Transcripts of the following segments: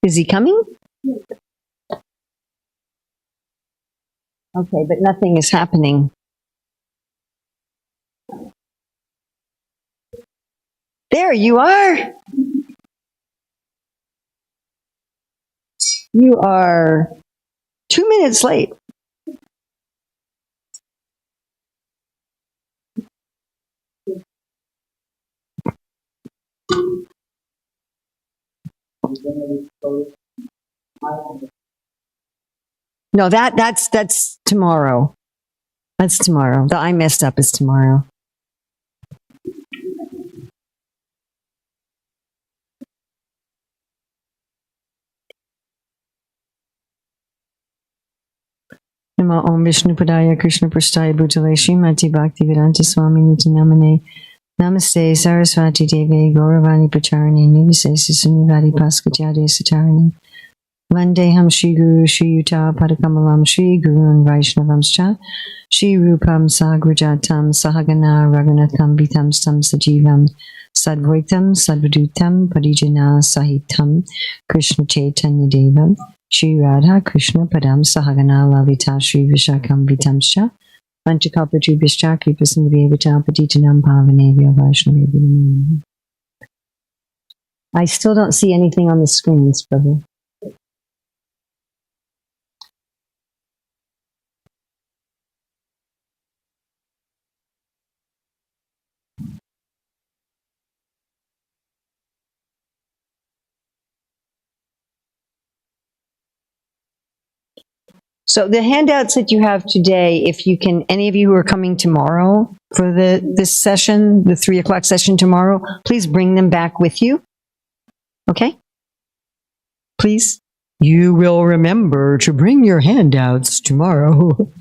Is he coming? Okay, but nothing is happening. There you are. You are 2 minutes late. No, that's tomorrow. That's tomorrow. The I messed up is tomorrow. Namo Om Vishnu Padaya Krishna Prasthaya Bhutale Srimati Bhakti Vedanta Swami Niti Namane Namaste Saraswati Devi Gauravani Pacharani Nivasesi Sunivadi Paskatyade Satarani Vandeham Shri Guru Shri Yuta Padakamalam Shri Gurun Vaishnavamscha Shri Rupam Sagrajatam Sahagana Raghunatham Vitam Stam Sajivam Sadvaitam Sadvadutam Parijana Sahitam Krishna Chaitanya Devam Shri Radha Krishna Padam Sahagana Lalita Shri Vishakam Vitamscha Panchakalpatubhyascha Kripasindhiveta Patitanam Pavanevya Vaishnavevya. I still don't see anything on the screens, Prabhu. So the handouts that you have today, if you can, any of you who are coming tomorrow for this session, the 3 o'clock session tomorrow, please bring them back with you. Okay? Please. You will remember to bring your handouts tomorrow.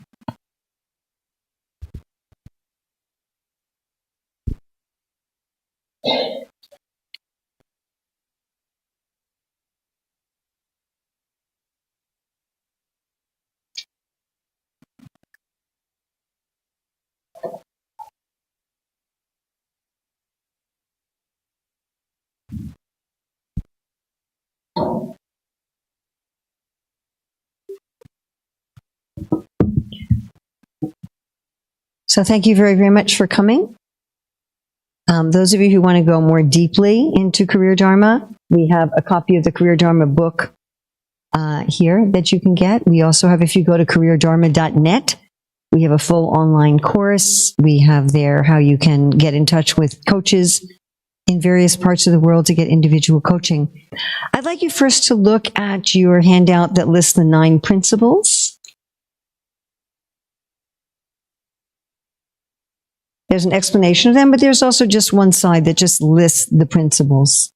So thank you very, very much for coming. Those of you who want to go more deeply into Career Dharma, we have a copy of the Career Dharma book here that you can get. We also have, if you go to careerdharma.net, we have a full online course. We have there how you can get in touch with coaches in various parts of the world to get individual coaching. I'd like you first to look at your handout that lists the 9 principles. There's an explanation of them, but there's also just one side that just lists the principles.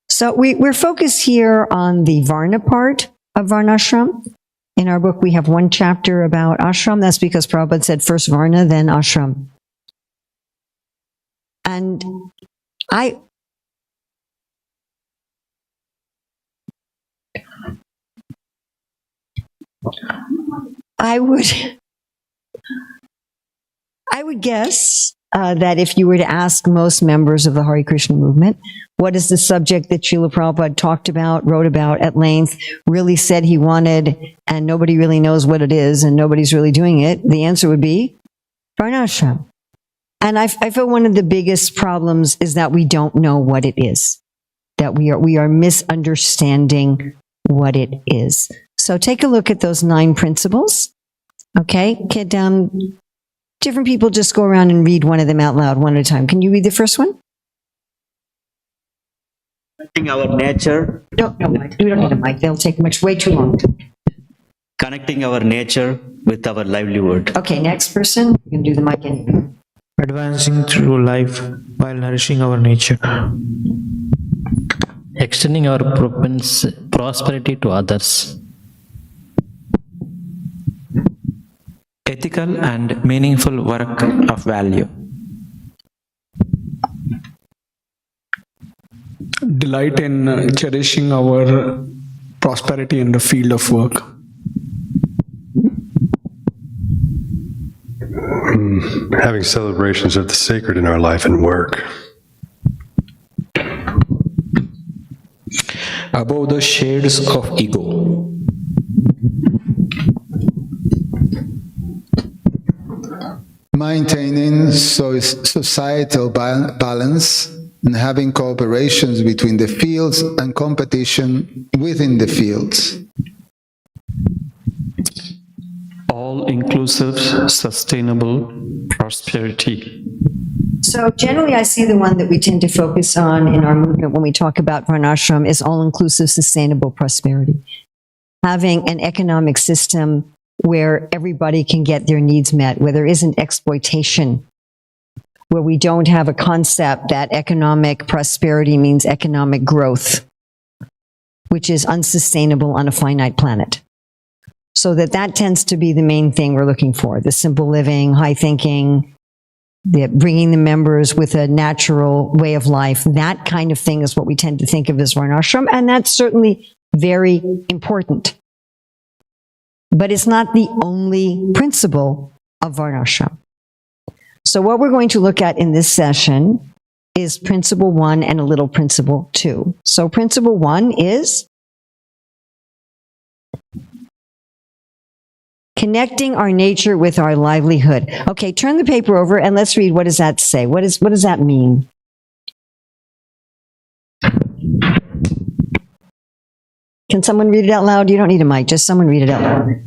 So we're focused here on the Varna part of Varnashram. In our book, we have 1 chapter about ashram. That's because Prabhupada said first Varna, then ashram. And I would guess that if you were to ask most members of the Hare Krishna movement, what is the subject that Srila Prabhupada talked about, wrote about at length, really said he wanted, and nobody really knows what it is, and nobody's really doing it, the answer would be Varnashram. And I feel one of the biggest problems is that we don't know what it is, that we are misunderstanding what it is. So take a look at those 9 principles. Okay, different people just go around and read one of them out loud, one at a time. Can you read the first one? Connecting our nature. No, Mike. We don't need a mic. They'll take way too long. Connecting our nature with our livelihood. Okay, next person. You can do the mic anyway. Advancing through life while nourishing our nature. Extending our prosperity to others. Ethical and meaningful work of value. Delight in cherishing our prosperity in the field of work. Having celebrations of the sacred in our life and work. above the shades of ego. Maintaining societal balance and having cooperations between the fields and competition within the fields. All-inclusive, sustainable prosperity. So generally I see the one that we tend to focus on in our movement when we talk about Varnashram is all-inclusive, sustainable prosperity. Having an economic system where everybody can get their needs met, where there isn't exploitation, where we don't have a concept that economic prosperity means economic growth, which is unsustainable on a finite planet. So that tends to be the main thing we're looking for, the simple living, high thinking, bringing the members with a natural way of life. That kind of thing is what we tend to think of as Varnashram, and that's certainly very important. But it's not the only principle of Varnashram. So what we're going to look at in this session is principle 1 and a little principle 2. So principle 1 is connecting our nature with our livelihood. Okay, turn the paper over and let's read. What does that say? What does that mean? Can someone read it out loud? You don't need a mic, just someone read it out loud.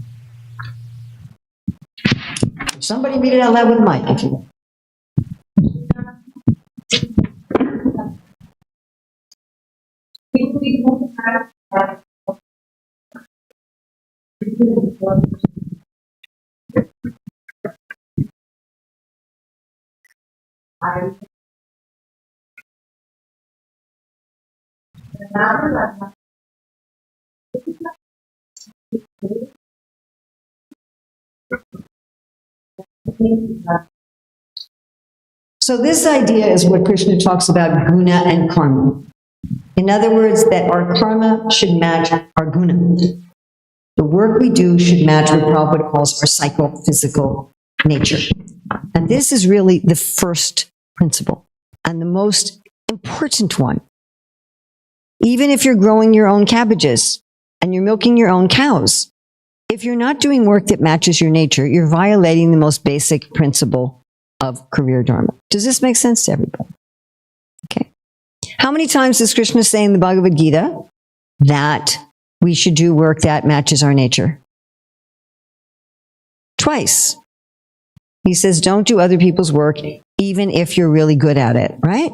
Somebody read it out loud with a mic, if you will. So this idea is what Krishna talks about guna and karma. In other words, that our karma should match our guna. The work we do should match what Prabhupada calls our psychophysical nature. And this is really the first principle and the most important one. Even if you're growing your own cabbages and you're milking your own cows, if you're not doing work that matches your nature, you're violating the most basic principle of career dharma. Does this make sense to everybody? Okay. How many times does Krishna say in the Bhagavad Gita that we should do work that matches our nature? Twice. He says, don't do other people's work, even if you're really good at it, right?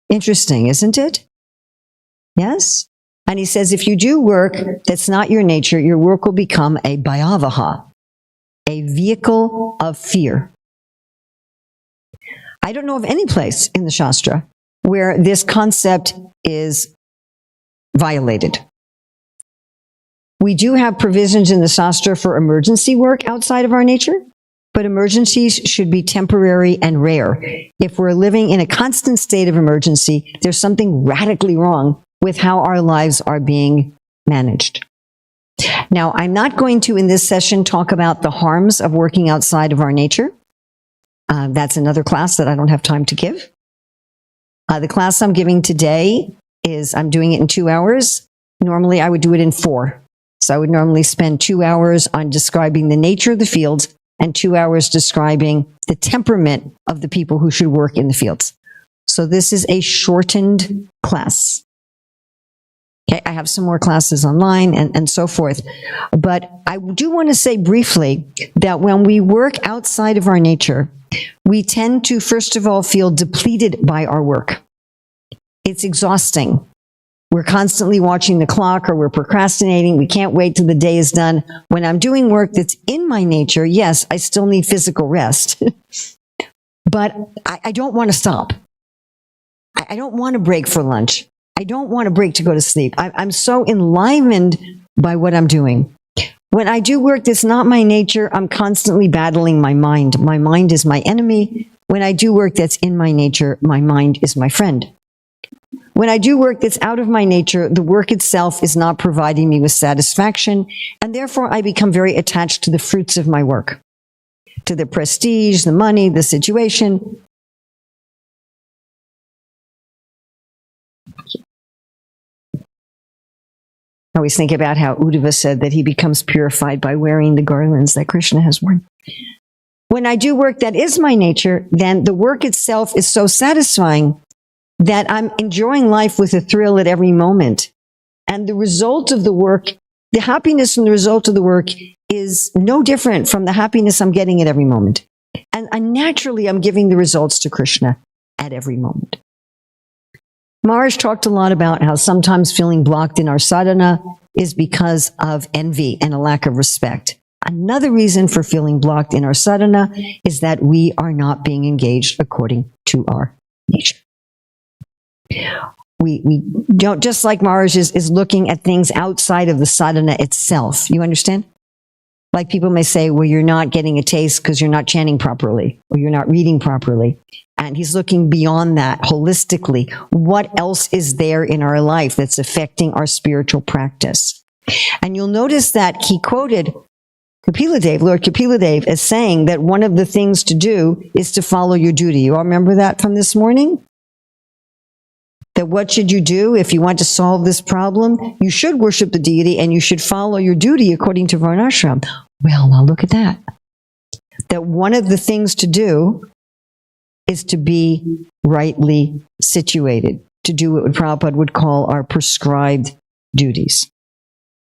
Interesting, isn't it? Yes? And he says, if you do work that's not your nature, your work will become a bhayavaha, a vehicle of fear. I don't know of any place in the Shastra where this concept is violated. We do have provisions in the Shastra for emergency work outside of our nature, but emergencies should be temporary and rare. If we're living in a constant state of emergency, there's something radically wrong with how our lives are being managed. Now, I'm not going to, in this session, talk about the harms of working outside of our nature. That's another class that I don't have time to give. The class I'm giving today is, I'm doing it in 2 hours. Normally, I would do it in 4. So I would normally spend 2 hours on describing the nature of the fields and 2 hours describing the temperament of the people who should work in the fields. So this is a shortened class. Okay, I have some more classes online and so forth. But I do want to say briefly that when we work outside of our nature, we tend to, first of all, feel depleted by our work. It's exhausting. We're constantly watching the clock or we're procrastinating. We can't wait till the day is done. When I'm doing work that's in my nature, yes, I still need physical rest. But I don't want to stop. I don't want to break for lunch. I don't want to break to go to sleep. I'm so enlivened by what I'm doing. When I do work that's not my nature, I'm constantly battling my mind. My mind is my enemy. When I do work that's in my nature, my mind is my friend. When I do work that's out of my nature, the work itself is not providing me with satisfaction, and therefore I become very attached to the fruits of my work, to the prestige, the money, the situation. I always think about how Uddhava said that he becomes purified by wearing the garlands that Krishna has worn. When I do work that is my nature, then the work itself is so satisfying that I'm enjoying life with a thrill at every moment. And the result of the work, the happiness from the result of the work is no different from the happiness I'm getting at every moment. And naturally, I'm giving the results to Krishna at every moment. Maharaj talked a lot about how sometimes feeling blocked in our sadhana is because of envy and a lack of respect. Another reason for feeling blocked in our sadhana is that we are not being engaged according to our nature. We don't, just like Maharaj is looking at things outside of the sadhana itself. You understand? Like people may say, well, you're not getting a taste because you're not chanting properly or you're not reading properly. And he's looking beyond that holistically. What else is there in our life that's affecting our spiritual practice? And you'll notice that he quoted Kapiladev, Lord Kapiladev, as saying that one of the things to do is to follow your duty. You all remember that from this morning? That what should you do if you want to solve this problem? You should worship the deity and you should follow your duty according to Varnashram. Well, now look at that. That one of the things to do is to be rightly situated, to do what Prabhupada would call our prescribed duties.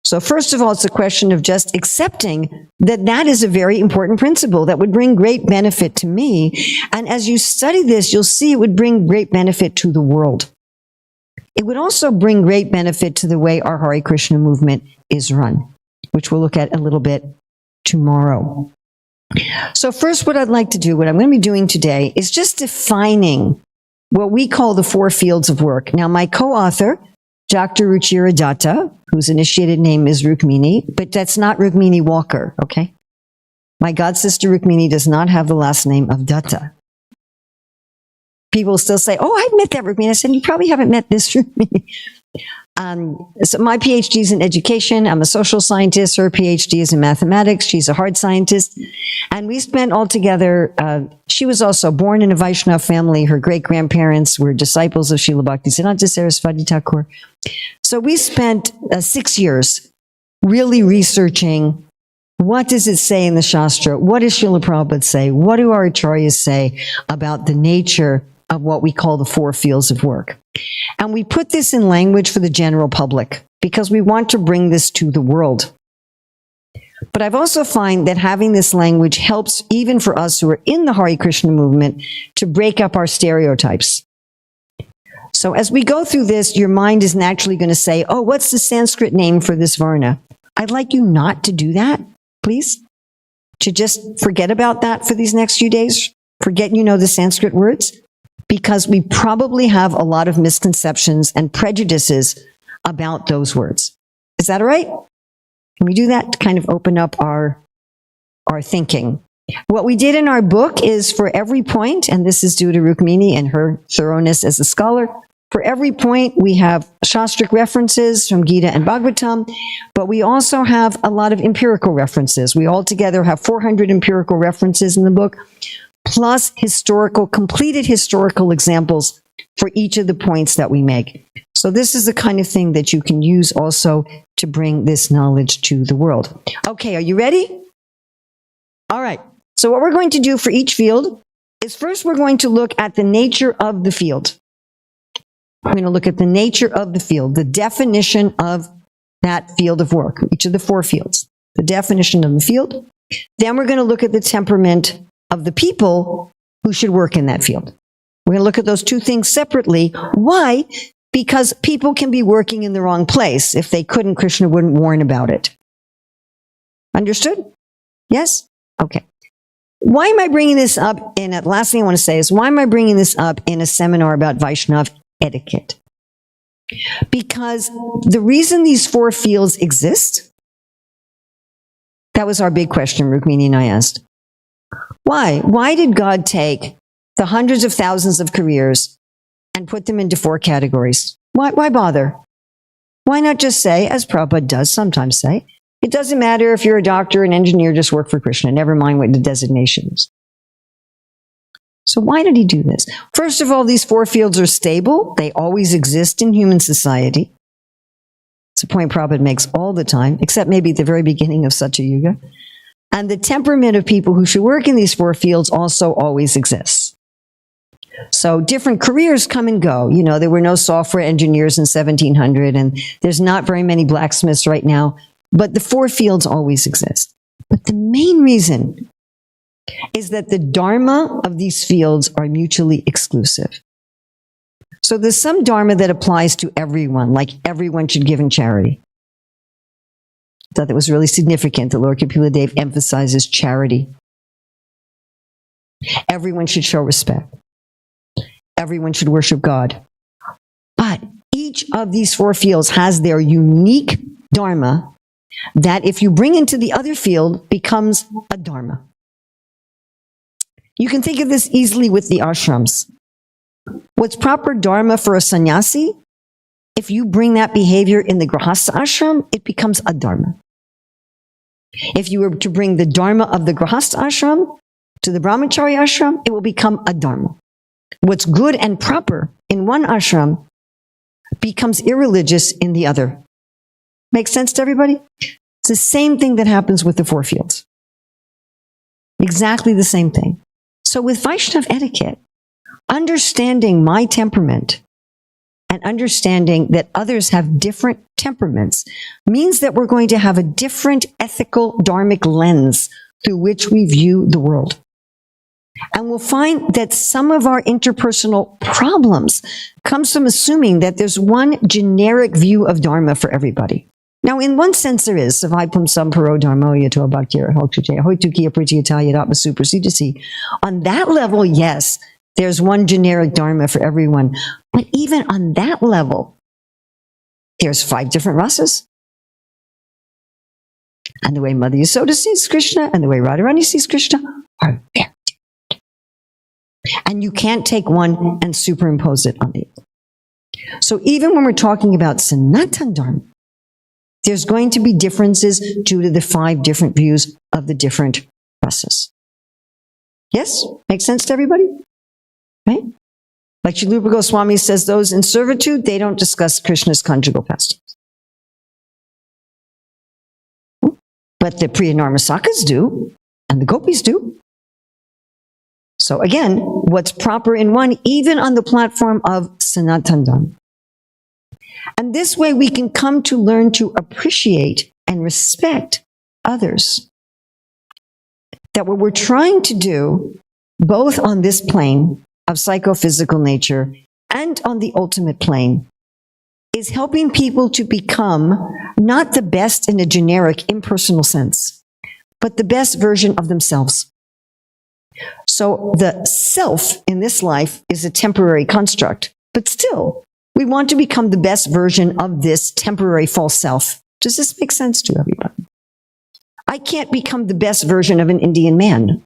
So first of all, it's a question of just accepting that that is a very important principle that would bring great benefit to me. And as you study this, you'll see it would bring great benefit to the world. It would also bring great benefit to the way our Hare Krishna movement is run, which we'll look at a little bit tomorrow. So first, what I'd like to do, what I'm going to be doing today, is just defining what we call the four fields of work. Now, my co-author, Dr. Ruchira Datta, whose initiated name is Rukmini, but that's not Rukmini Walker, okay? My god sister Rukmini does not have the last name of Datta. People still say, oh, I've met that Rukmini. I said, you probably haven't met this Rukmini. So my PhD is in education. I'm a social scientist. Her PhD is in mathematics. She's a hard scientist. And we spent all together, she was also born in a Vaishnava family. Her great-grandparents were disciples of Srila Bhaktisiddhanta Saraswati Thakur. So we spent 6 years really researching what does it say in the Shastra? What does Srila Prabhupada say? What do our acharyas say about the nature of what we call the four fields of work? And we put this in language for the general public because we want to bring this to the world. But I've also find that having this language helps even for us who are in the Hare Krishna movement to break up our stereotypes. So as we go through this, your mind is naturally going to say, oh, what's the Sanskrit name for this Varna? I'd like you not to do that, please. To just forget about that for these next few days. Forget you know the Sanskrit words. Because we probably have a lot of misconceptions and prejudices about those words. Is that all right? Can we do that to kind of open up our thinking? What we did in our book is for every point, and this is due to Rukmini and her thoroughness as a scholar, for every point we have Shastric references from Gita and Bhagavatam, but we also have a lot of empirical references. We altogether have 400 empirical references in the book, plus completed historical examples for each of the points that we make. So this is the kind of thing that you can use also to bring this knowledge to the world. Okay, are you ready? All right. So what we're going to do for each field is first we're going to look at the nature of the field. We're going to look at the nature of the field, the definition of that field of work, each of the four fields, the definition of the field. Then we're going to look at the temperament of the people who should work in that field. We're going to look at those two things separately. Why? Because people can be working in the wrong place. If they couldn't, Krishna wouldn't warn about it. Understood? Yes? Okay. Why am I bringing this up? And the last thing I want to say is, why am I bringing this up in a seminar about Vaishnava etiquette? Because the reason these four fields exist, that was our big question Rukmini and I asked. Why? Why did God take the hundreds of thousands of careers and put them into four categories? Why bother? Why not just say, as Prabhupada does sometimes say, it doesn't matter if you're a doctor, an engineer, just work for Krishna. Never mind what the designation is. So why did he do this? First of all, these four fields are stable. They always exist in human society. It's a point Prabhupada makes all the time, except maybe at the very beginning of Satya Yuga. And the temperament of people who should work in these four fields also always exists. So different careers come and go. You know, there were no software engineers in 1700, and there's not very many blacksmiths right now, but the four fields always exist. But the main reason is that the dharma of these fields are mutually exclusive. So there's some dharma that applies to everyone, like everyone should give in charity. I thought that was really significant that Lord Kapila Dev emphasizes charity. Everyone should show respect. Everyone should worship God. But each of these four fields has their unique dharma that if you bring into the other field becomes a dharma. You can think of this easily with the ashrams. What's proper dharma for a sannyasi, if you bring that behavior in the grahastha ashram, it becomes a dharma. If you were to bring the dharma of the grahastha ashram to the brahmachari ashram, it will become a dharma. What's good and proper in one ashram becomes irreligious in the other. Makes sense to everybody? It's the same thing that happens with the four fields. Exactly the same thing. So with Vaishnava etiquette, understanding my temperament and understanding that others have different temperaments means that we're going to have a different ethical dharmic lens through which we view the world. And we'll find that some of our interpersonal problems comes from assuming that there's one generic view of dharma for everybody. Now, in one sense, there is. Savai sam paro dharmo yato bhaktira hotukiya pritiyataya datma supersedisi. On that level, yes, there's one generic dharma for everyone. But even on that level, there's 5 different rasas. And the way Mother Yasoda sees Krishna and the way Radharani sees Krishna are very different. And you can't take one and superimpose it on the other. So even when we're talking about Sanatana Dharma, there's going to be differences due to the 5 different views of the different rasas. Yes? Makes sense to everybody? Right? Like Srila Rupa Goswami says, those in servitude, they don't discuss Krishna's conjugal pastimes. But the Priya Narmasakas do, and the Gopis do. So again, what's proper in one, even on the platform of Sanatana Dharma. And this way we can come to learn to appreciate and respect others. That what we're trying to do, both on this plane of psychophysical nature and on the ultimate plane, is helping people to become not the best in a generic, impersonal sense, but the best version of themselves. So the self in this life is a temporary construct, but still, we want to become the best version of this temporary false self. Does this make sense to everybody? I can't become the best version of an Indian man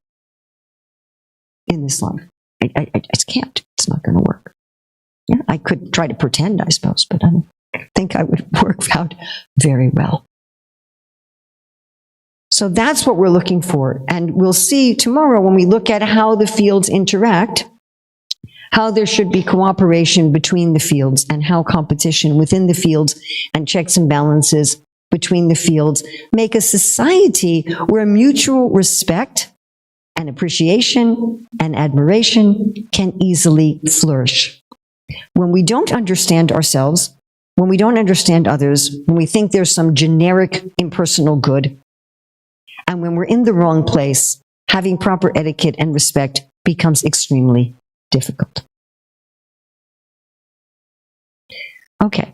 in this life. I just can't. It's not going to work. Yeah, I could try to pretend, I suppose, but I don't think I would work out very well. So that's what we're looking for. And we'll see tomorrow when we look at how the fields interact, how there should be cooperation between the fields and how competition within the fields and checks and balances between the fields make a society where mutual respect and appreciation and admiration can easily flourish. When we don't understand ourselves, when we don't understand others, when we think there's some generic impersonal good, and when we're in the wrong place, having proper etiquette and respect becomes extremely difficult. Okay.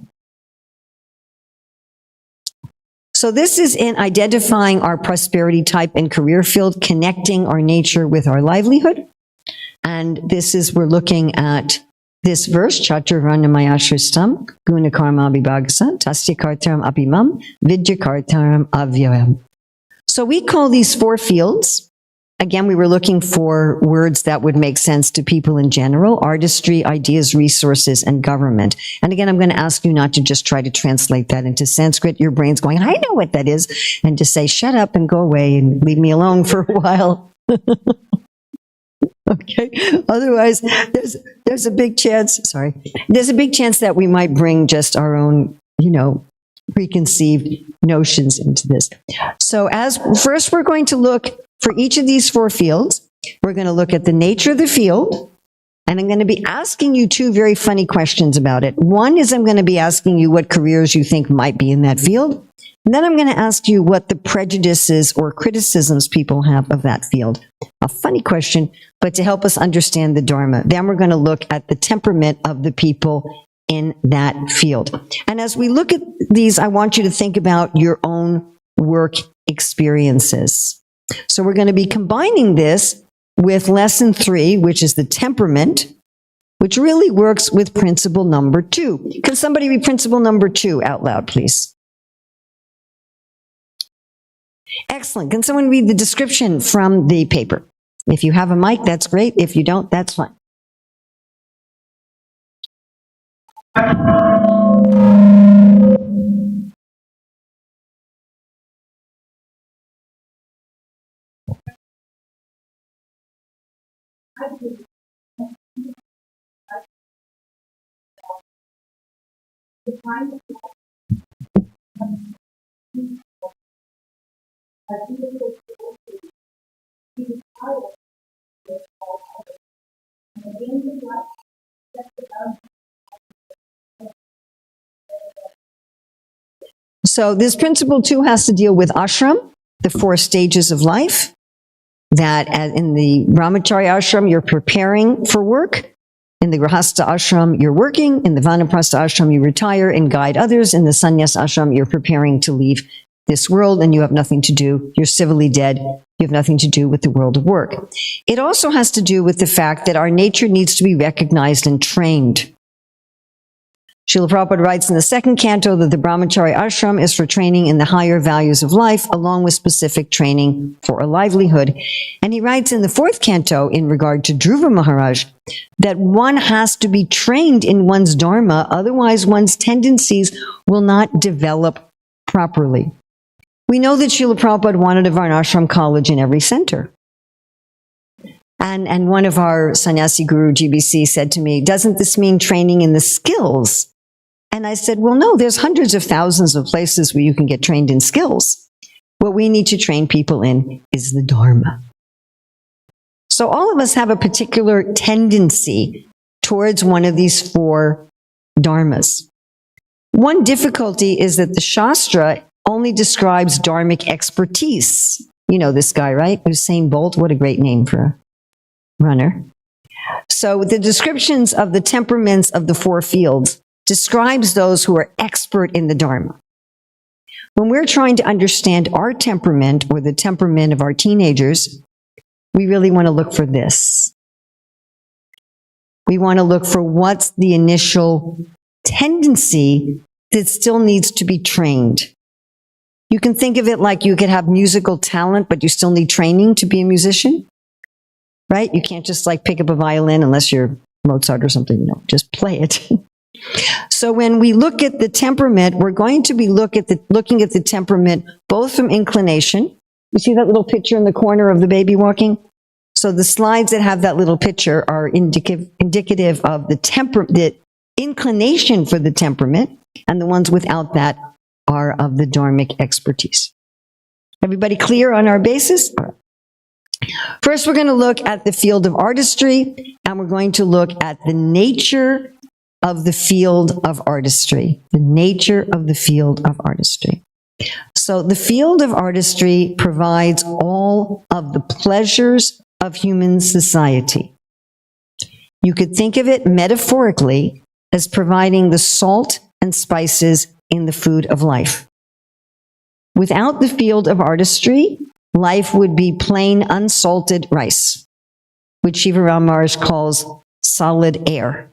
So this is in identifying our prosperity type and career field, connecting our nature with our livelihood. And this is, we're looking at this verse, Chaturvarnamayashristam, Gunakarma Vibhagasa, Tasya Kartaram Apimam, Vidya Kartaram Avyayam. So we call these 4 fields. Again, we were looking for words that would make sense to people in general: artistry, ideas, resources, and government. And again, I'm going to ask you not to just try to translate that into Sanskrit. Your brain's going, I know what that is. And just say, shut up and go away and leave me alone for a while. Okay. Otherwise, there's a big chance, there's a big chance that we might bring just our own, preconceived notions into this. So as first we're going to look for each of these four fields. We're going to look at the nature of the field, and I'm going to be asking you two very funny questions about it. One is I'm going to be asking you what careers you think might be in that field. And then I'm going to ask you what the prejudices or criticisms people have of that field. A funny question, but to help us understand the Dharma. Then we're going to look at the temperament of the people in that field. And as we look at these, I want you to think about your own work experiences. So we're going to be combining this with lesson 3, which is the temperament, which really works with principle number 2. Can somebody read principle number 2 out loud, please? Excellent. Can someone read the description from the paper? If you have a mic, that's great. If you don't, that's fine. So this principle 2 has to deal with ashram, the 4 stages of life, that in the brahmachari ashram, you're preparing for work. In the grihastha ashram, you're working. In the vanaprastha ashram, you retire and guide others. In the sannyas ashram, you're preparing to leave this world and you have nothing to do. You're civilly dead. You have nothing to do with the world of work. It also has to do with the fact that our nature needs to be recognized and trained. Srila Prabhupada writes in the 2nd canto that the brahmachari ashram is for training in the higher values of life, along with specific training for a livelihood. And he writes in the 4th canto, in regard to Dhruva Maharaj, that one has to be trained in one's dharma, otherwise one's tendencies will not develop properly. We know that Srila Prabhupada wanted a Varnashram college in every center. And one of our sannyasi guru, GBC, said to me, doesn't this mean training in the skills? And I said, well, no, there's hundreds of thousands of places where you can get trained in skills. What we need to train people in is the Dharma. So all of us have a particular tendency towards one of these 4 dharmas. One difficulty is that the Shastra only describes dharmic expertise. You know this guy, right? Usain Bolt, what a great name for a runner. So the descriptions of the temperaments of the 4 fields describes those who are expert in the Dharma. When we're trying to understand our temperament or the temperament of our teenagers, we really want to look for this. We want to look for what's the initial tendency that still needs to be trained. You can think of it like you could have musical talent, but you still need training to be a musician, right? You can't just like pick up a violin unless you're Mozart or something. No, just play it. So when we look at the temperament, we're going to be looking at the temperament both from inclination. You see that little picture in the corner of the baby walking? So the slides that have that little picture are indicative of the inclination for the temperament, and the ones without that are of the dharmic expertise. Everybody clear on our basis? First, we're going to look at the field of artistry, and we're going to look at the nature of the field of artistry. The nature of the field of artistry. So the field of artistry provides all of the pleasures of human society. You could think of it metaphorically as providing the salt and spices in the food of life. Without the field of artistry, life would be plain unsalted rice, which Shiva Ram Maharaj calls solid air.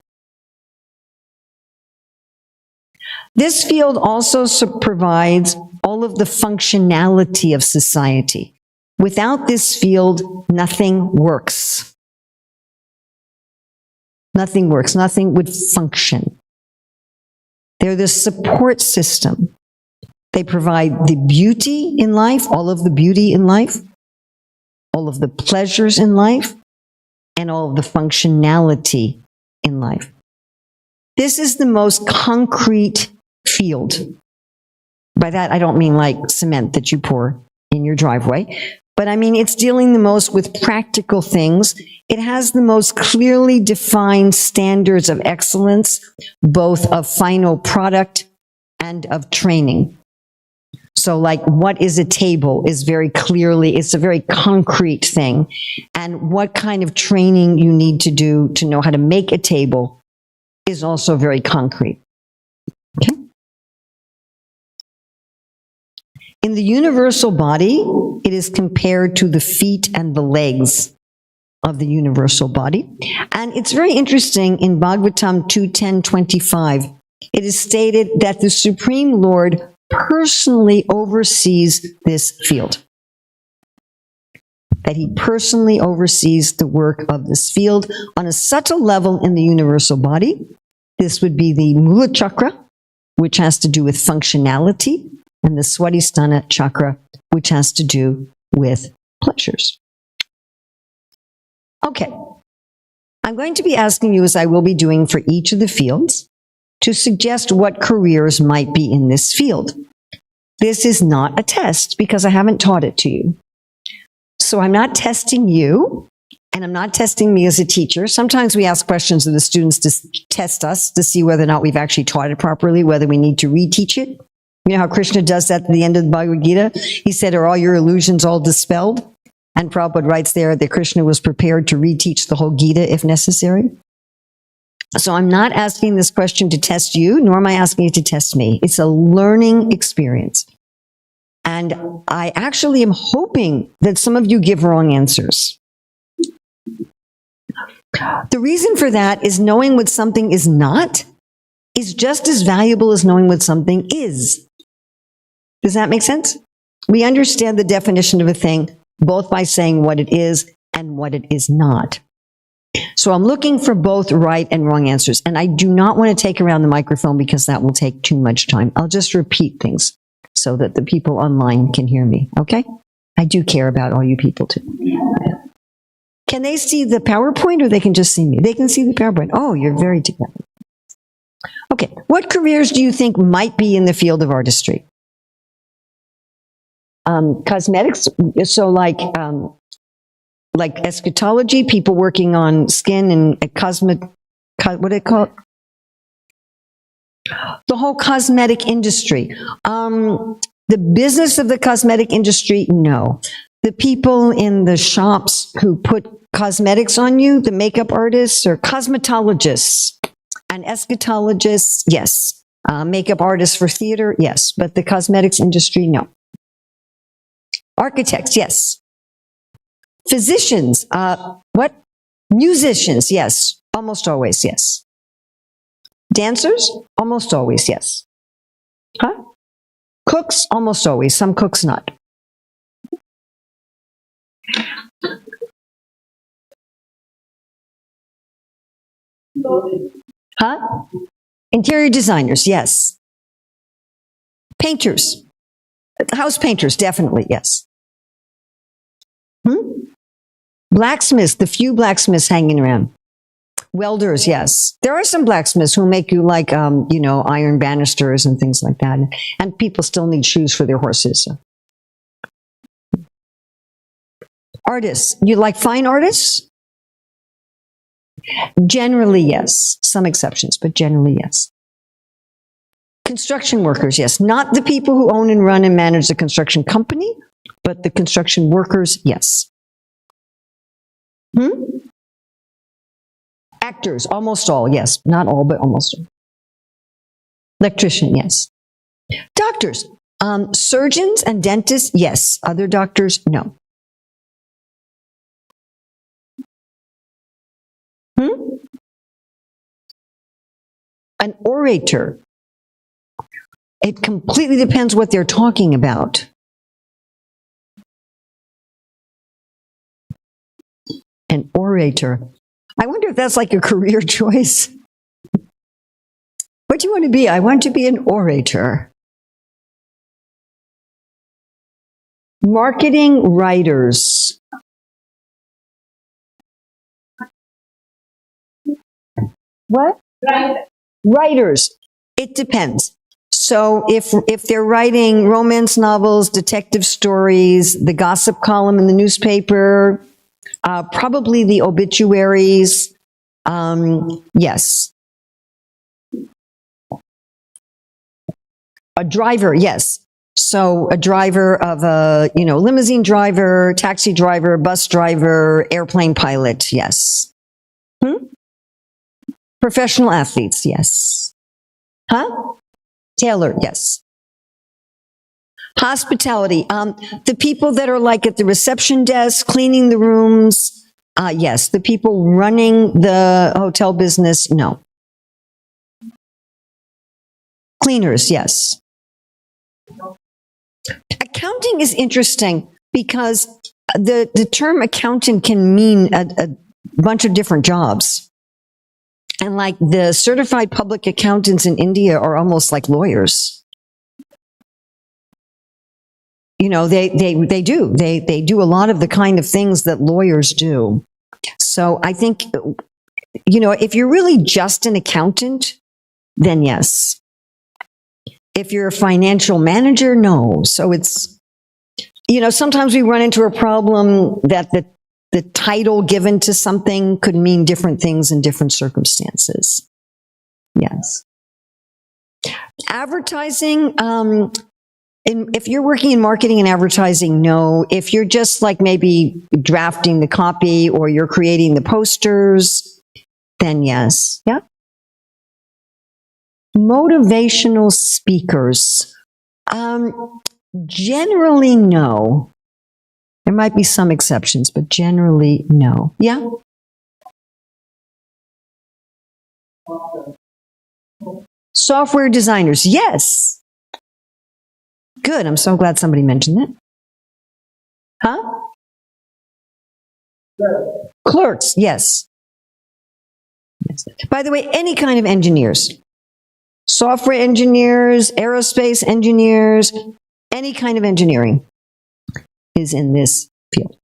This field also provides all of the functionality of society. Without this field, nothing works. Nothing works. Nothing would function. They're the support system. They provide the beauty in life, all of the beauty in life, all of the pleasures in life, and all of the functionality in life. This is the most concrete field. By that, I don't mean like cement that you pour in your driveway, but I mean it's dealing the most with practical things. It has the most clearly defined standards of excellence, both of final product and of training. So like what is a table is very clearly, it's a very concrete thing. And what kind of training you need to do to know how to make a table is also very concrete. Okay? In the universal body, it is compared to the feet and the legs of the universal body. And it's very interesting in Bhagavatam 2:10-25, it is stated that the Supreme Lord personally oversees this field. That he personally oversees the work of this field on a subtle level in the universal body. This would be the Mula Chakra, which has to do with functionality, and the Swadhisthana Chakra, which has to do with pleasures. Okay. I'm going to be asking you, as I will be doing for each of the fields, to suggest what careers might be in this field. This is not a test because I haven't taught it to you. So I'm not testing you, and I'm not testing me as a teacher. Sometimes we ask questions of the students to test us to see whether or not we've actually taught it properly, whether we need to reteach it. You know how Krishna does that at the end of the Bhagavad Gita? He said, are all your illusions all dispelled? And Prabhupada writes there that Krishna was prepared to reteach the whole Gita if necessary. So I'm not asking this question to test you, nor am I asking it to test me. It's a learning experience. And I actually am hoping that some of you give wrong answers. The reason for that is knowing what something is not is just as valuable as knowing what something is. Does that make sense? We understand the definition of a thing both by saying what it is and what it is not. So I'm looking for both right and wrong answers. And I do not want to take around the microphone because that will take too much time. I'll just repeat things so that the people online can hear me. Okay? I do care about all you people too. Can they see the PowerPoint or they can just see me? They can see the PowerPoint. Oh, you're very together. Okay. What careers do you think might be in the field of artistry? Cosmetics. So like eschatology, people working on skin and what do they call it? The whole cosmetic industry. The business of the cosmetic industry, no. The people in the shops who put cosmetics on you, the makeup artists or cosmetologists and eschatologists, yes. Makeup artists for theater, yes. But the cosmetics industry, no. Architects, yes. Physicians, what? Musicians, yes. Almost always, yes. Dancers, almost always, yes. Huh? Cooks, almost always. Some cooks not. Huh? Interior designers, yes. Painters. House painters, definitely, yes. Blacksmiths, the few blacksmiths hanging around. Welders, yes. There are some blacksmiths who make you like, iron banisters and things like that. And people still need shoes for their horses. So. Artists, you like fine artists? Generally, yes. Some exceptions, but generally, yes. Construction workers, yes. Not the people who own and run and manage the construction company, but the construction workers, yes. Actors, almost all, yes. Not all, but almost all. Electrician, yes. Doctors, surgeons and dentists, yes. Other doctors, no. An orator. It completely depends what they're talking about. An orator. I wonder if that's like a career choice. What do you want to be? I want to be an orator. Marketing writers. What? Writers. It depends. So if they're writing romance novels, detective stories, the gossip column in the newspaper, probably the obituaries, yes. A driver, yes. So a driver of a, limousine driver, taxi driver, bus driver, airplane pilot, yes. Professional athletes, yes. Huh? Tailor, yes. Hospitality, the people that are like at the reception desk, cleaning the rooms, yes. The people running the hotel business, no. Cleaners, yes. Accounting is interesting because the term accountant can mean a bunch of different jobs. And like the certified public accountants in India are almost like lawyers. They do a lot of the kind of things that lawyers do. So I think, if you're really just an accountant, then yes. If you're a financial manager, no. So it's, sometimes we run into a problem that the title given to something could mean different things in different circumstances. Yes. Advertising, if you're working in marketing and advertising, no. If you're just like maybe drafting the copy or you're creating the posters, then yes. Yeah. Motivational speakers. Generally, no. There might be some exceptions, but generally, no. Yeah? Software designers, yes. Good. I'm so glad somebody mentioned that. Huh? Clerks, yes. By the way, any kind of engineers. Software engineers, aerospace engineers, any kind of engineering is in this field.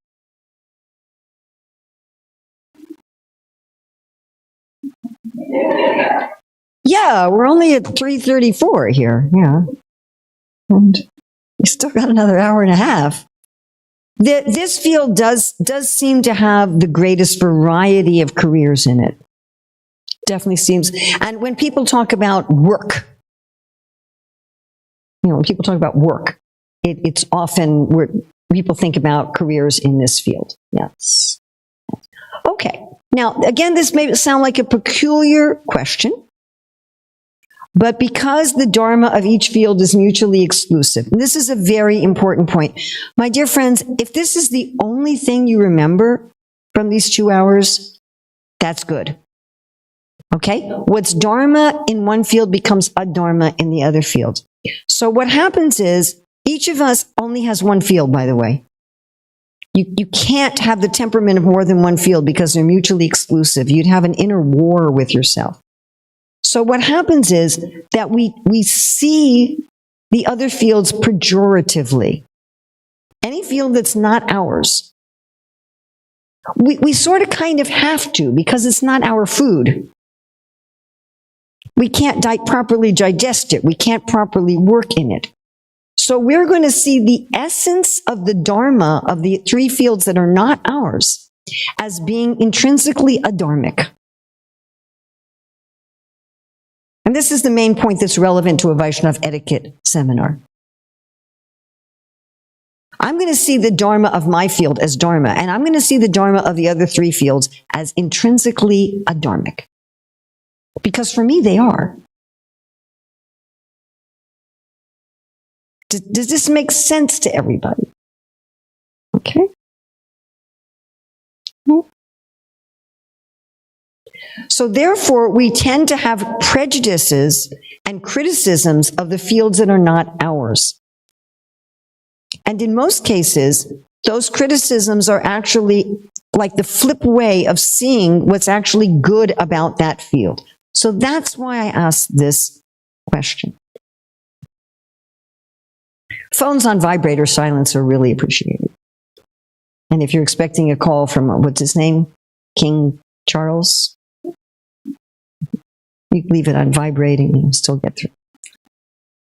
Yeah, we're only at 3:34 here. Yeah. And we still got another hour and a half. This field does seem to have the greatest variety of careers in it. Definitely seems. And when people talk about work, when people talk about work, it's often where people think about careers in this field. Yes. Okay. Now, again, this may sound like a peculiar question, but because the dharma of each field is mutually exclusive, and this is a very important point. My dear friends, if this is the only thing you remember from these 2 hours, that's good. Okay? What's dharma in one field becomes adharma in the other field. So what happens is, each of us only has one field, by the way. You can't have the temperament of more than one field because they're mutually exclusive. You'd have an inner war with yourself. So what happens is that we see the other fields pejoratively. Any field that's not ours. We sort of kind of have to because it's not our food. We can't properly digest it. We can't properly work in it. So we're going to see the essence of the dharma of the three fields that are not ours as being intrinsically adharmic. And this is the main point that's relevant to a Vaishnava etiquette seminar. I'm going to see the dharma of my field as dharma, and I'm going to see the dharma of the other three fields as intrinsically adharmic. Because for me, they are. Does this make sense to everybody? Okay. So therefore, we tend to have prejudices and criticisms of the fields that are not ours. And in most cases, those criticisms are actually like the flip way of seeing what's actually good about that field. So that's why I asked this question. Phones on vibrator silence are really appreciated. And if you're expecting a call from, what's his name? King Charles? You leave it on vibrating and you'll still get through.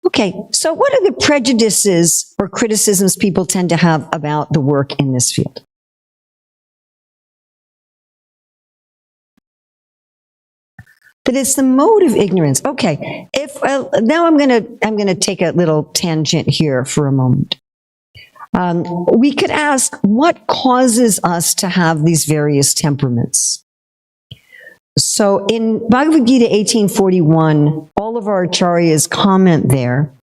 Okay, so what are the prejudices or criticisms people tend to have about the work in this field? That it's the mode of ignorance. Okay, if now I'm gonna take a little tangent here for a moment. We could ask, what causes us to have these various temperaments? So in Bhagavad Gita 1841, all of our acharyas comment there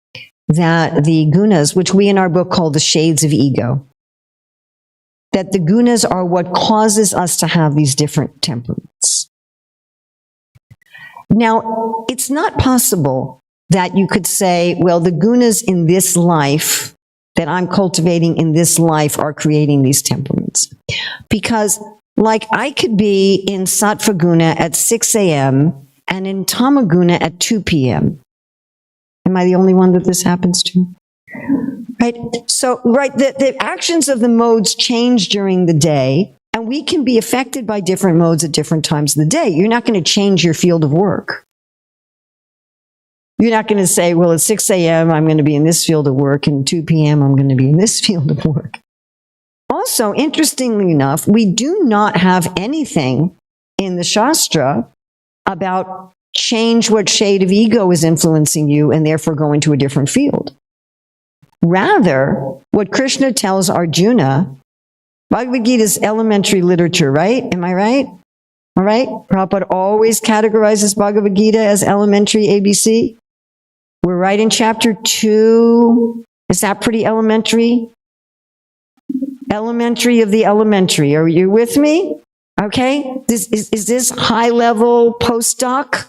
that the gunas, which we in our book call the shades of ego, that the gunas are what causes us to have these different temperaments. Now, it's not possible that you could say, well, the gunas in this life that I'm cultivating in this life are creating these temperaments. Because, like, I could be in Sattva Guna at 6 a.m. and in Tamaguna at 2 p.m. Am I the only one that this happens to? Right? So, right, the actions of the modes change during the day, and we can be affected by different modes at different times of the day. You're not going to change your field of work. You're not going to say, well, at 6 a.m. I'm going to be in this field of work, and 2 p.m. I'm going to be in this field of work. Also, interestingly enough, we do not have anything in the Shastra about change what shade of ego is influencing you and therefore go into a different field. Rather, what Krishna tells Arjuna, Bhagavad Gita is elementary literature, right? Am I right? All right? Prabhupada always categorizes Bhagavad Gita as elementary ABC. We're right in chapter 2. Is that pretty elementary? Elementary of the elementary. Are you with me? Okay. Is this high level postdoc?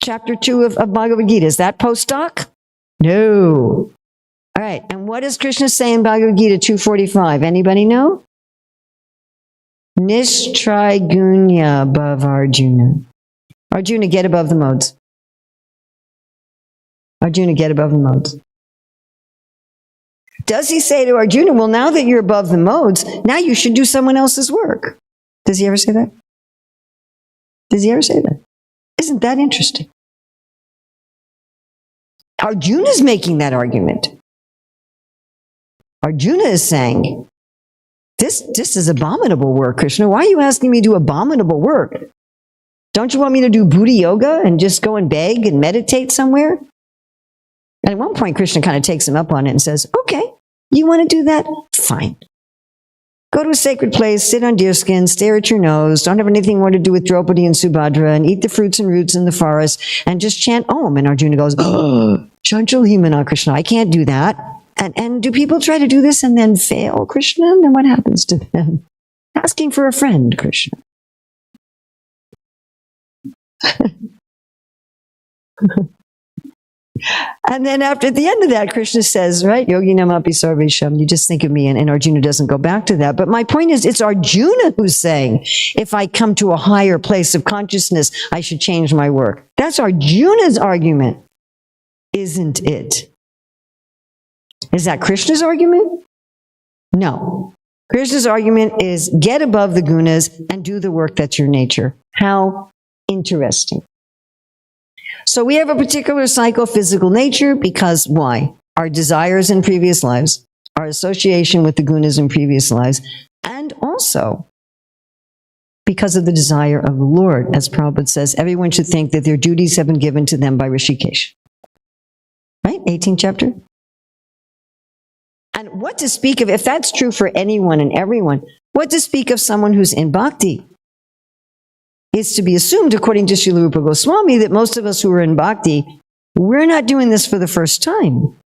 Chapter 2 of Bhagavad Gita. Is that postdoc? No. All right. And what does Krishna say in Bhagavad Gita 2:45? Anybody know? Nishtrigunya above Arjuna. Arjuna, get above the modes. Arjuna, get above the modes. Does he say to Arjuna, well, now that you're above the modes, now you should do someone else's work? Does he ever say that? Does he ever say that? Isn't that interesting? Arjuna's making that argument. Arjuna is saying, this is abominable work, Krishna. Why are you asking me to do abominable work? Don't you want me to do Buddha yoga and just go and beg and meditate somewhere? And at one point, Krishna kind of takes him up on it and says, okay, you want to do that? Fine. Go to a sacred place, sit on deerskin, stare at your nose, don't have anything more to do with Draupadi and Subhadra, and eat the fruits and roots in the forest, and just chant Om. And Arjuna goes, Chanchal Himana Krishna, I can't do that. And do people try to do this and then fail, Krishna? Then what happens to them? Asking for a friend, Krishna. And then at the end of that, Krishna says, right, Yogi Namapi Sarvesham, you just think of me, and Arjuna doesn't go back to that. But my point is, it's Arjuna who's saying, if I come to a higher place of consciousness, I should change my work. That's Arjuna's argument, isn't it? Is that Krishna's argument? No. Krishna's argument is get above the gunas and do the work that's your nature. How interesting. So we have a particular psychophysical nature because why? Our desires in previous lives, our association with the gunas in previous lives, and also because of the desire of the Lord. As Prabhupada says, everyone should think that their duties have been given to them by Rishikesh. Right? 18th chapter. And what to speak of, if that's true for anyone and everyone, what to speak of someone who's in bhakti? It's to be assumed, according to Srila Rupa Goswami, that most of us who are in bhakti, we're not doing this for the first time.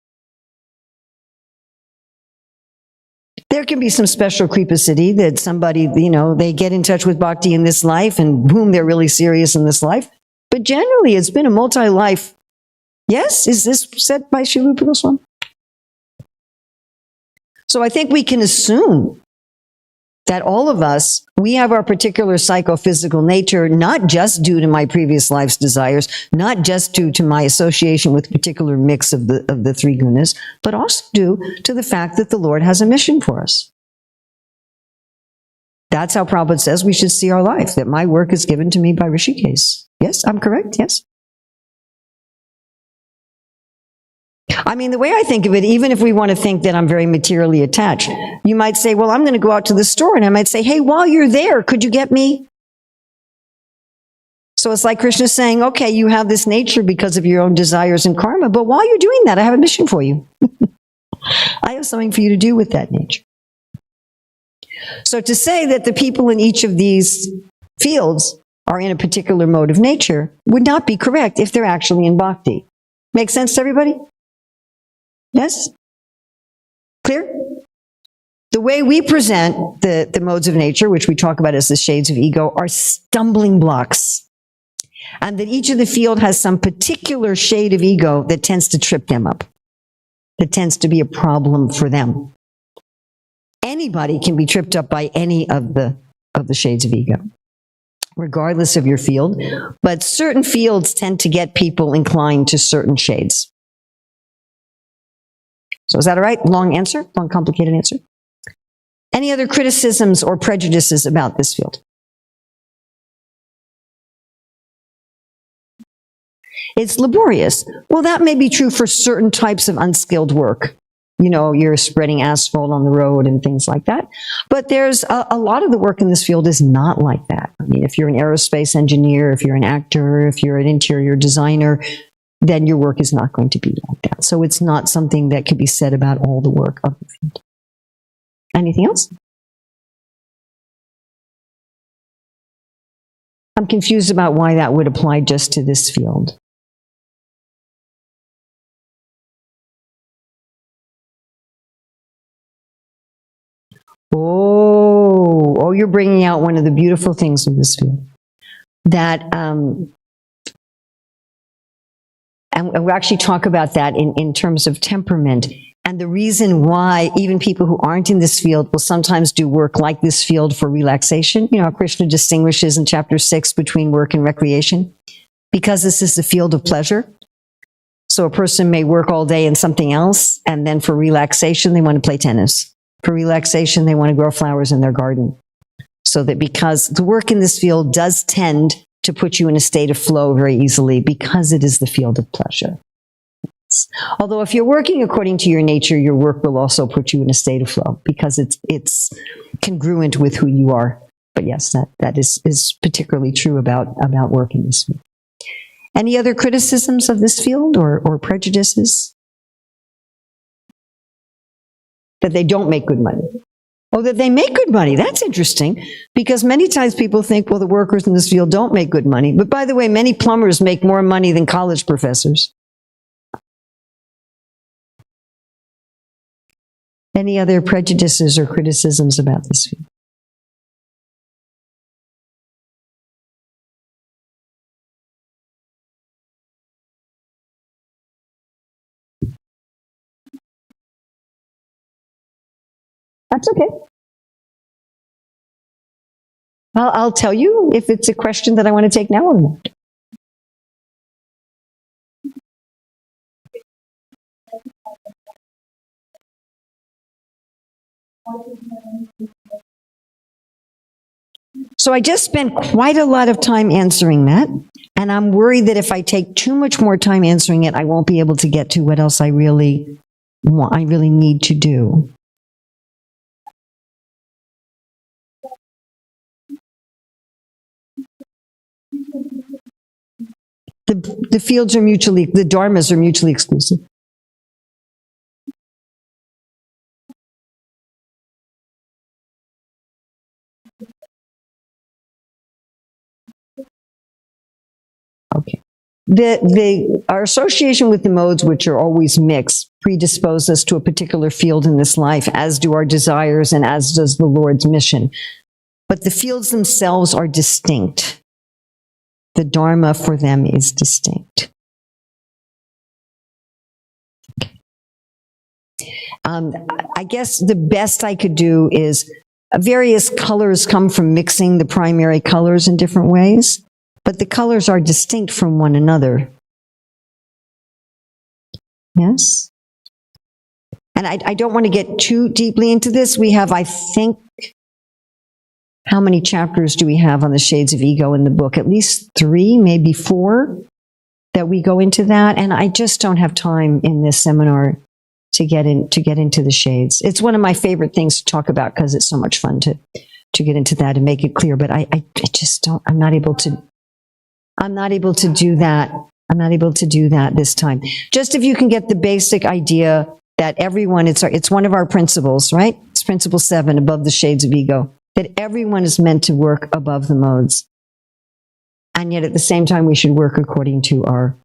There can be some special crepacity that somebody, they get in touch with bhakti in this life and boom, they're really serious in this life. But generally, it's been a multi-life. Yes? Is this said by Srila Rupa Goswami? So I think we can assume that all of us, we have our particular psychophysical nature, not just due to my previous life's desires, not just due to my association with a particular mix of the three gunas, but also due to the fact that the Lord has a mission for us. That's how Prabhupada says we should see our life, that my work is given to me by Rishikesh. Yes, I'm correct? Yes? I mean, the way I think of it, even if we want to think that I'm very materially attached, you might say, well, I'm going to go out to the store, and I might say, hey, while you're there, could you get me? So it's like Krishna saying, okay, you have this nature because of your own desires and karma, but while you're doing that, I have a mission for you. I have something for you to do with that nature. So to say that the people in each of these fields are in a particular mode of nature would not be correct if they're actually in bhakti. Make sense to everybody? Yes? Clear? The way we present the modes of nature, which we talk about as the shades of ego, are stumbling blocks. And that each of the field has some particular shade of ego that tends to trip them up, that tends to be a problem for them. Anybody can be tripped up by any of the shades of ego, regardless of your field. But certain fields tend to get people inclined to certain shades. So is that all right? Long answer? Long, complicated answer? Any other criticisms or prejudices about this field? It's laborious. Well, that may be true for certain types of unskilled work. You know, you're spreading asphalt on the road and things like that. But there's a lot of the work in this field is not like that. I mean, if you're an aerospace engineer, if you're an actor, if you're an interior designer, then your work is not going to be like that. So it's not something that could be said about all the work of the field. Anything else? I'm confused about why that would apply just to this field. Oh, you're bringing out one of the beautiful things of this field. That, and we'll actually talk about that in terms of temperament. And the reason why even people who aren't in this field will sometimes do work like this field for relaxation. You know how Krishna distinguishes in chapter 6 between work and recreation? Because this is the field of pleasure. So a person may work all day in something else, and then for relaxation, they want to play tennis. For relaxation, they want to grow flowers in their garden. So that because the work in this field does tend to put you in a state of flow very easily because it is the field of pleasure. Although if you're working according to your nature, your work will also put you in a state of flow because it's congruent with who you are. But yes, that is particularly true about work in this field. Any other criticisms of this field or prejudices? That they don't make good money. Oh, that they make good money. That's interesting because many times people think, well, the workers in this field don't make good money. But by the way, many plumbers make more money than college professors. Any other prejudices or criticisms about this field? That's okay. I'll tell you if it's a question that I want to take now or not. So I just spent quite a lot of time answering that, and I'm worried that if I take too much more time answering it, I won't be able to get to what else I really want, I really need to do. The fields are mutually, the dharmas are mutually exclusive. Okay. Our association with the modes, which are always mixed, predispose us to a particular field in this life, as do our desires and as does the Lord's mission. But the fields themselves are distinct. The Dharma for them is distinct. I guess the best I could do is various colors come from mixing the primary colors in different ways, but the colors are distinct from one another. Yes? And I don't want to get too deeply into this. We have, I think, how many chapters do we have on the shades of ego in the book? At least 3, maybe 4, that we go into that. And I just don't have time in this seminar to get into the shades. It's one of my favorite things to talk about because it's so much fun to get into that and make it clear. But I just don't, I'm not able to do that. I'm not able to do that this time. Just if you can get the basic idea that everyone, it's one of our principles, right? It's principle 7, above the shades of ego, that everyone is meant to work above the modes. And yet at the same time, we should work according to our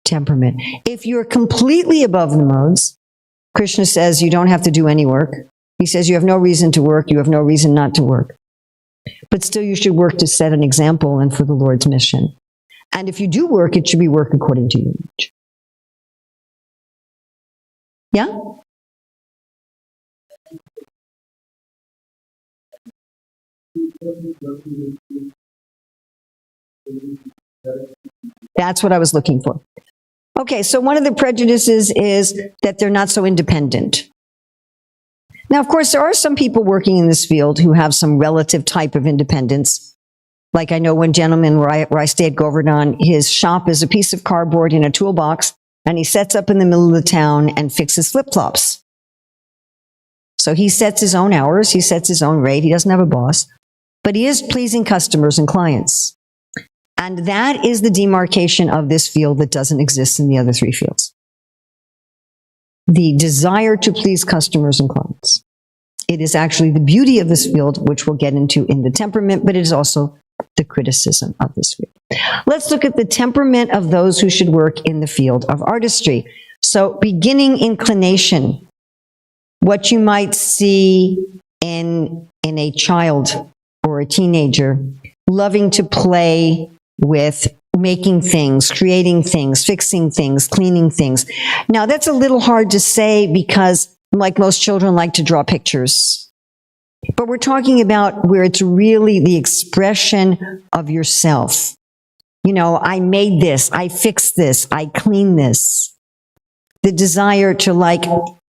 temperament. If you're completely above the modes, Krishna says you don't have to do any work. He says you have no reason to work, you have no reason not to work. But still you should work to set an example and for the Lord's mission. And if you do work, it should be work according to your nature. Yeah? That's what I was looking for. Okay, so one of the prejudices is that they're not so independent. Now, of course, there are some people working in this field who have some relative type of independence. Like I know one gentleman where I stay at Govardhan, his shop is a piece of cardboard in a toolbox, and he sets up in the middle of the town and fixes flip-flops. So he sets his own hours, he sets his own rate, he doesn't have a boss, but he is pleasing customers and clients. And that is the demarcation of this field that doesn't exist in the other 3 fields. The desire to please customers and clients. It is actually the beauty of this field, which we'll get into in the temperament, but it is also the criticism of this field. Let's look at the temperament of those who should work in the field of artistry. So beginning inclination, what you might see in a child or a teenager, loving to play with making things, creating things, fixing things, cleaning things. Now, that's a little hard to say because, like most children, like to draw pictures. But we're talking about where it's really the expression of yourself. You know, I made this, I fixed this, I cleaned this. The desire to, like,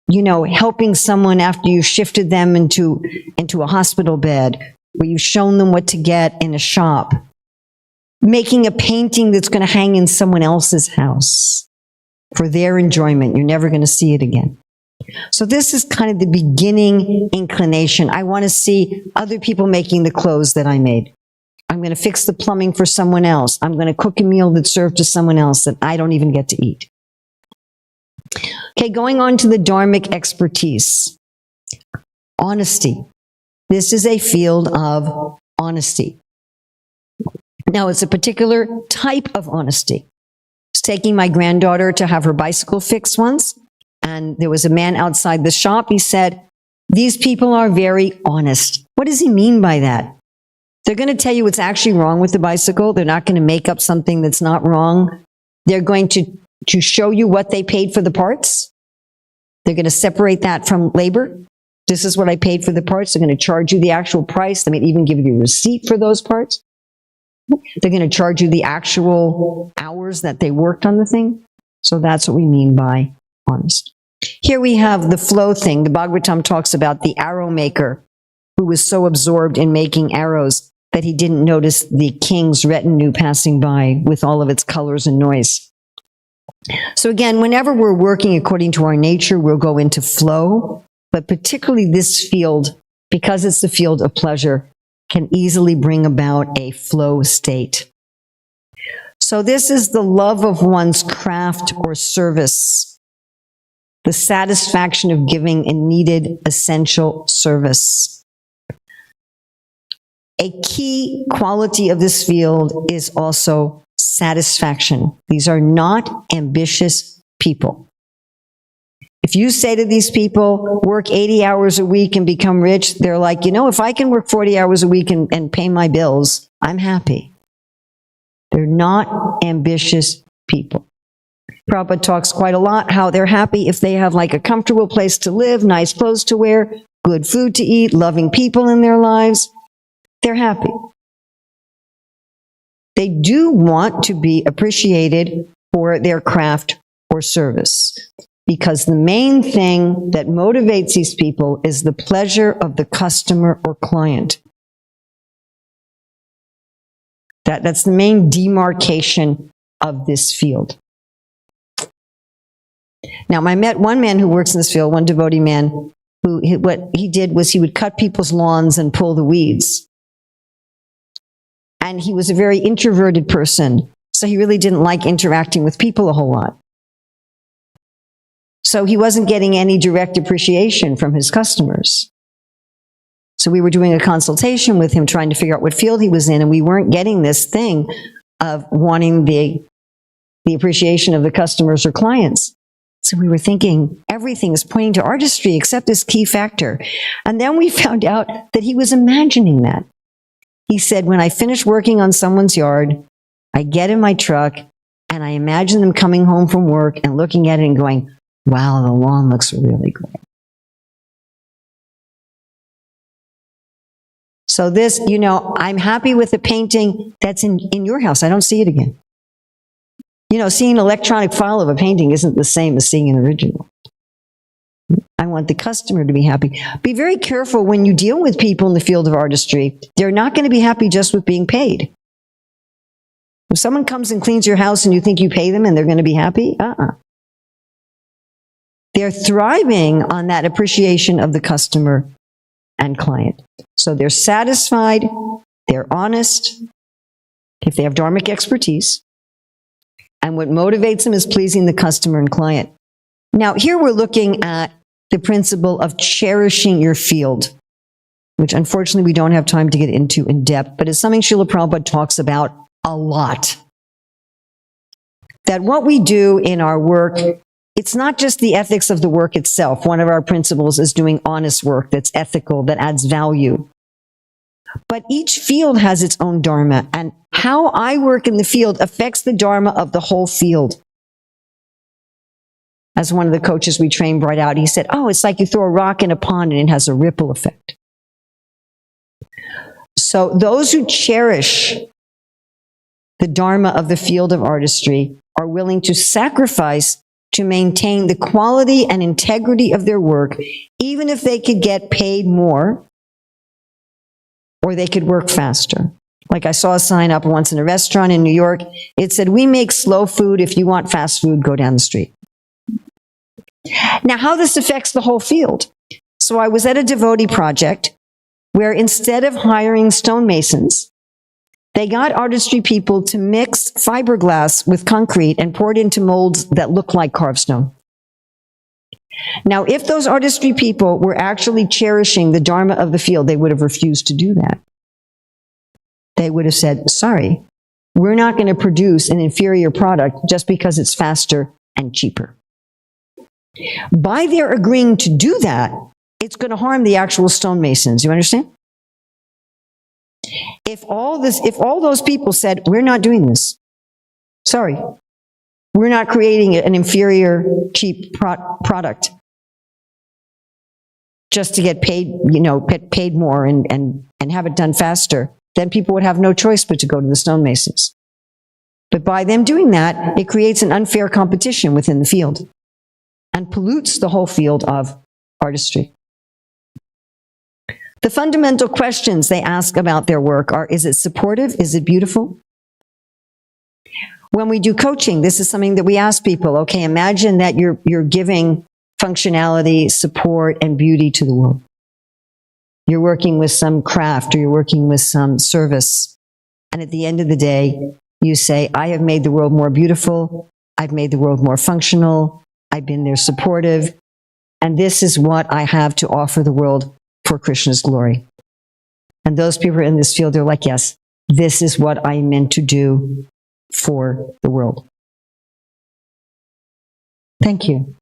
you know, helping someone after you shifted them into a hospital bed, where you've shown them what to get in a shop. Making a painting that's going to hang in someone else's house for their enjoyment. You're never going to see it again. So this is kind of the beginning inclination. I want to see other people making the clothes that I made. I'm going to fix the plumbing for someone else. I'm going to cook a meal that's served to someone else that I don't even get to eat. Okay, going on to the dharmic expertise. Honesty. This is a field of honesty. Now, it's a particular type of honesty. I was taking my granddaughter to have her bicycle fixed once, and there was a man outside the shop. He said, "These people are very honest." What does he mean by that? They're going to tell you what's actually wrong with the bicycle. They're not going to make up something that's not wrong. They're going to show you what they paid for the parts. They're going to separate that from labor. This is what I paid for the parts. They're going to charge you the actual price. They may even give you a receipt for those parts. They're going to charge you the actual hours that they worked on the thing. So that's what we mean by honest. Here we have the flow thing. The Bhagavatam talks about the arrow maker who was so absorbed in making arrows that he didn't notice the king's retinue passing by with all of its colors and noise. So again, whenever we're working according to our nature, we'll go into flow, but particularly this field, because it's the field of pleasure, can easily bring about a flow state. So this is the love of one's craft or service, the satisfaction of giving a needed essential service. A key quality of this field is also satisfaction. These are not ambitious people. If you say to these people, work 80 hours a week and become rich, they're like, you know, if I can work 40 hours a week and pay my bills, I'm happy. They're not ambitious people. Prabhupada talks quite a lot how they're happy if they have like a comfortable place to live, nice clothes to wear, good food to eat, loving people in their lives. They're happy. They do want to be appreciated for their craft or service, because the main thing that motivates these people is the pleasure of the customer or client. That's the main demarcation of this field. Now, I met one man who works in this field, one devotee man, what he did was he would cut people's lawns and pull the weeds. And he was a very introverted person, so he really didn't like interacting with people a whole lot. So he wasn't getting any direct appreciation from his customers. So we were doing a consultation with him, trying to figure out what field he was in, and we weren't getting this thing of wanting the appreciation of the customers or clients. So we were thinking everything is pointing to artistry except this key factor. And then we found out that he was imagining that. He said, when I finish working on someone's yard, I get in my truck and I imagine them coming home from work and looking at it and going, wow, the lawn looks really good. So this, I'm happy with the painting that's in your house. I don't see it again. Seeing an electronic file of a painting isn't the same as seeing an original. I want the customer to be happy. Be very careful when you deal with people in the field of artistry. They're not going to be happy just with being paid. If someone comes and cleans your house and you think you pay them and they're going to be happy, They're thriving on that appreciation of the customer and client. So they're satisfied, they're honest, if they have dharmic expertise, and what motivates them is pleasing the customer and client. Now, here we're looking at the principle of cherishing your field, which unfortunately we don't have time to get into in depth, but it's something Srila Prabhupada talks about a lot. That what we do in our work, it's not just the ethics of the work itself. One of our principles is doing honest work that's ethical, that adds value. But each field has its own dharma, and how I work in the field affects the dharma of the whole field. As one of the coaches we trained brought out, he said, it's like you throw a rock in a pond and it has a ripple effect. So those who cherish the dharma of the field of artistry are willing to sacrifice to maintain the quality and integrity of their work, even if they could get paid more or they could work faster. Like I saw a sign up once in a restaurant in New York. It said, we make slow food. If you want fast food, go down the street. Now, how this affects the whole field. So I was at a devotee project where instead of hiring stonemasons, they got artistry people to mix fiberglass with concrete and pour it into molds that look like carved stone. Now, if those artistry people were actually cherishing the dharma of the field, they would have refused to do that. They would have said, sorry, we're not going to produce an inferior product just because it's faster and cheaper. By their agreeing to do that, it's going to harm the actual stonemasons. You understand? If all those people said, we're not doing this, sorry, we're not creating an inferior, cheap product just to get paid, get paid more and have it done faster, then people would have no choice but to go to the stonemasons. But by them doing that, it creates an unfair competition within the field and pollutes the whole field of artistry. The fundamental questions they ask about their work are, is it supportive? Is it beautiful? When we do coaching, this is something that we ask people. Okay, imagine that you're giving functionality, support, and beauty to the world. You're working with some craft or you're working with some service. And at the end of the day, you say, I have made the world more beautiful. I've made the world more functional. I've been there supportive. And this is what I have to offer the world for Krishna's glory. And those people in this field, they're like, yes, this is what I meant to do for the world. Thank you.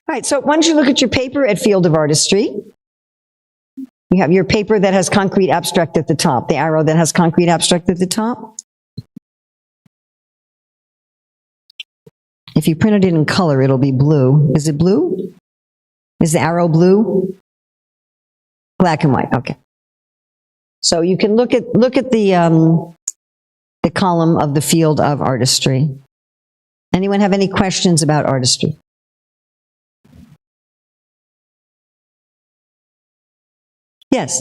All right, so why don't you look at your paper at Field of Artistry. You have your paper that has concrete abstract at the top, the arrow that has concrete abstract at the top. If you printed it in color, it'll be blue. Is it blue? Is the arrow blue? Black and white, okay. So you can look at the column of the Field of Artistry. Anyone have any questions about artistry? Yes.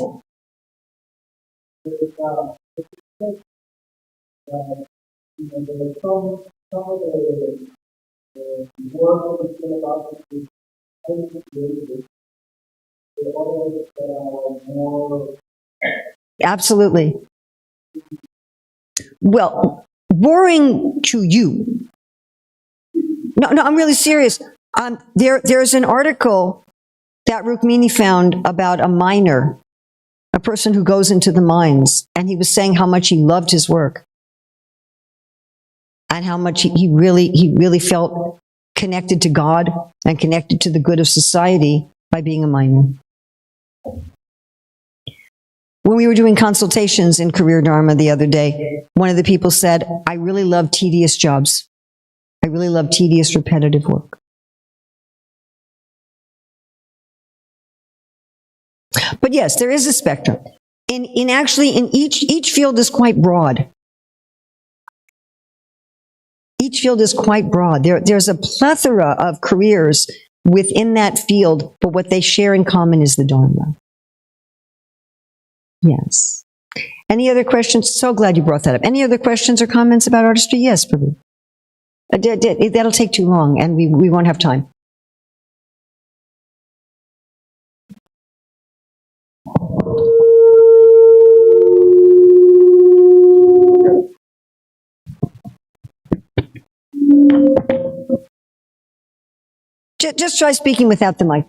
Absolutely. Well, boring to you. No, I'm really serious. There's an article that Rukmini found about a miner, a person who goes into the mines, and he was saying how much he loved his work and how much he really felt connected to God and connected to the good of society by being a miner. When we were doing consultations in Career Dharma the other day, one of the people said, I really love tedious jobs. I really love tedious, repetitive work. But yes, there is a spectrum. In each field is quite broad. Each field is quite broad. There's a plethora of careers within that field, but what they share in common is the Dharma. Yes. Any other questions? So glad you brought that up. Any other questions or comments about artistry? Yes, Prabhu. That'll take too long, and we won't have time. Just try speaking without the mic.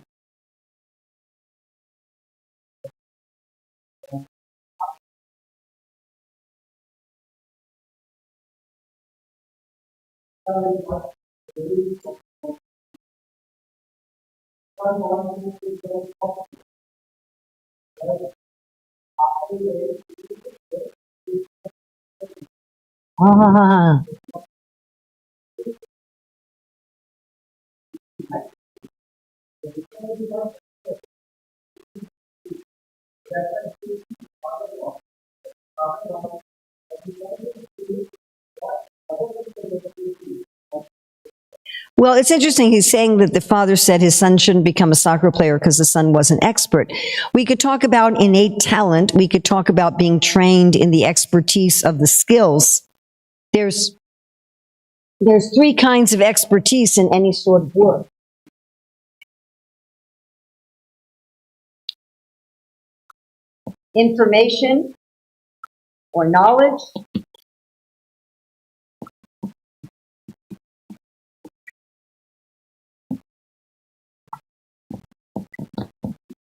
Well, it's interesting. He's saying that the father said his son shouldn't become a soccer player because the son wasn't expert. We could talk about innate talent. We could talk about being trained in the expertise of the skills. There's three kinds of expertise in any sort of work. Information or knowledge.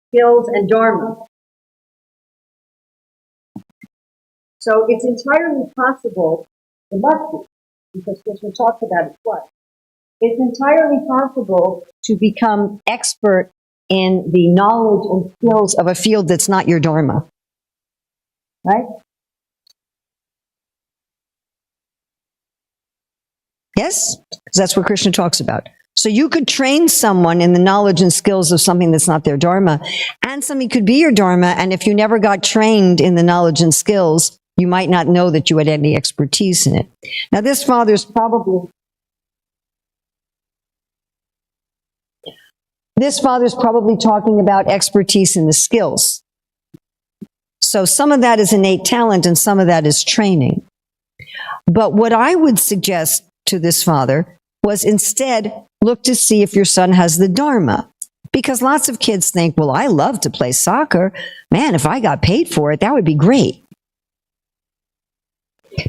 Skills and dharma. So it's entirely possible, it must be, because Krishna talks about it twice. It's entirely possible to become expert in the knowledge and skills of a field that's not your dharma. Right? Yes? Because that's what Krishna talks about. So you could train someone in the knowledge and skills of something that's not their dharma, and something could be your dharma, and if you never got trained in the knowledge and skills, you might not know that you had any expertise in it. Now this father's probably talking about expertise in the skills. So some of that is innate talent and some of that is training. But what I would suggest to this father was instead look to see if your son has the dharma. Because lots of kids think, well, I love to play soccer. Man, if I got paid for it, that would be great.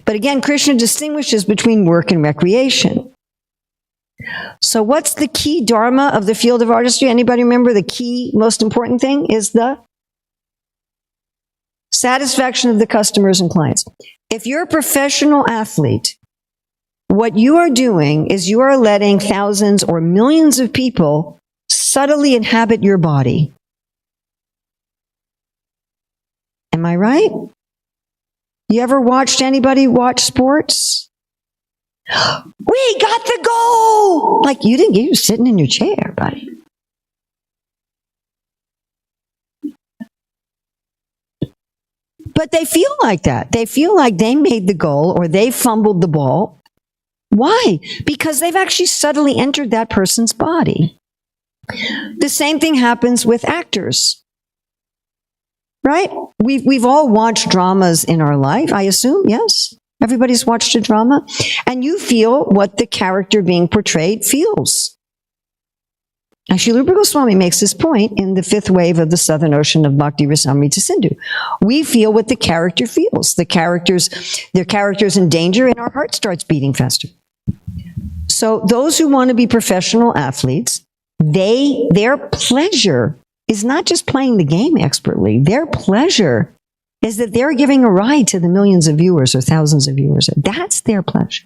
But again, Krishna distinguishes between work and recreation. So what's the key dharma of the field of artistry? Anybody remember the key, most important thing is the satisfaction of the customers and clients. If you're a professional athlete, what you are doing is you are letting thousands or millions of people subtly inhabit your body. Am I right? You ever watched anybody watch sports? We got the goal! Like you didn't, you were sitting in your chair, buddy. But they feel like that. They feel like they made the goal or they fumbled the ball. Why? Because they've actually subtly entered that person's body. The same thing happens with actors. Right? We've all watched dramas in our life, I assume, yes? Everybody's watched a drama, and you feel what the character being portrayed feels. Srila Rupa Goswami makes this point in the fifth wave of the Southern Ocean of Bhakti Rasamrita Sindhu. We feel what the character feels. Their character's in danger, and our heart starts beating faster. So those who want to be professional athletes, their pleasure is not just playing the game expertly. Their pleasure is that they're giving a ride to the millions of viewers or thousands of viewers. That's their pleasure.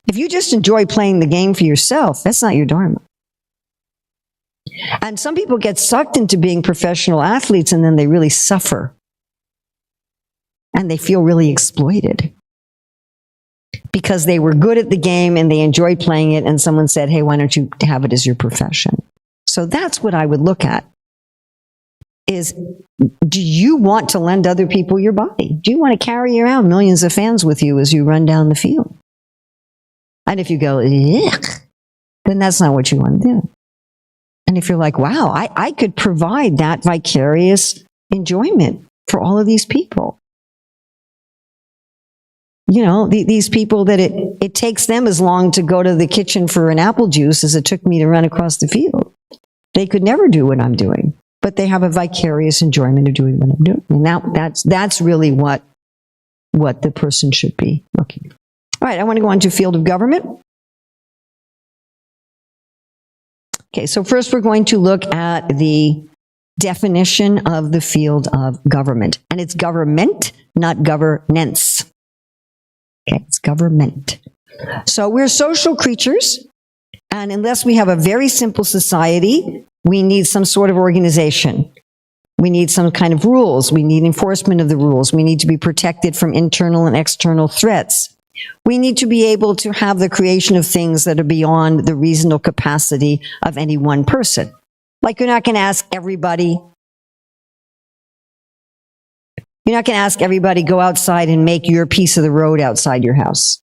If you just enjoy playing the game for yourself, that's not your dharma. And some people get sucked into being professional athletes, and then they really suffer. And they feel really exploited. Because they were good at the game and they enjoyed playing it, and someone said, hey, why don't you have it as your profession? So that's what I would look at. Is, do you want to lend other people your body? Do you want to carry around millions of fans with you as you run down the field? And if you go, yuck, then that's not what you want to do. And if you're like, wow, I could provide that vicarious enjoyment for all of these people. You know, these people that it takes them as long to go to the kitchen for an apple juice as it took me to run across the field. They could never do what I'm doing, but they have a vicarious enjoyment of doing what I'm doing. And that's really what the person should be looking for. All right, I want to go on to field of government. Okay, so first we're going to look at the definition of the field of government. And it's government, not governance. Okay, it's government. So we're social creatures, and unless we have a very simple society, we need some sort of organization. We need some kind of rules. We need enforcement of the rules. We need to be protected from internal and external threats. We need to be able to have the creation of things that are beyond the reasonable capacity of any one person. Like you're not going to ask everybody go outside and make your piece of the road outside your house.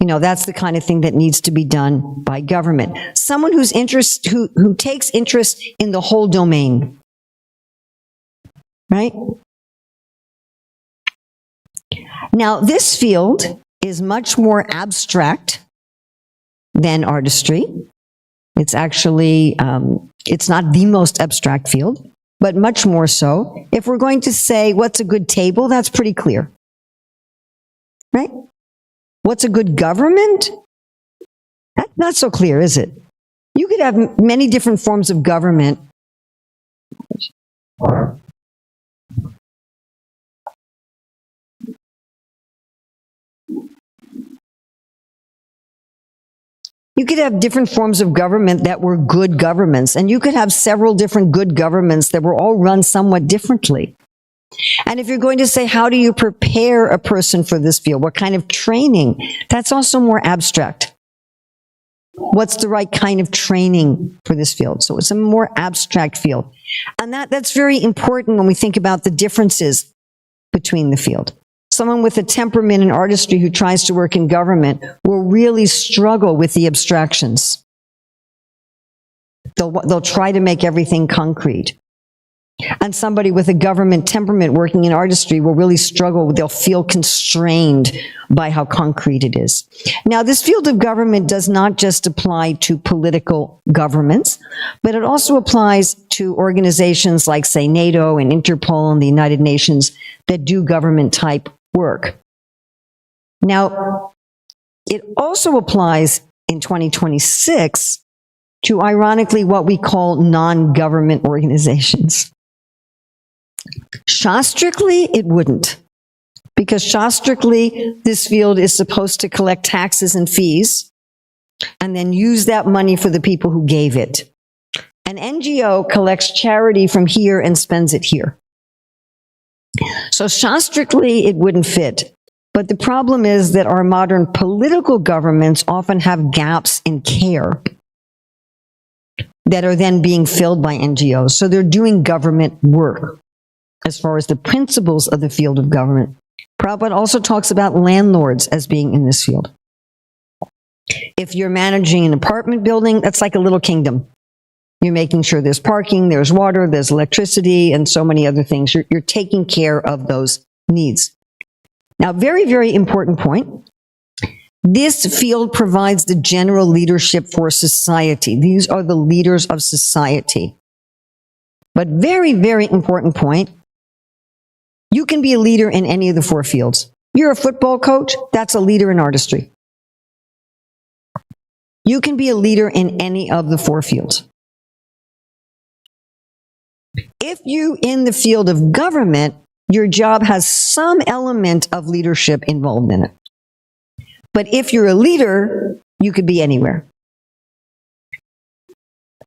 You know, that's the kind of thing that needs to be done by government. Someone who takes interest in the whole domain. Right? Now, this field is much more abstract than artistry. It's actually, it's not the most abstract field, but much more so. If we're going to say, what's a good table? That's pretty clear. Right? What's a good government? That's not so clear, is it? You could have many different forms of government. You could have different forms of government that were good governments, and you could have several different good governments that were all run somewhat differently. And if you're going to say, how do you prepare a person for this field? What kind of training? That's also more abstract. What's the right kind of training for this field? So it's a more abstract field. And that's very important when we think about the differences between the field. Someone with a temperament in artistry who tries to work in government will really struggle with the abstractions. They'll try to make everything concrete. And somebody with a government temperament working in artistry will really struggle. They'll feel constrained by how concrete it is. Now, this field of government does not just apply to political governments, but it also applies to organizations like, say, NATO and Interpol and the United Nations that do government type work. Now, it also applies in 2026 to, ironically, what we call non-government organizations. Shastrically, it wouldn't, because shastrically, this field is supposed to collect taxes and fees and then use that money for the people who gave it. An NGO collects charity from here and spends it here. So shastrically, it wouldn't fit. But the problem is that our modern political governments often have gaps in care that are then being filled by NGOs. So they're doing government work as far as the principles of the field of government. Prabhupada also talks about landlords as being in this field. If you're managing an apartment building, that's like a little kingdom. You're making sure there's parking, there's water, there's electricity, and so many other things. You're taking care of those needs. Now, very, very important point. This field provides the general leadership for society. These are the leaders of society. But very, very important point. You can be a leader in any of the four fields. You're a football coach, that's a leader in artistry. You can be a leader in any of the four fields. If you in the field of government, your job has some element of leadership involved in it. But if you're a leader, you could be anywhere.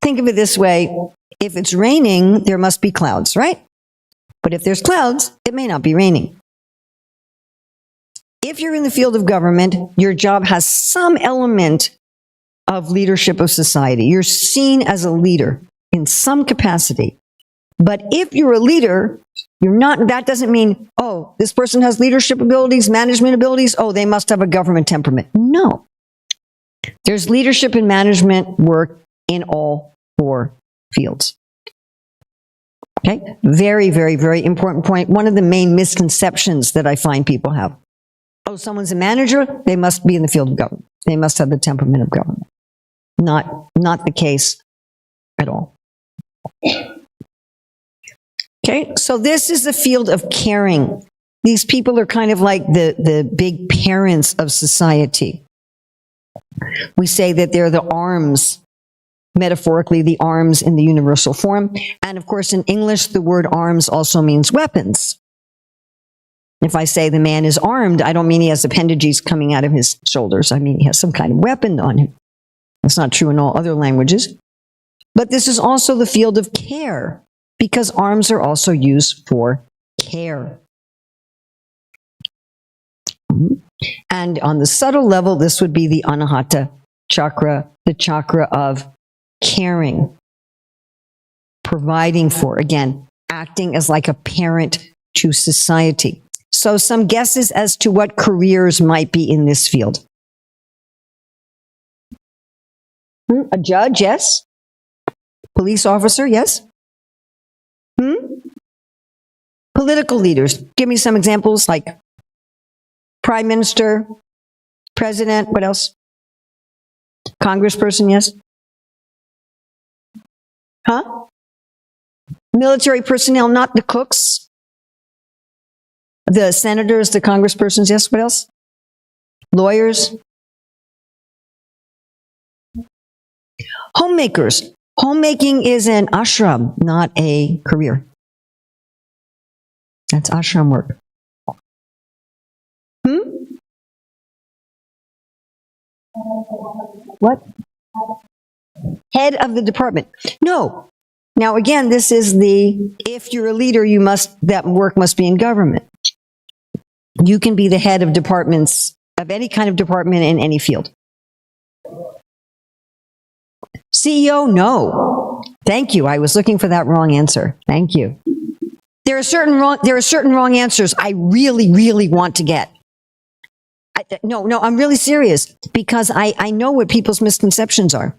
Think of it this way. If it's raining, there must be clouds, right? But if there's clouds, it may not be raining. If you're in the field of government, your job has some element of leadership of society. You're seen as a leader in some capacity. But if you're a leader, you're not, that doesn't mean, oh, this person has leadership abilities, management abilities, oh, they must have a government temperament. No. There's leadership and management work in all four fields. Okay? Very, very, very important point. One of the main misconceptions that I find people have. Oh, someone's a manager, they must be in the field of government. They must have the temperament of government. Not the case at all. Okay, so this is the field of caring. These people are kind of like the big parents of society. We say that they're the arms, metaphorically, the arms in the universal form. And of course, in English, the word arms also means weapons. If I say the man is armed, I don't mean he has appendages coming out of his shoulders. I mean he has some kind of weapon on him. That's not true in all other languages. But this is also the field of care, because arms are also used for care. And on the subtle level, this would be the Anahata chakra, the chakra of caring, providing for, again, acting as like a parent to society. So some guesses as to what careers might be in this field. A judge, yes. Police officer, yes. Political leaders. Give me some examples, like prime minister, president, what else? Congressperson, yes. Military personnel, not the cooks. The senators, the congresspersons, yes. What else? Lawyers. Homemakers. Homemaking is an ashram, not a career. That's ashram work. What? Head of the department. No. Now again, this is if you're a leader, that work must be in government. You can be the head of departments, of any kind of department in any field. CEO, no. Thank you. I was looking for that wrong answer. Thank you. There are certain wrong answers I really, really want to get. No, I'm really serious, because I know what people's misconceptions are.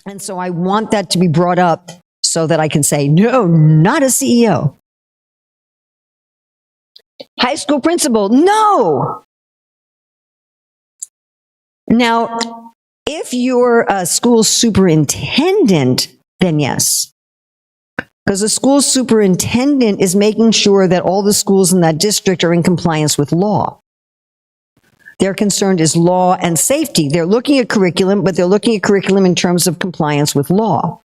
And so I want that to be brought up so that I can say, no, not a CEO. High school principal, no. Now, if you're a school superintendent, then yes. Because a school superintendent is making sure that all the schools in that district are in compliance with law. Their concern is law and safety. They're looking at curriculum, but they're looking at curriculum in terms of compliance with law.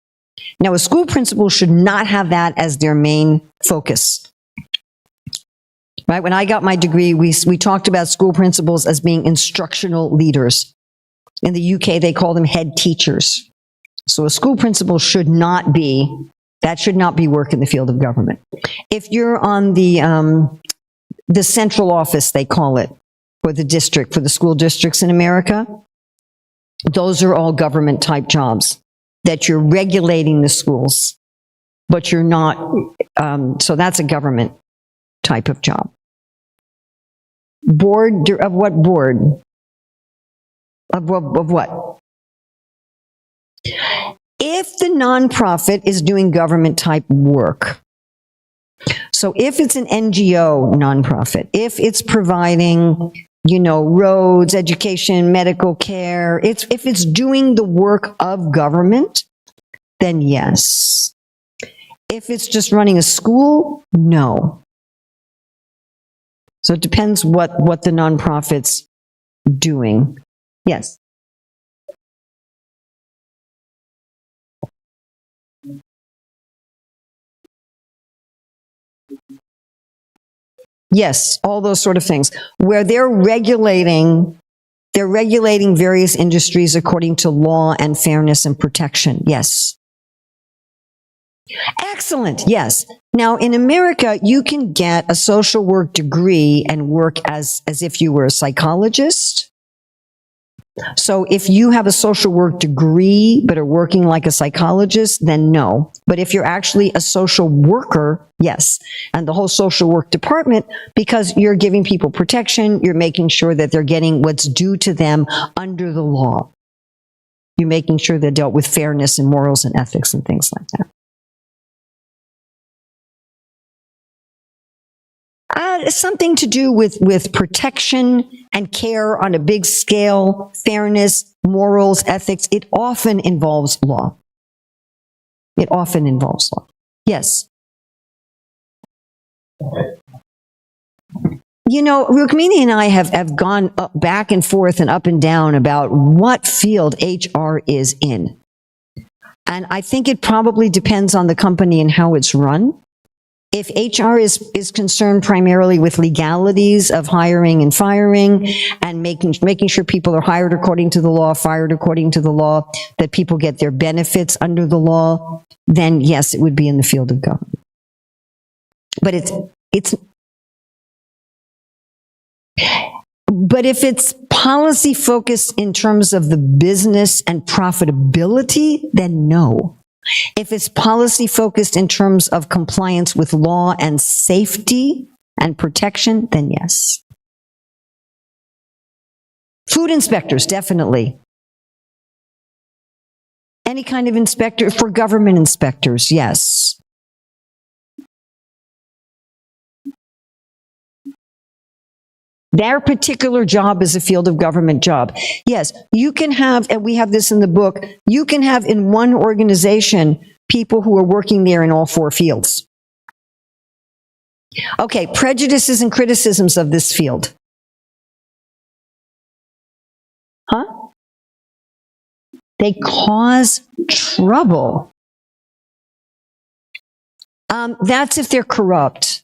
Now, a school principal should not have that as their main focus. Right? When I got my degree, we talked about school principals as being instructional leaders. In the UK, they call them head teachers. So a school principal should not be work in the field of government. If you're on the central office, they call it, for the district, for the school districts in America, those are all government type jobs that you're regulating the schools, but you're not, so that's a government type of job. Board of what board? Of what? If the nonprofit is doing government type work, So if it's an NGO nonprofit, if it's providing, roads, education, medical care, if it's doing the work of government, then yes. If it's just running a school, no. So it depends what the nonprofit's doing. Yes. Yes, all those sort of things where they're regulating various industries according to law and fairness and protection. Yes. Excellent. Yes. Now in America, you can get a social work degree and work as if you were a psychologist. So if you have a social work degree but are working like a psychologist, then no. But if you're actually a social worker, yes. And the whole social work department, because you're giving people protection, you're making sure that they're getting what's due to them under the law. You're making sure they're dealt with fairness and morals and ethics and things like that. Something to do with protection and care on a big scale, fairness, morals, ethics. It often involves law. It often involves law. Yes. Rukmini and I have gone back and forth and up and down about what field HR is in. And I think it probably depends on the company and how it's run. If HR is concerned primarily with legalities of hiring and firing and making sure people are hired according to the law, fired according to the law, that people get their benefits under the law, then yes, it would be in the field of government. But if it's policy focused in terms of the business and profitability, then no. If it's policy focused in terms of compliance with law and safety and protection, then yes. Food inspectors, definitely. Any kind of inspector for government inspectors, yes. Their particular job is a field of government job. Yes, you can have, and we have this in the book, you can have in one organization people who are working there in all four fields. Okay, prejudices and criticisms of this field. Huh? They cause trouble. That's if they're corrupt.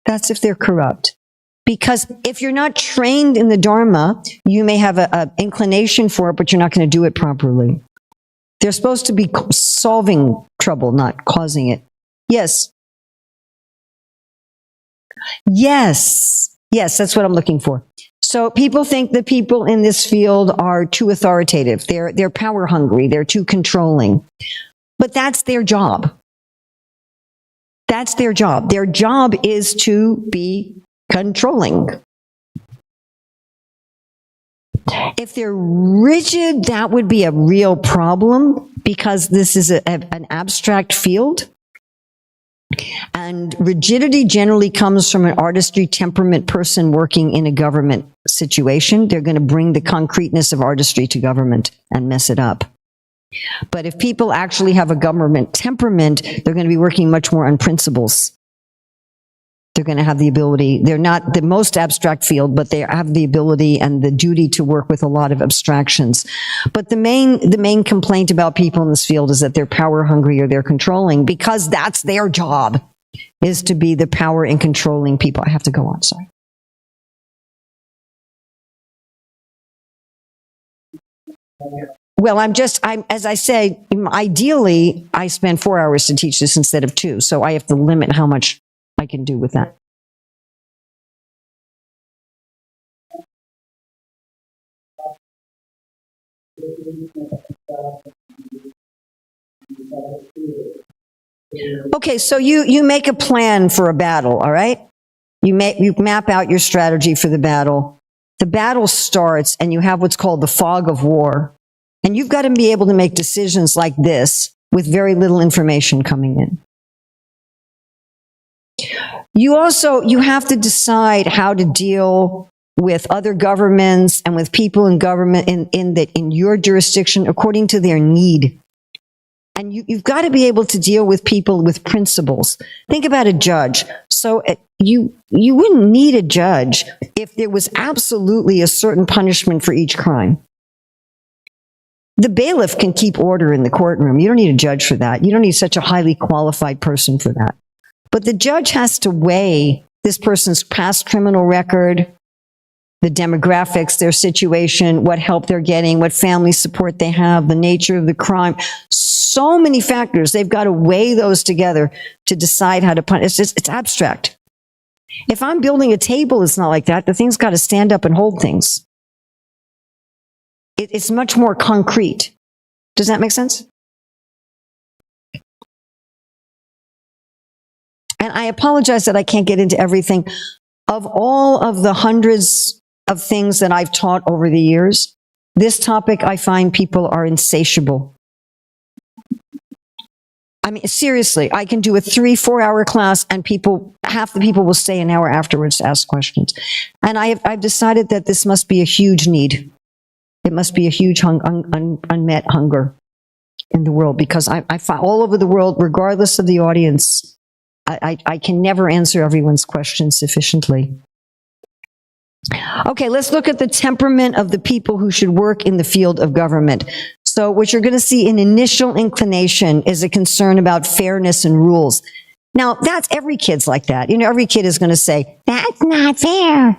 That's if they're corrupt. Because if you're not trained in the Dharma, you may have an inclination for it, but you're not going to do it properly. They're supposed to be solving trouble, not causing it. Yes. Yes. Yes, that's what I'm looking for. So people think that people in this field are too authoritative. They're power hungry. They're too controlling. But that's their job. That's their job. Their job is to be controlling. If they're rigid, that would be a real problem because this is an abstract field. And rigidity generally comes from an artistry temperament person working in a government situation. They're going to bring the concreteness of artistry to government and mess it up. But if people actually have a government temperament, they're going to be working much more on principles. They're going to have the ability, they're not the most abstract field, but they have the ability and the duty to work with a lot of abstractions. But the main complaint about people in this field is that they're power hungry or they're controlling because that's their job, is to be the power and controlling people. I have to go on, sorry. Well, as I say, ideally, I spend 4 hours to teach this instead of 2, so I have to limit how much I can do with that. Okay, so you make a plan for a battle, all right? You map out your strategy for the battle. The battle starts and you have what's called the fog of war. And you've got to be able to make decisions like this with very little information coming in. You have to decide how to deal with other governments and with people in government in your jurisdiction according to their need. And you've got to be able to deal with people with principles. Think about a judge. So you wouldn't need a judge if there was absolutely a certain punishment for each crime. The bailiff can keep order in the courtroom. You don't need a judge for that. You don't need such a highly qualified person for that. But the judge has to weigh this person's past criminal record, the demographics, their situation, what help they're getting, what family support they have, the nature of the crime. So many factors. They've got to weigh those together to decide how to punish. It's abstract. If I'm building a table, it's not like that. The thing's got to stand up and hold things. It's much more concrete. Does that make sense? And I apologize that I can't get into everything. Of all of the hundreds of things that I've taught over the years, this topic I find people are insatiable. I mean, seriously, I can do a 3-4 hour class and half the people will stay an hour afterwards to ask questions. And I've decided that this must be a huge need. It must be a huge unmet hunger in the world, because I find all over the world, regardless of the audience, I can never answer everyone's questions sufficiently. Okay, let's look at the temperament of the people who should work in the field of government. So what you're going to see in initial inclination is a concern about fairness and rules. Now, that's every kid's like that. You know, every kid is going to say, that's not fair.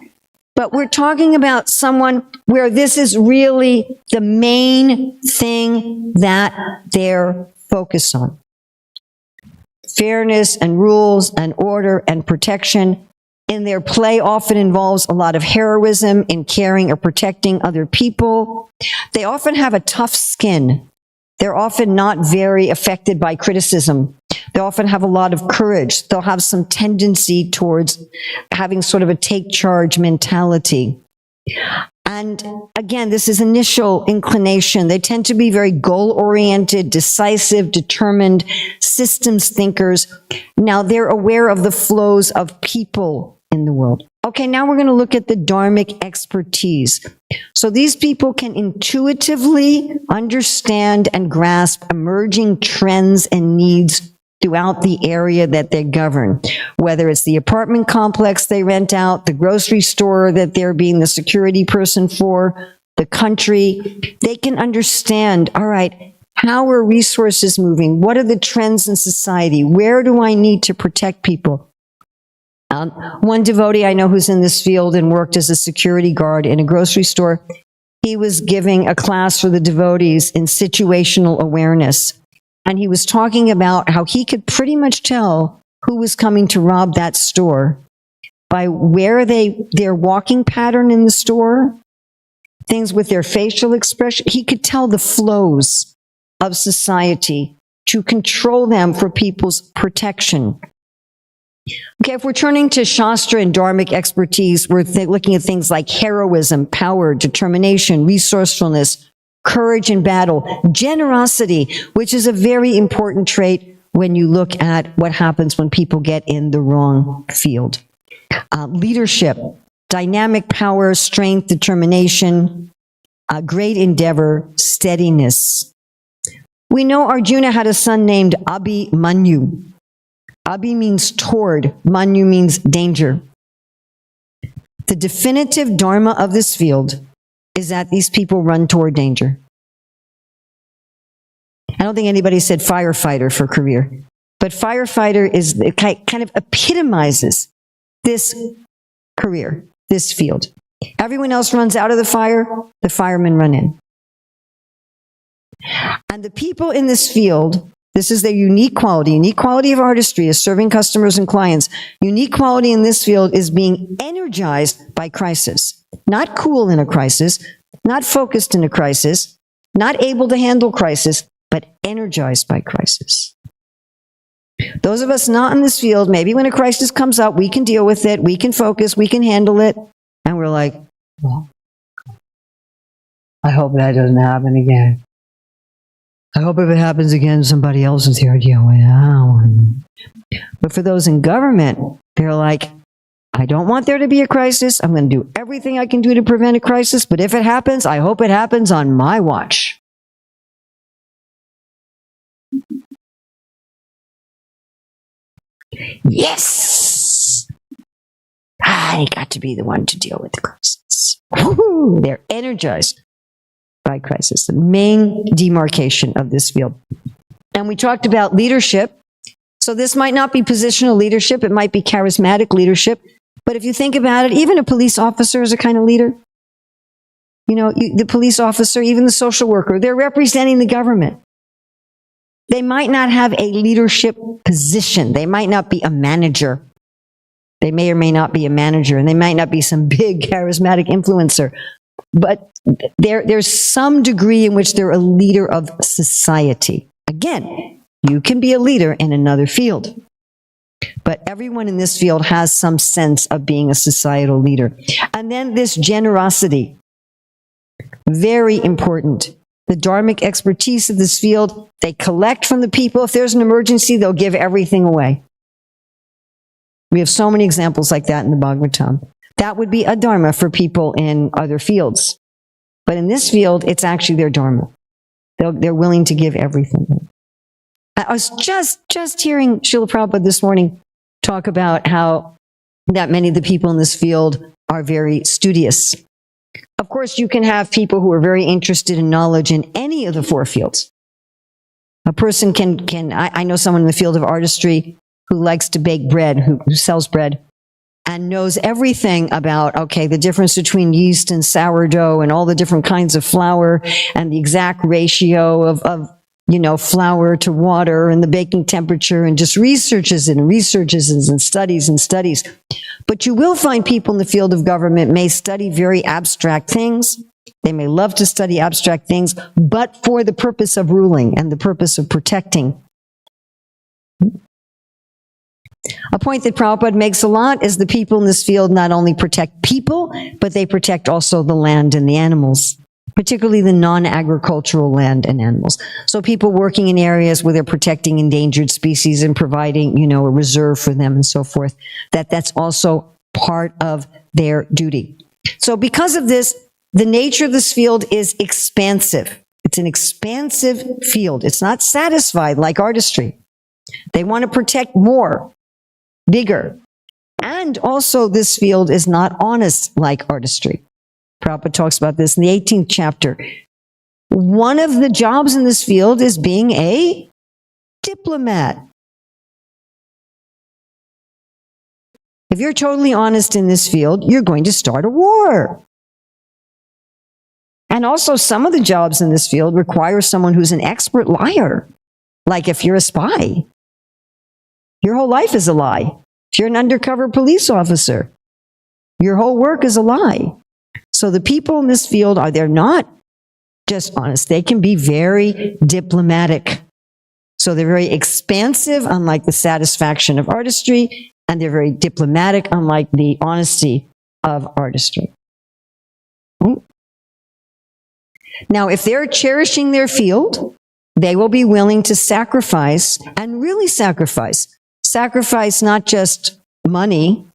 But we're talking about someone where this is really the main thing that they're focused on. Fairness and rules and order and protection. In their play often involves a lot of heroism in caring or protecting other people. They often have a tough skin. They're often not very affected by criticism. They often have a lot of courage. They'll have some tendency towards having sort of a take charge mentality. And again, this is initial inclination. They tend to be very goal-oriented, decisive, determined, systems thinkers. Now, they're aware of the flows of people in the world. Okay, now we're going to look at the dharmic expertise. So these people can intuitively understand and grasp emerging trends and needs throughout the area that they govern, whether it's the apartment complex they rent out, the grocery store that they're being the security person for, the country. They can understand, all right, how are resources moving? What are the trends in society? Where do I need to protect people? One devotee I know who's in this field and worked as a security guard in a grocery store, he was giving a class for the devotees in situational awareness. And he was talking about how he could pretty much tell who was coming to rob that store by where their walking pattern in the store, things with their facial expression. He could tell the flows of society to control them for people's protection. Okay, if we're turning to Shastra and Dharmic expertise, we're looking at things like heroism, power, determination, resourcefulness, courage in battle, generosity, which is a very important trait when you look at what happens when people get in the wrong field. Leadership, dynamic power, strength, determination, great endeavor, steadiness. We know Arjuna had a son named Abhimanyu. Abhi means toward, Manyu means danger. The definitive dharma of this field is that these people run toward danger. I don't think anybody said firefighter for career, but firefighter is kind of epitomizes this career, this field. Everyone else runs out of the fire, the firemen run in. And the people in this field, this is their unique quality of artistry is serving customers and clients. Unique quality in this field is being energized by crisis. Not cool in a crisis, not focused in a crisis, not able to handle crisis, but energized by crisis. Those of us not in this field, maybe when a crisis comes up, we can deal with it, we can focus, we can handle it, and we're like, well, I hope that doesn't happen again. I hope if it happens again, somebody else is here dealing with it. But for those in government, They're like, I don't want there to be a crisis. I'm going to do everything I can do to prevent a crisis, but if it happens, I hope it happens on my watch. Yes! I got to be the one to deal with the crisis. Woo-hoo! They're energized by crisis, the main demarcation of this field. And we talked about leadership. So this might not be positional leadership. It might be charismatic leadership. But if you think about it, even a police officer is a kind of leader. You know, the police officer, even the social worker, they're representing the government. They might not have a leadership position. They might not be a manager. They may or may not be a manager, and they might not be some big charismatic influencer. But there's some degree in which they're a leader of society. Again, you can be a leader in another field. But everyone in this field has some sense of being a societal leader. And then this generosity, very important. The dharmic expertise of this field, they collect from the people. If there's an emergency, they'll give everything away. We have so many examples like that in the Bhagavatam. That would be a dharma for people in other fields. But in this field, it's actually their dharma. They're willing to give everything. I was just hearing Srila Prabhupada this morning talk about how that many of the people in this field are very studious. Of course, you can have people who are very interested in knowledge in any of the four fields. A person I know someone in the field of artistry who likes to bake bread, who sells bread, and knows everything about, okay, the difference between yeast and sourdough and all the different kinds of flour and the exact ratio of flour to water and the baking temperature, and just researches and studies. But you will find people in the field of government may study very abstract things. They may love to study abstract things, but for the purpose of ruling and the purpose of protecting. A point that Prabhupada makes a lot is the people in this field not only protect people, but they protect also the land and the animals, particularly the non-agricultural land and animals. So people working in areas where they're protecting endangered species and providing, a reserve for them and so forth, that's also part of their duty. So because of this, the nature of this field is expansive. It's an expansive field. It's not satisfied like artistry. They want to protect more, bigger. And also this field is not honest like artistry. Prabhupada talks about this in the 18th chapter. One of the jobs in this field is being a diplomat. If you're totally honest in this field, you're going to start a war. And also some of the jobs in this field require someone who's an expert liar. Like if you're a spy, your whole life is a lie. If you're an undercover police officer, your whole work is a lie. So the people in this field they're not just honest. They can be very diplomatic. So they're very expansive, unlike the satisfaction of artistry, and they're very diplomatic, unlike the honesty of artistry. Now, if they're cherishing their field, they will be willing to sacrifice, and really sacrifice. Sacrifice not just money,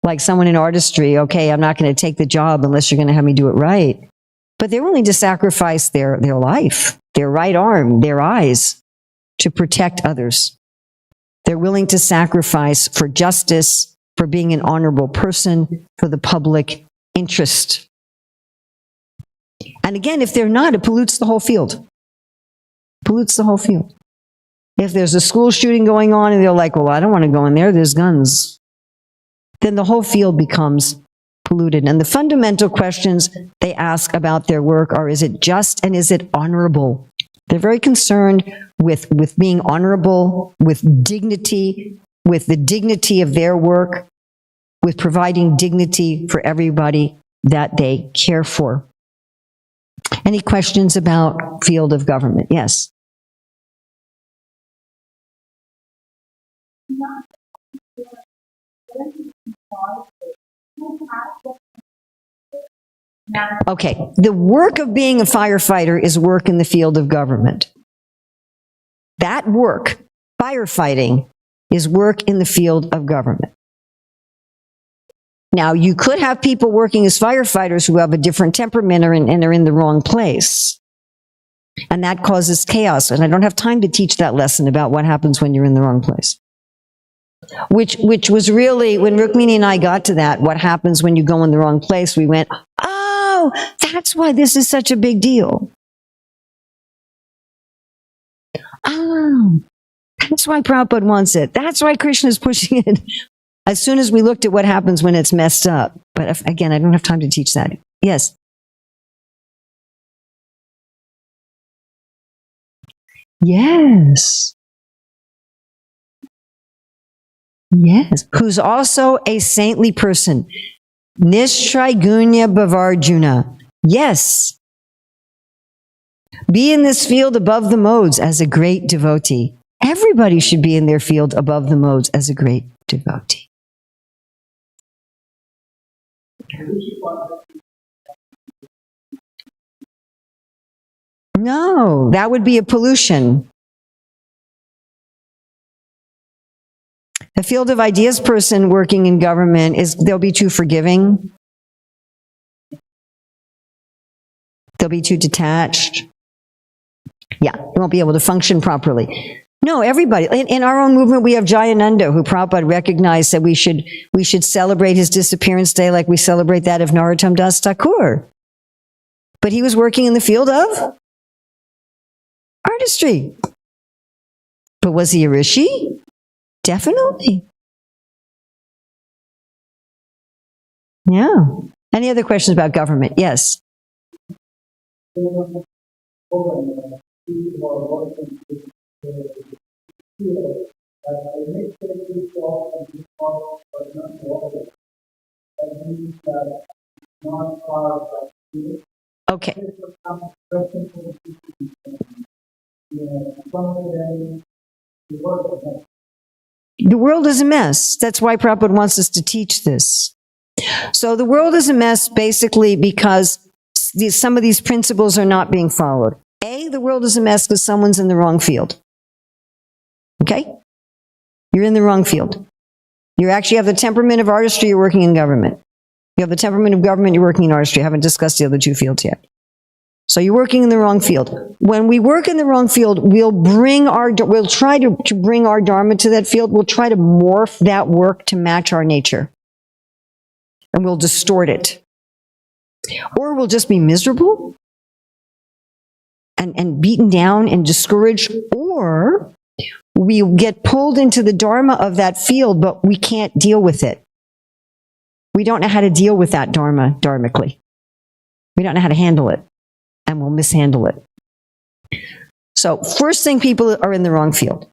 like someone in artistry, okay, I'm not going to take the job unless you're going to have me do it right. But they're willing to sacrifice their life, their right arm, their eyes, to protect others. They're willing to sacrifice for justice, for being an honorable person, for the public interest. And again, if they're not, it pollutes the whole field. Pollutes the whole field. If there's a school shooting going on and they're like, well, I don't want to go in there, there's guns, then the whole field becomes polluted. And the fundamental questions they ask about their work are, is it just and is it honorable? They're very concerned with being honorable, with dignity, with the dignity of their work, with providing dignity for everybody that they care for. Any questions about field of government? Yes. Okay, the work of being a firefighter is work in the field of government. That work, firefighting, is work in the field of government. Now, you could have people working as firefighters who have a different temperament and are in the wrong place. And that causes chaos. And I don't have time to teach that lesson about what happens when you're in the wrong place. Which was really, when Rukmini and I got to that, what happens when you go in the wrong place, we went, oh, that's why this is such a big deal. Oh, that's why Prabhupada wants it. That's why Krishna is pushing it. As soon as we looked at what happens when it's messed up. But again, I don't have time to teach that. Yes. Yes. Yes. Who's also a saintly person. Nishtraigunya Bhavarjuna. Yes. Be in this field above the modes as a great devotee. Everybody should be in their field above the modes as a great devotee. No, that would be a pollution. The field of ideas person working in government they'll be too forgiving. They'll be too detached. Yeah, they won't be able to function properly. No, everybody. In our own movement, we have Jayananda, who Prabhupada recognized that we should celebrate his disappearance day like we celebrate that of Narottam Das Thakur. But he was working in the field of artistry. But was he a rishi? Definitely. Yeah. Any other questions about government? Yes. Okay. The world is a mess. That's why Prabhupada wants us to teach this. So the world is a mess basically because some of these principles are not being followed. The world is a mess because someone's in the wrong field. Okay? You're in the wrong field. You actually have the temperament of artistry, you're working in government. You have the temperament of government, you're working in artistry. I haven't discussed the other two fields yet. So you're working in the wrong field. When we work in the wrong field, we'll try to bring our dharma to that field. We'll try to morph that work to match our nature. And we'll distort it. Or we'll just be miserable and beaten down and discouraged. Or we get pulled into the dharma of that field, but we can't deal with it. We don't know how to deal with that dharma dharmically. We don't know how to handle it. And we'll mishandle it. So first thing, people are in the wrong field.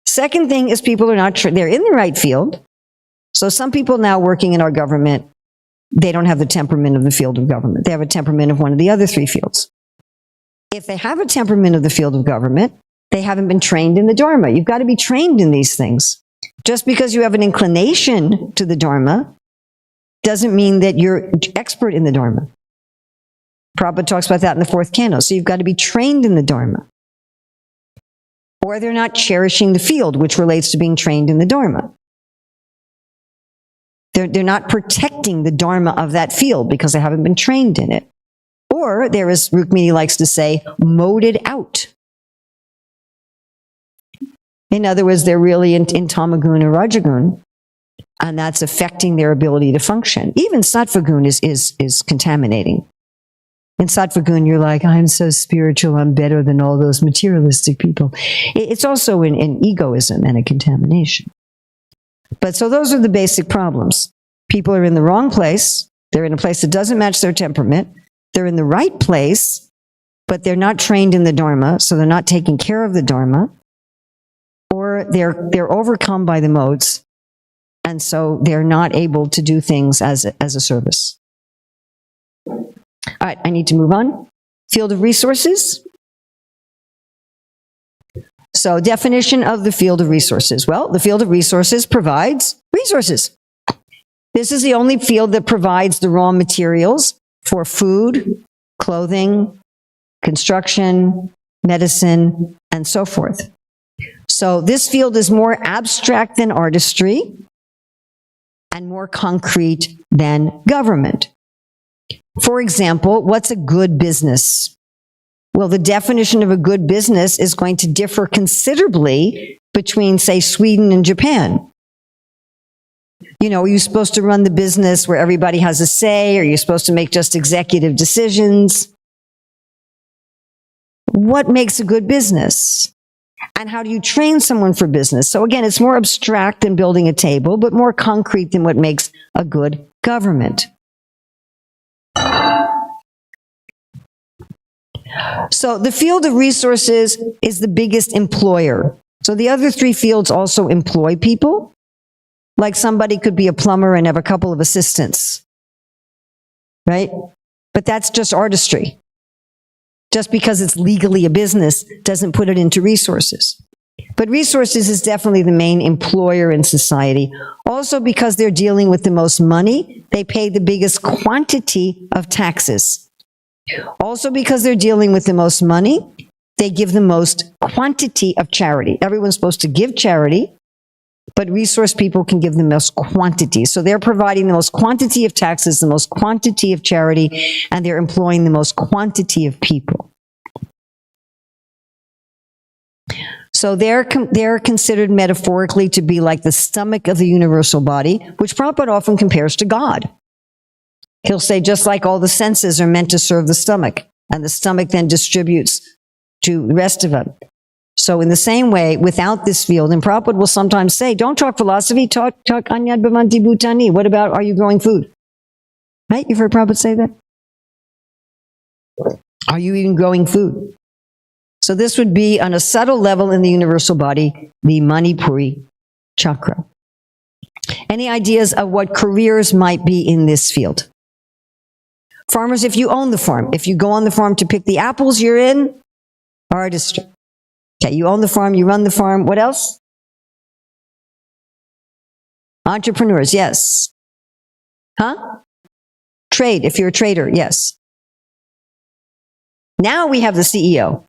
Second thing is people are not, they're in the right field. So some people now working in our government, they don't have the temperament of the field of government. They have a temperament of one of the other three fields. If they have a temperament of the field of government, they haven't been trained in the Dharma. You've got to be trained in these things. Just because you have an inclination to the Dharma doesn't mean that you're expert in the Dharma. Prabhupada talks about that in the fourth canto. So you've got to be trained in the Dharma. Or they're not cherishing the field, which relates to being trained in the Dharma. They're not protecting the Dharma of that field because they haven't been trained in it. Or they're, as Rukmini likes to say, moded out. In other words, they're really in Tamagun or Rajagun, and that's affecting their ability to function. Even Sattvagun is contaminating. In Sattvagun, you're like, I'm so spiritual, I'm better than all those materialistic people. It's also an egoism and a contamination. But so those are the basic problems. People are in the wrong place. They're in a place that doesn't match their temperament. They're in the right place, but they're not trained in the Dharma, so they're not taking care of the Dharma. Or they're overcome by the modes, and so they're not able to do things as a service. All right, I need to move on. Field of resources. So definition of the field of resources. Well, the field of resources provides resources. This is the only field that provides the raw materials for food, clothing, construction, medicine, and so forth. So this field is more abstract than artistry, and more concrete than government. For example, what's a good business? Well, the definition of a good business is going to differ considerably between, say, Sweden and Japan. You know, are you supposed to run the business where everybody has a say? Are you supposed to make just executive decisions? What makes a good business? And how do you train someone for business? So again, it's more abstract than building a table, but more concrete than what makes a good government. So the field of resources is the biggest employer. So the other three fields also employ people. Like somebody could be a plumber and have a couple of assistants, right? But that's just artistry. Just because it's legally a business doesn't put it into resources. But resources is definitely the main employer in society. Also because they're dealing with the most money, they pay the biggest quantity of taxes. Also because they're dealing with the most money, they give the most quantity of charity. Everyone's supposed to give charity, but resource people can give the most quantity. So they're providing the most quantity of taxes, the most quantity of charity, and they're employing the most quantity of people. So they're considered metaphorically to be like the stomach of the universal body, which Prabhupada often compares to God. He'll say, just like all the senses are meant to serve the stomach, and the stomach then distributes to the rest of them. So in the same way, without this field, and Prabhupada will sometimes say, don't talk philosophy, talk anyad bhavanti bhutani. What about, are you growing food? Right? You've heard Prabhupada say that? Are you even growing food? So this would be on a subtle level in the universal body, the Manipuri chakra. Any ideas of what careers might be in this field? Farmers, if you own the farm, if you go on the farm to pick the apples, you're in artistry. Okay, you own the farm, you run the farm. What else? Entrepreneurs, yes. Huh? Trade, if you're a trader, yes. Now we have the CEO.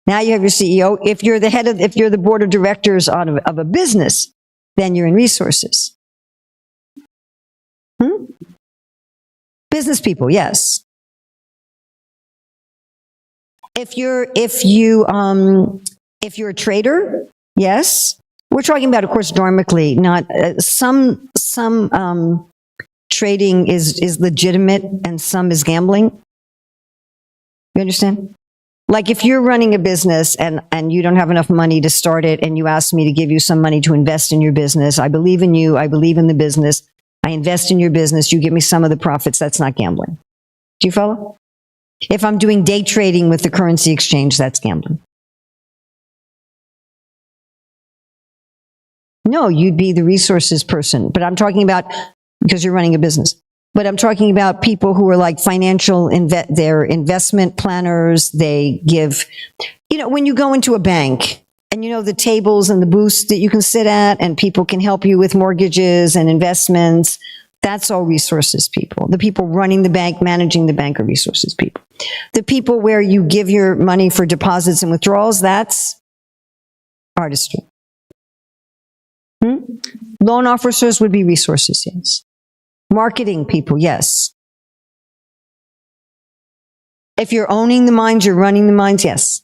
Now you have your CEO. If you're the head of, if you're the board of directors of a business, then you're in resources. Business people, yes. If you're a trader, yes. We're talking about, of course, dharmically, not some trading is legitimate and some is gambling. You understand? Like if you're running a business and you don't have enough money to start it and you ask me to give you some money to invest in your business, I believe in you, I believe in the business, I invest in your business, you give me some of the profits, that's not gambling. Do you follow? If I'm doing day trading with the currency exchange, that's gambling. No, you'd be the resources person, but I'm talking about, because you're running a business, but I'm talking about people who are like financial, they're investment planners, they give, you know, when you go into a bank and you know the tables and the booths that you can sit at and people can help you with mortgages and investments, that's all resources people. The people running the bank, managing the bank are resources people. The people where you give your money for deposits and withdrawals, that's artistry. Loan officers would be resources, yes. Marketing people, yes. If you're owning the mines, you're running the mines, yes.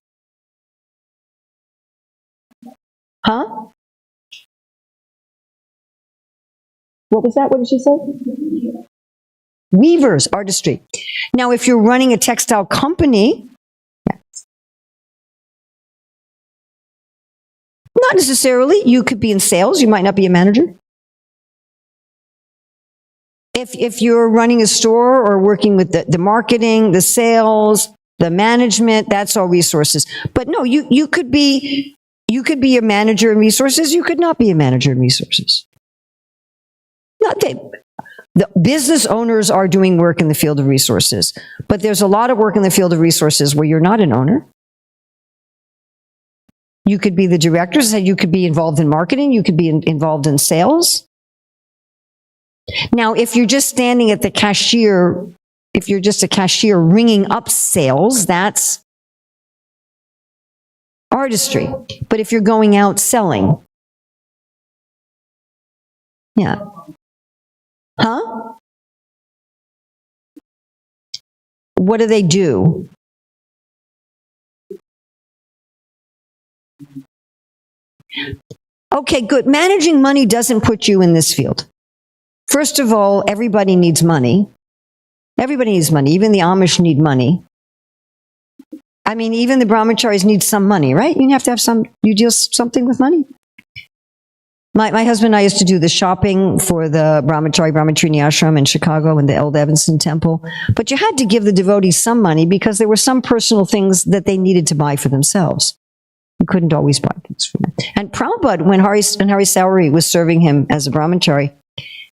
Huh? What was that? What did she say? Weavers, artistry. Now, if you're running a textile company, yes. Not necessarily. You could be in sales. You might not be a manager. If you're running a store or working with the marketing, the sales, the management, that's all resources. But no, you could be a manager in resources. You could not be a manager in resources. The business owners are doing work in the field of resources, but there's a lot of work in the field of resources where you're not an owner. You could be the directors, you could be involved in marketing, you could be involved in sales. Now, if you're just standing at the cashier, if you're just a cashier ringing up sales, that's artistry. But if you're going out selling, Yeah. Huh? What do they do? Okay, good. Managing money doesn't put you in this field. First of all, everybody needs money. Everybody needs money. Even the Amish need money. I mean, even the brahmacharis need some money, right? You have to have some, you deal something with money. My husband and I used to do the shopping for the Brahmachari ashram in Chicago and the Eld Evanston temple. But you had to give the devotees some money because there were some personal things that they needed to buy for themselves. You couldn't always buy things for them. And Prabhupada, when Hari Sauri was serving him as a brahmachari,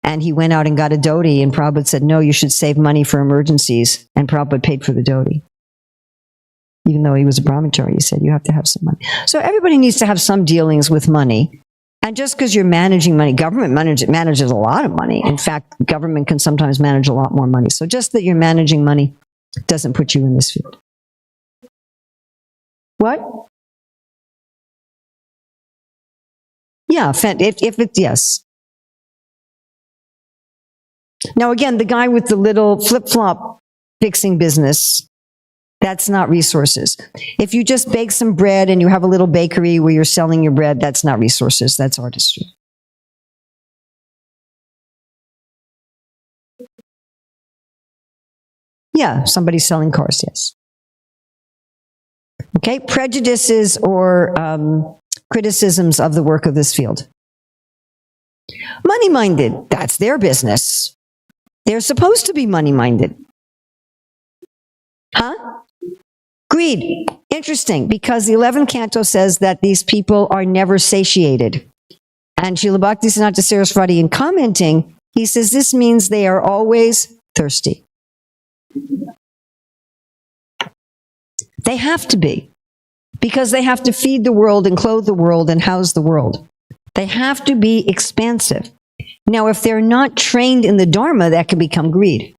and he went out and got a dhoti, and Prabhupada said, no, you should save money for emergencies. And Prabhupada paid for the dhoti. Even though he was a brahmachari, he said, you have to have some money. So everybody needs to have some dealings with money. And just because you're managing money, government manages a lot of money. In fact, government can sometimes manage a lot more money. So just that you're managing money doesn't put you in this field. What? Yeah, if it's, yes. Now again, the guy with the little flip-flop fixing business, that's not resources. If you just bake some bread and you have a little bakery where you're selling your bread, that's not resources, that's artistry. Yeah, somebody's selling cars, yes. Okay, prejudices or criticisms of the work of this field. Money-minded, that's their business. They're supposed to be money-minded. Huh? Greed. Interesting, because the 11th canto says that these people are never satiated. And Srila Bhaktisiddhanta Saraswati, in commenting, he says this means they are always thirsty. They have to be, because they have to feed the world and clothe the world and house the world. They have to be expansive. Now, if they're not trained in the Dharma, that can become greed.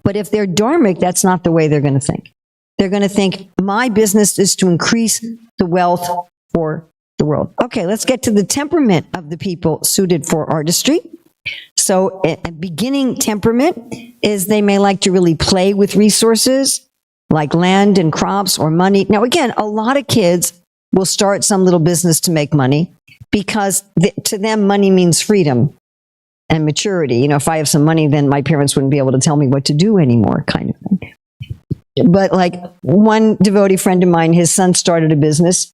But if they're dharmic, that's not the way they're going to think. They're going to think, my business is to increase the wealth for the world. Okay, let's get to the temperament of the people suited for artistry. So a beginning temperament is they may like to really play with resources like land and crops or money. Now, again, a lot of kids will start some little business to make money because to them, money means freedom and maturity. You know, if I have some money, then my parents wouldn't be able to tell me what to do anymore, kind of thing. But like one devotee friend of mine, his son started a business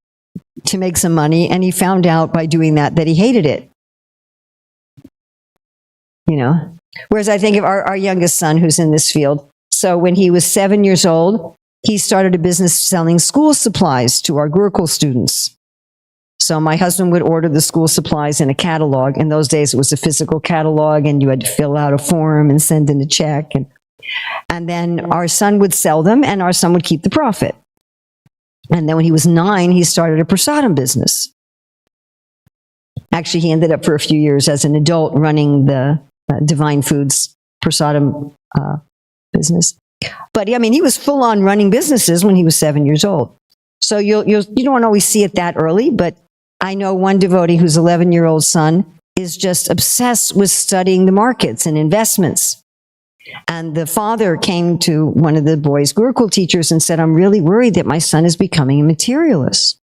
to make some money, and he found out by doing that he hated it. You know, whereas I think of our youngest son who's in this field. So when he was 7 years old, he started a business selling school supplies to our Gurukul students. So my husband would order the school supplies in a catalog. In those days, it was a physical catalog, and you had to fill out a form and send in a check. And then our son would sell them, and our son would keep the profit. And then when he was 9, he started a prasadam business. Actually, he ended up for a few years as an adult running the Divine Foods prasadam business. But I mean, he was full on running businesses when he was 7 years old. So you don't always see it that early, but I know one devotee whose 11-year-old son is just obsessed with studying the markets and investments. And the father came to one of the boys' Gurukul teachers and said, I'm really worried that my son is becoming a materialist.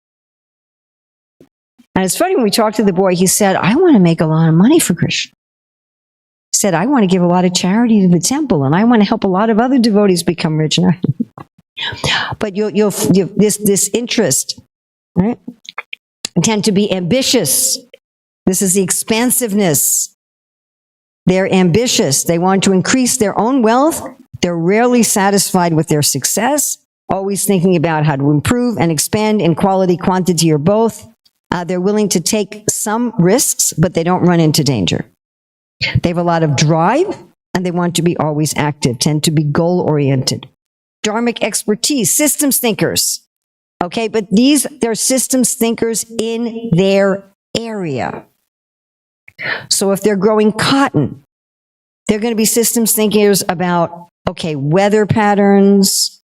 And it's funny, when we talked to the boy, he said, I want to make a lot of money for Krishna. He said, I want to give a lot of charity to the temple, and I want to help a lot of other devotees become rich. But you'll this interest, right? Tend to be ambitious. This is the expansiveness. They're ambitious. They want to increase their own wealth. They're rarely satisfied with their success, always thinking about how to improve and expand in quality, quantity, or both. They're willing to take some risks, but they don't run into danger. They have a lot of drive, and they want to be always active, tend to be goal-oriented. Dharmic expertise, systems thinkers. Okay, but they're systems thinkers in their area. So if they're growing cotton, they're going to be systems thinkers about, okay, weather patterns,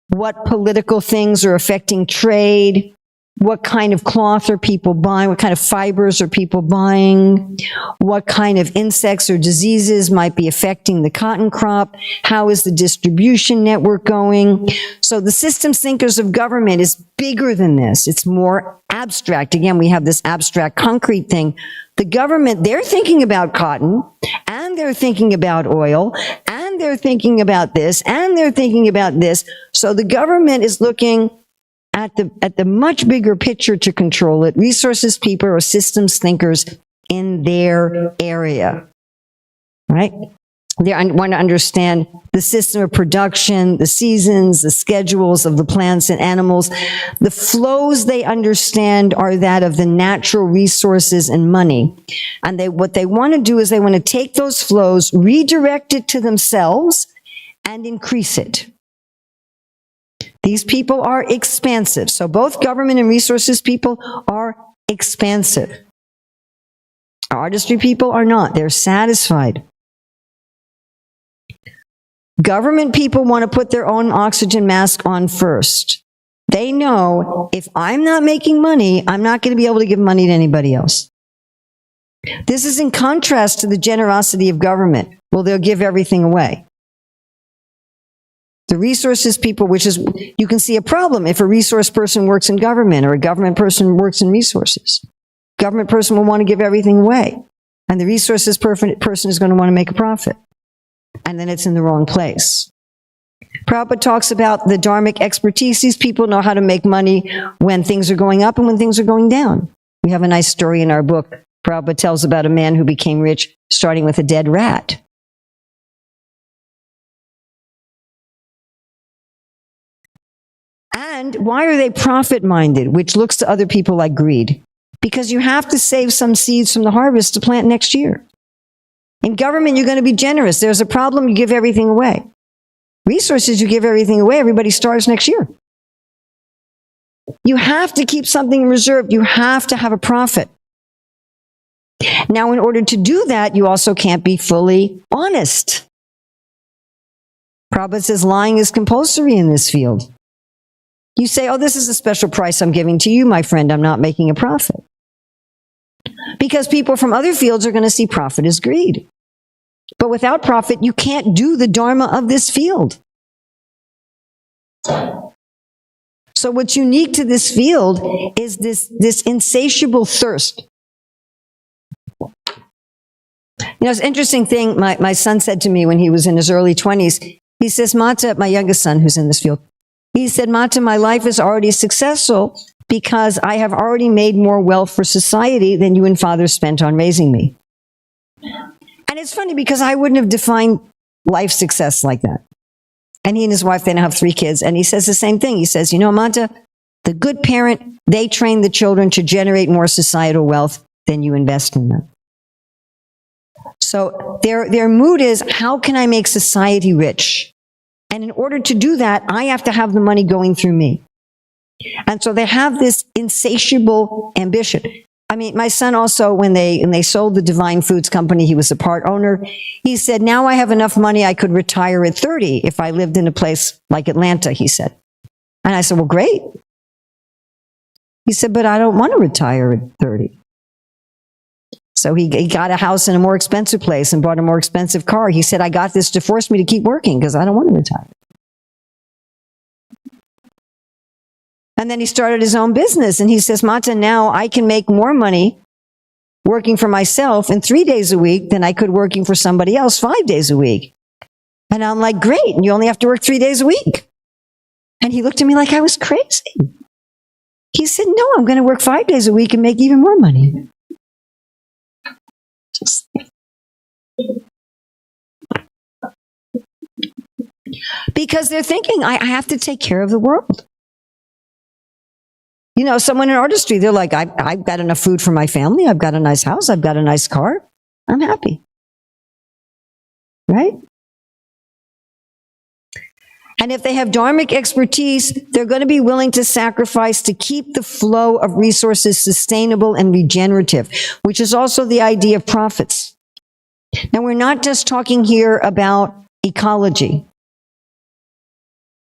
what political things are affecting trade, What kind of cloth are people buying? What kind of fibers are people buying? What kind of insects or diseases might be affecting the cotton crop? How is the distribution network going? So the systems thinkers of government is bigger than this. It's more abstract. Again, we have this abstract concrete thing. The government, they're thinking about cotton, and they're thinking about oil, and they're thinking about this, and they're thinking about this. So the government is looking at the much bigger picture to control it. Resources people are systems thinkers in their area, right? They want to understand the system of production, the seasons, the schedules of the plants and animals. The flows they understand are that of the natural resources and money. And what they want to do is they want to take those flows, redirect it to themselves, and increase it. These people are expansive. So both government and resources people are expansive. Artistry people are not. They're satisfied. Government people want to put their own oxygen mask on first. They know if I'm not making money, I'm not going to be able to give money to anybody else. This is in contrast to the generosity of government. Well, they'll give everything away. The resources people, which is, you can see a problem if a resource person works in government or a government person works in resources. Government person will want to give everything away. And the resources person is going to want to make a profit. And then it's in the wrong place. Prabhupada talks about the dharmic expertise. These people know how to make money when things are going up and when things are going down. We have a nice story in our book. Prabhupada tells about a man who became rich starting with a dead rat. And why are they profit-minded, which looks to other people like greed? Because you have to save some seeds from the harvest to plant next year. In government, you're going to be generous. There's a problem, you give everything away. Resources, you give everything away, everybody starves next year. You have to keep something reserved. You have to have a profit. Now, in order to do that, you also can't be fully honest. Prabhupada says lying is compulsory in this field. You say, oh, this is a special price I'm giving to you, my friend. I'm not making a profit. Because people from other fields are going to see profit as greed. But without profit, you can't do the dharma of this field. So what's unique to this field is this insatiable thirst. You know, it's an interesting thing my son said to me when he was in his early 20s. He says, Mata, my youngest son who's in this field, he said, Mata, my life is already successful because I have already made more wealth for society than you and father spent on raising me. And it's funny because I wouldn't have defined life success like that. And he and his wife, they now have 3 kids. And he says the same thing. He says, you know, Mata, the good parent, they train the children to generate more societal wealth than you invest in them. So their mood is, how can I make society rich? And in order to do that, I have to have the money going through me. And so they have this insatiable ambition. I mean, my son also, when they sold the Divine Foods Company, he was a part owner. He said, now I have enough money, I could retire at 30 if I lived in a place like Atlanta, he said. And I said, well, great. He said, but I don't want to retire at 30. So he got a house in a more expensive place and bought a more expensive car. He said, I got this to force me to keep working because I don't want to retire. And then he started his own business. And he says, Mata, now I can make more money working for myself in 3 days a week than I could working for somebody else 5 days a week. And I'm like, great. And you only have to work 3 days a week. And he looked at me like I was crazy. He said, no, I'm going to work 5 days a week and make even more money. Because they're thinking, I have to take care of the world. You know, someone in artistry, they're like, I've got enough food for my family. I've got a nice house. I've got a nice car. I'm happy. Right? And if they have dharmic expertise, they're going to be willing to sacrifice to keep the flow of resources sustainable and regenerative, which is also the idea of profits. Now, we're not just talking here about ecology.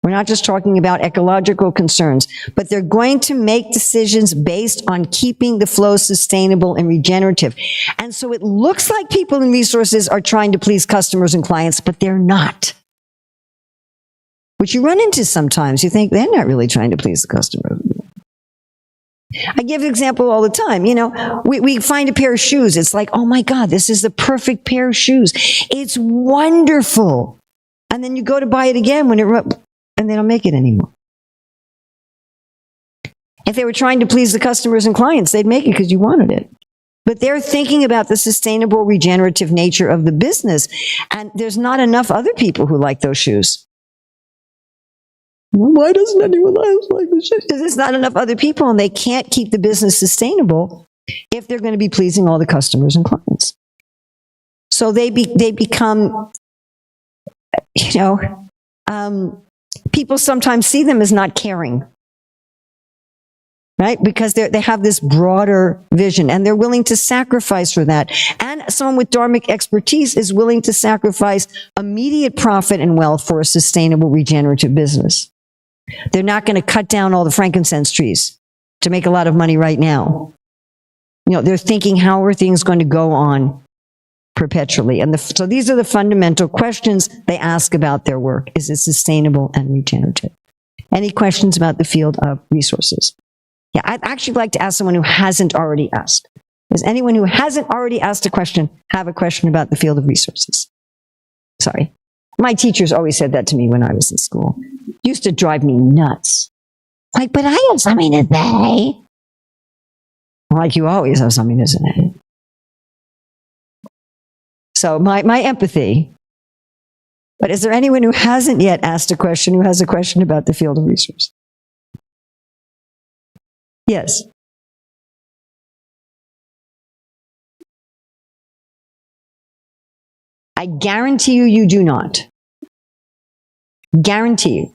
We're not just talking about ecological concerns, but they're going to make decisions based on keeping the flow sustainable and regenerative. And so it looks like people in resources are trying to please customers and clients, but they're not. Which you run into sometimes. You think they're not really trying to please the customer. I give an example all the time. You know, we find a pair of shoes. It's like, oh my God, this is the perfect pair of shoes. It's wonderful. And then you go to buy it again and they don't make it anymore. If they were trying to please the customers and clients, they'd make it because you wanted it. But they're thinking about the sustainable, regenerative nature of the business. And there's not enough other people who like those shoes. Well, why doesn't anyone else like the shoes? Because there's not enough other people, and they can't keep the business sustainable if they're going to be pleasing all the customers and clients. So they become, people sometimes see them as not caring, right? Because they have this broader vision, and they're willing to sacrifice for that. And someone with dharmic expertise is willing to sacrifice immediate profit and wealth for a sustainable, regenerative business. They're not going to cut down all the frankincense trees to make a lot of money right now. They're thinking, how are things going to go on perpetually? And so these are the fundamental questions they ask about their work. Is it sustainable and regenerative? Any questions about the field of resources? Yeah, I'd actually like to ask someone who hasn't already asked. Does anyone who hasn't already asked a question have a question about the field of resources? Sorry. My teachers always said that to me when I was in school. It used to drive me nuts. Like, but I have something to say. Like, you always have something to say. So my empathy. But is there anyone who hasn't yet asked a question, who has a question about the field of resource? Yes. I guarantee you do not. Guarantee you.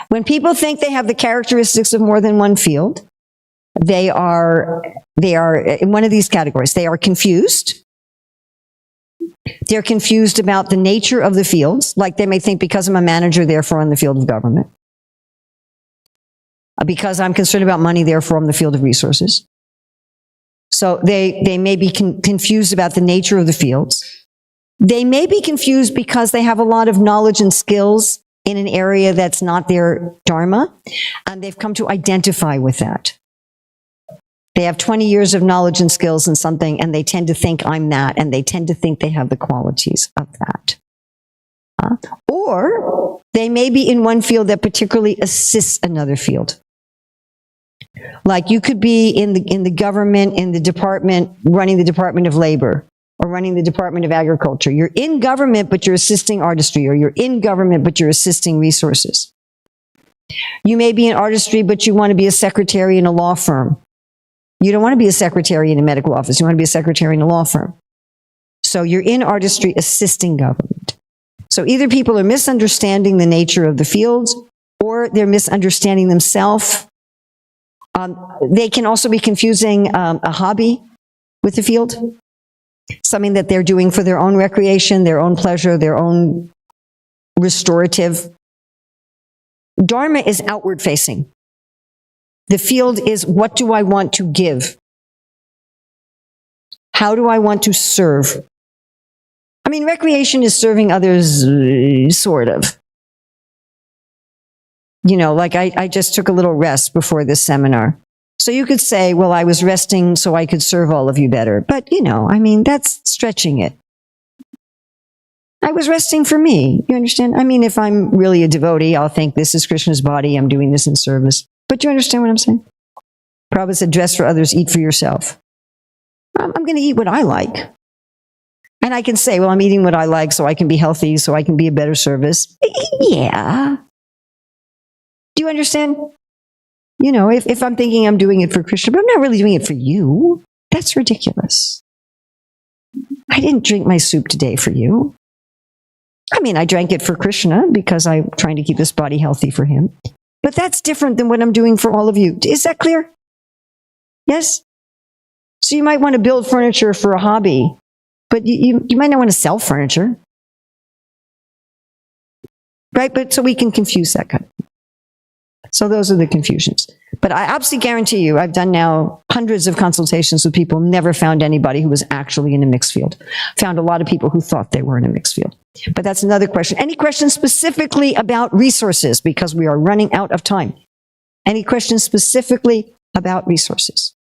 When people think they have the characteristics of more than one field, they are in one of these categories. They are confused. They're confused about the nature of the fields. Like they may think, because I'm a manager, therefore I'm in the field of government. Because I'm concerned about money, therefore I'm in the field of resources. So they may be confused about the nature of the fields. They may be confused because they have a lot of knowledge and skills in an area that's not their dharma, and they've come to identify with that. They have 20 years of knowledge and skills in something, and they tend to think I'm that, and they tend to think they have the qualities of that. Or they may be in one field that particularly assists another field. Like you could be in the government, in the department, running the Department of Labor, or running the Department of Agriculture. You're in government, but you're assisting artistry, or you're in government, but you're assisting resources. You may be in artistry, but you want to be a secretary in a law firm. You don't want to be a secretary in a medical office. You want to be a secretary in a law firm. So you're in artistry assisting government. So either people are misunderstanding the nature of the fields, or they're misunderstanding themselves. They can also be confusing a hobby with the field. Something that they're doing for their own recreation, their own pleasure, their own restorative. Dharma is outward facing. The field is, what do I want to give? How do I want to serve? I mean, recreation is serving others, sort of. Like I just took a little rest before this seminar. So you could say, well, I was resting so I could serve all of you better. But, that's stretching it. I was resting for me. You understand? I mean, if I'm really a devotee, I'll think this is Krishna's body. I'm doing this in service. But you understand what I'm saying? Prabhupada said, dress for others, eat for yourself. I'm going to eat what I like. And I can say, well, I'm eating what I like so I can be healthy, so I can be a better service. Yeah. Do you understand? If I'm thinking I'm doing it for Krishna, but I'm not really doing it for you, that's ridiculous. I didn't drink my soup today for you. I mean, I drank it for Krishna because I'm trying to keep this body healthy for him. But that's different than what I'm doing for all of you. Is that clear? Yes? So you might want to build furniture for a hobby, but you might not want to sell furniture. right? But so we can confuse that kind of thing. So those are the confusions. But I absolutely guarantee you, I've done now hundreds of consultations with people, never found anybody who was actually in a mixed field. Found a lot of people who thought they were in a mixed field. But that's another question. Any questions specifically about resources? Because we are running out of time. Any questions specifically about resources?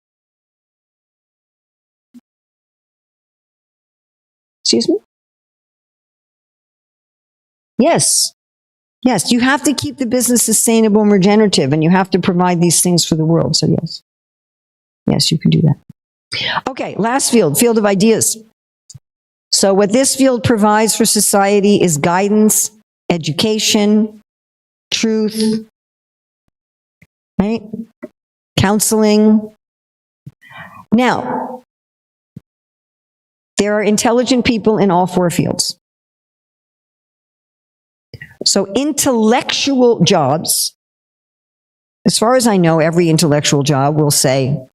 Excuse me? Yes. Yes, you have to keep the business sustainable and regenerative, and you have to provide these things for the world. So yes. Yes, you can do that. Okay, last field, field of ideas. So what this field provides for society is guidance, education, truth, right? Counseling. Now, there are intelligent people in all four fields. So intellectual jobs, as far as I know, every intellectual job will say,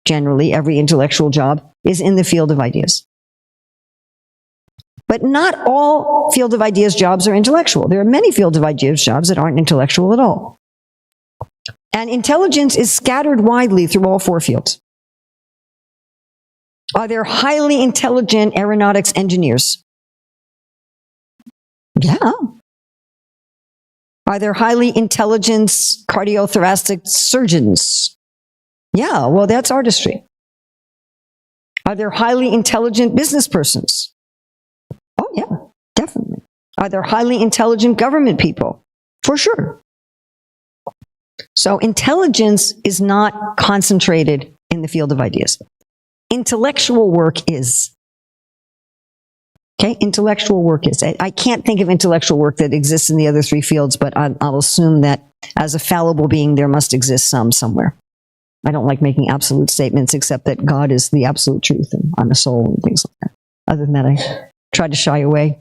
generally, every intellectual job is in the field of ideas. But not all field of ideas jobs are intellectual. There are many field of ideas jobs that aren't intellectual at all. And intelligence is scattered widely through all four fields. Are there highly intelligent aeronautics engineers? Yeah. Are there highly intelligent cardiothoracic surgeons? Yeah, well, that's artistry. Are there highly intelligent business persons? Oh, yeah, definitely. Are there highly intelligent government people? For sure. So intelligence is not concentrated in the field of ideas. Intellectual work is. Okay, intellectual work is. I can't think of intellectual work that exists in the other three fields, but I'll assume that as a fallible being, there must exist some somewhere. I don't like making absolute statements, except that God is the absolute truth and I'm a soul and things like that. Other than that, I try to shy away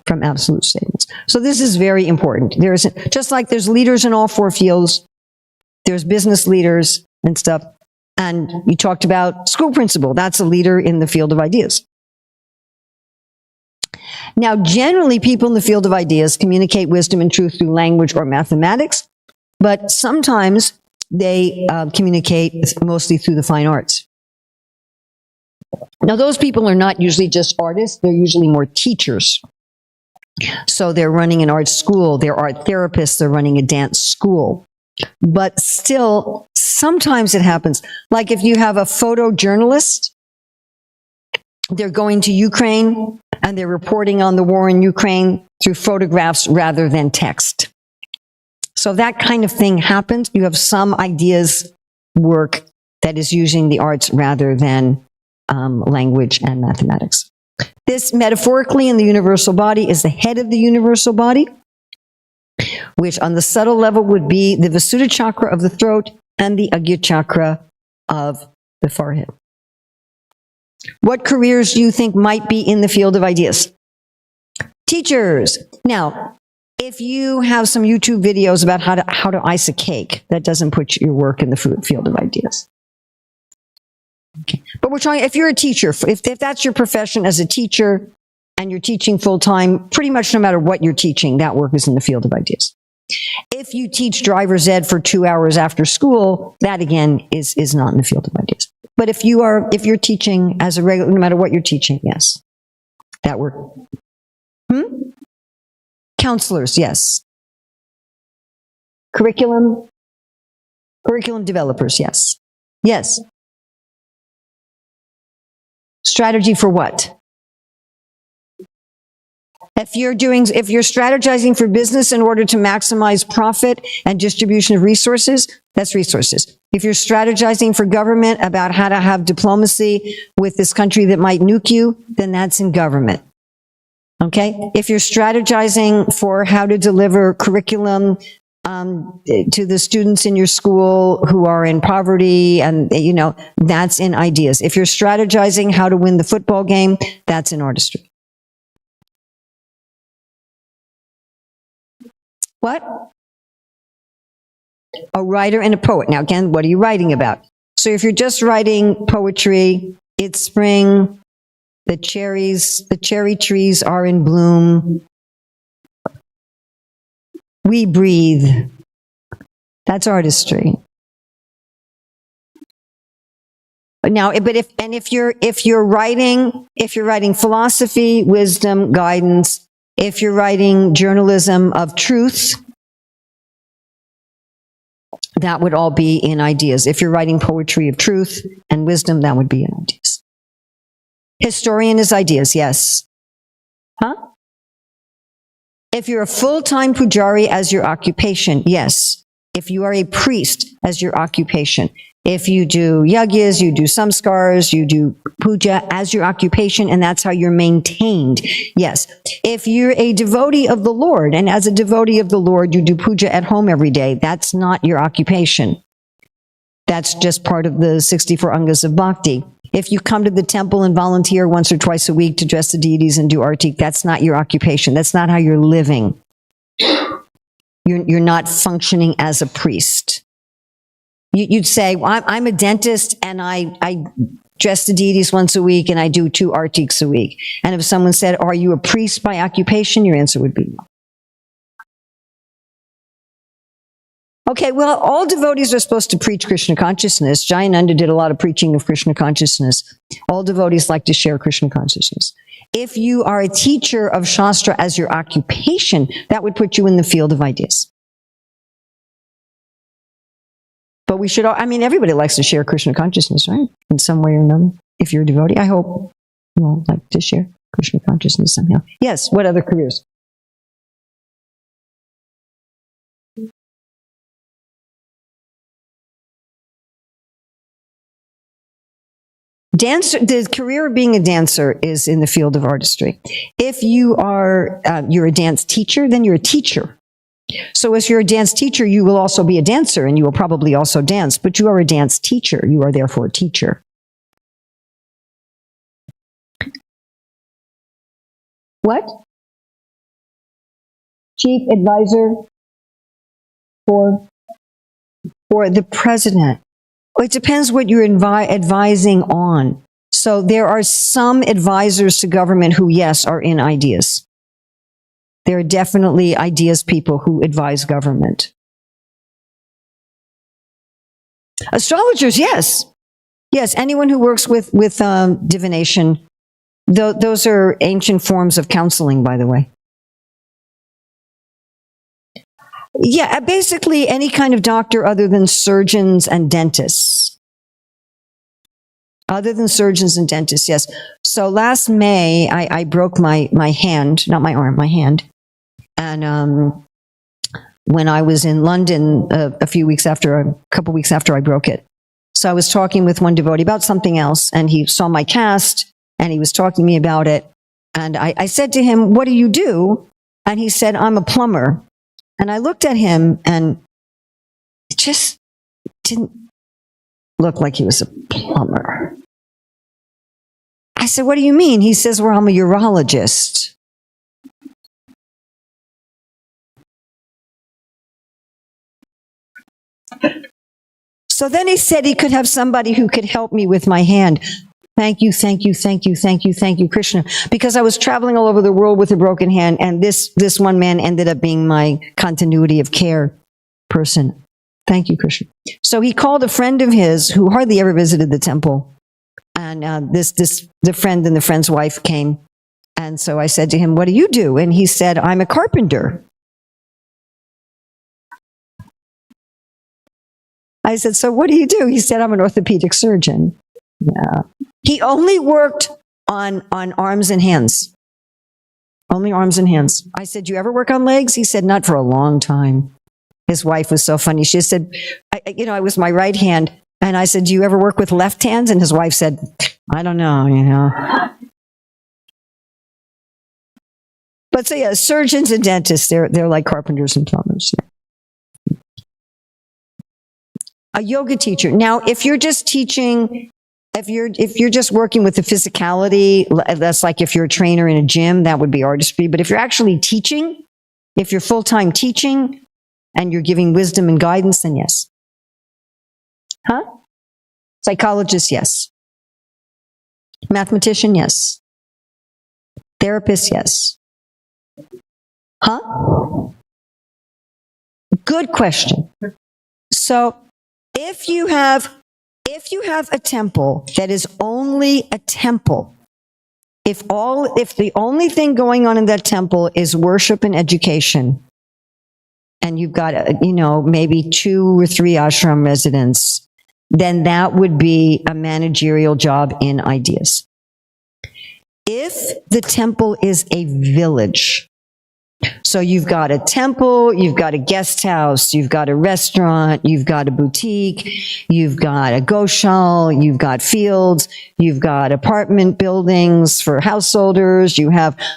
from absolute statements. So this is very important. There's, just like there's leaders in all four fields, there's business leaders and stuff. And you talked about school principal. That's a leader in the field of ideas. Now, generally, people in the field of ideas communicate wisdom and truth through language or mathematics, but sometimes they communicate mostly through the fine arts. Now, those people are not usually just artists. They're usually more teachers. So they're running an art school. They're art therapists. They're running a dance school. But still, sometimes it happens. Like if you have a photojournalist, they're going to Ukraine and they're reporting on the war in Ukraine through photographs rather than text. So that kind of thing happens. You have some ideas work that is using the arts rather than language and mathematics. This metaphorically in the universal body is the head of the universal body, which on the subtle level would be the Visuddha chakra of the throat and the Agya chakra of the forehead. What careers do you think might be in the field of ideas? Teachers. Now, if you have some YouTube videos about how to ice a cake, that doesn't put your work in the field of ideas. Okay. But we're trying, if you're a teacher, if that's your profession as a teacher and you're teaching full time, pretty much no matter what you're teaching, that work is in the field of ideas. If you teach driver's ed for 2 hours after school, that again is not in the field of ideas. But if you're teaching as a regular, no matter what you're teaching, yes, that work. Counselors, yes. Curriculum developers, yes. Yes. Strategy for what? If you're strategizing for business in order to maximize profit and distribution of resources, that's resources. If you're strategizing for government about how to have diplomacy with this country that might nuke you, then that's in government. Okay? If you're strategizing for how to deliver curriculum to the students in your school who are in poverty, and that's in ideas. If you're strategizing how to win the football game, that's in artistry. What? A writer and a poet. Now, again, what are you writing about? So if you're just writing poetry, it's spring, the cherry trees are in bloom, We breathe. That's artistry. Now, but if you're writing philosophy, wisdom, guidance, if you're writing journalism of truth, that would all be in ideas. If you're writing poetry of truth and wisdom, that would be in ideas. Historian is ideas, yes. Huh? If you're a full-time pujari as your occupation, yes. If you are a priest as your occupation, if you do yagyas, you do samskars, you do puja as your occupation, and that's how you're maintained, yes. If you're a devotee of the Lord, and as a devotee of the Lord, you do puja at home every day, that's not your occupation. That's just part of the 64 angas of bhakti. If you come to the temple and volunteer once or twice a week to dress the deities and do artik, that's not your occupation. That's not how you're living. You're not functioning as a priest. You'd say, well, I'm a dentist and I dress the deities once a week and I do 2 artiks a week. And if someone said, are you a priest by occupation? Your answer would be no. Okay, well, all devotees are supposed to preach Krishna consciousness. Jayananda did a lot of preaching of Krishna consciousness. All devotees like to share Krishna consciousness. If you are a teacher of Shastra as your occupation, that would put you in the field of ideas. But we should, everybody likes to share Krishna consciousness, right? In some way or another. If you're a devotee, I hope you all like to share Krishna consciousness somehow. Yes, what other careers? Dancer, the career of being a dancer is in the field of artistry. If you are, you're a dance teacher, then you're a teacher. So as you're a dance teacher, you will also be a dancer and you will probably also dance, but you are a dance teacher. You are therefore a teacher. What? Chief advisor for the president. It depends what you're advising on. So there are some advisors to government who, yes, are in ideas. There are definitely ideas people who advise government. Astrologers, yes. Yes, anyone who works with divination. Those are ancient forms of counseling, by the way. Yeah, basically any kind of doctor other than surgeons and dentists. Other than surgeons and dentists, yes. So last May, I broke my hand, not my arm, my hand. And when I was in London a couple weeks after I broke it. So I was talking with one devotee about something else, and he saw my cast, and he was talking to me about it. And I said to him, what do you do? And he said, I'm a plumber. And I looked at him, and it just didn't look like he was a plumber. I said, what do you mean? He says, well, I'm a urologist. So then he said he could have somebody who could help me with my hand. Thank you, thank you, thank you, thank you, thank you, Krishna. Because I was traveling all over the world with a broken hand, and this one man ended up being my continuity of care person. Thank you, Krishna. So he called a friend of his who hardly ever visited the temple. And the friend and the friend's wife came. And so I said to him, what do you do? And he said, I'm a carpenter. I said, so what do you do? He said, I'm an orthopedic surgeon. Yeah. He only worked on arms and hands. Only arms and hands. I said, do you ever work on legs? He said, not for a long time. His wife was so funny. She said, I was my right hand. And I said, do you ever work with left hands? And his wife said, I don't know, But so yeah, surgeons and dentists, they're like carpenters and plumbers. Yeah. A yoga teacher. Now, if you're just teaching, if you're just working with the physicality, that's like if you're a trainer in a gym, that would be artistry. But if you're actually teaching, if you're full-time teaching and you're giving wisdom and guidance, then yes. Huh? Psychologist, yes. Mathematician, yes. Therapist, yes. Huh? Good question. So if you have a temple that is only a temple, if the only thing going on in that temple is worship and education, and you've got, maybe 2 or 3 ashram residents, then that would be a managerial job in ideas. If the temple is a village, so you've got a temple, you've got a guest house, you've got a restaurant, you've got a boutique, you've got a goshal, you've got fields, you've got apartment buildings for householders,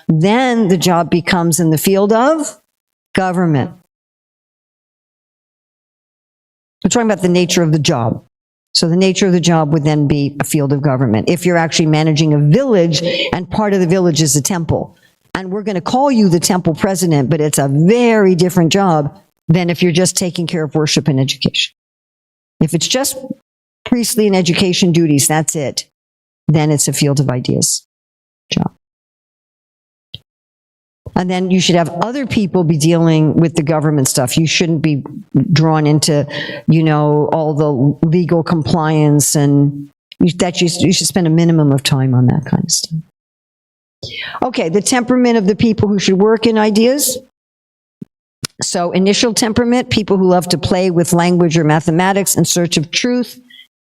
then the job becomes in the field of government. We're talking about the nature of the job. So the nature of the job would then be a field of government. If you're actually managing a village and part of the village is a temple, and we're going to call you the temple president, but it's a very different job than if you're just taking care of worship and education. If it's just priestly and education duties, that's it, then it's a field of ideas job. And then you should have other people be dealing with the government stuff. You shouldn't be drawn into, all the legal compliance, and you should spend a minimum of time on that kind of stuff. Okay, the temperament of the people who should work in ideas. So initial temperament, people who love to play with language or mathematics in search of truth.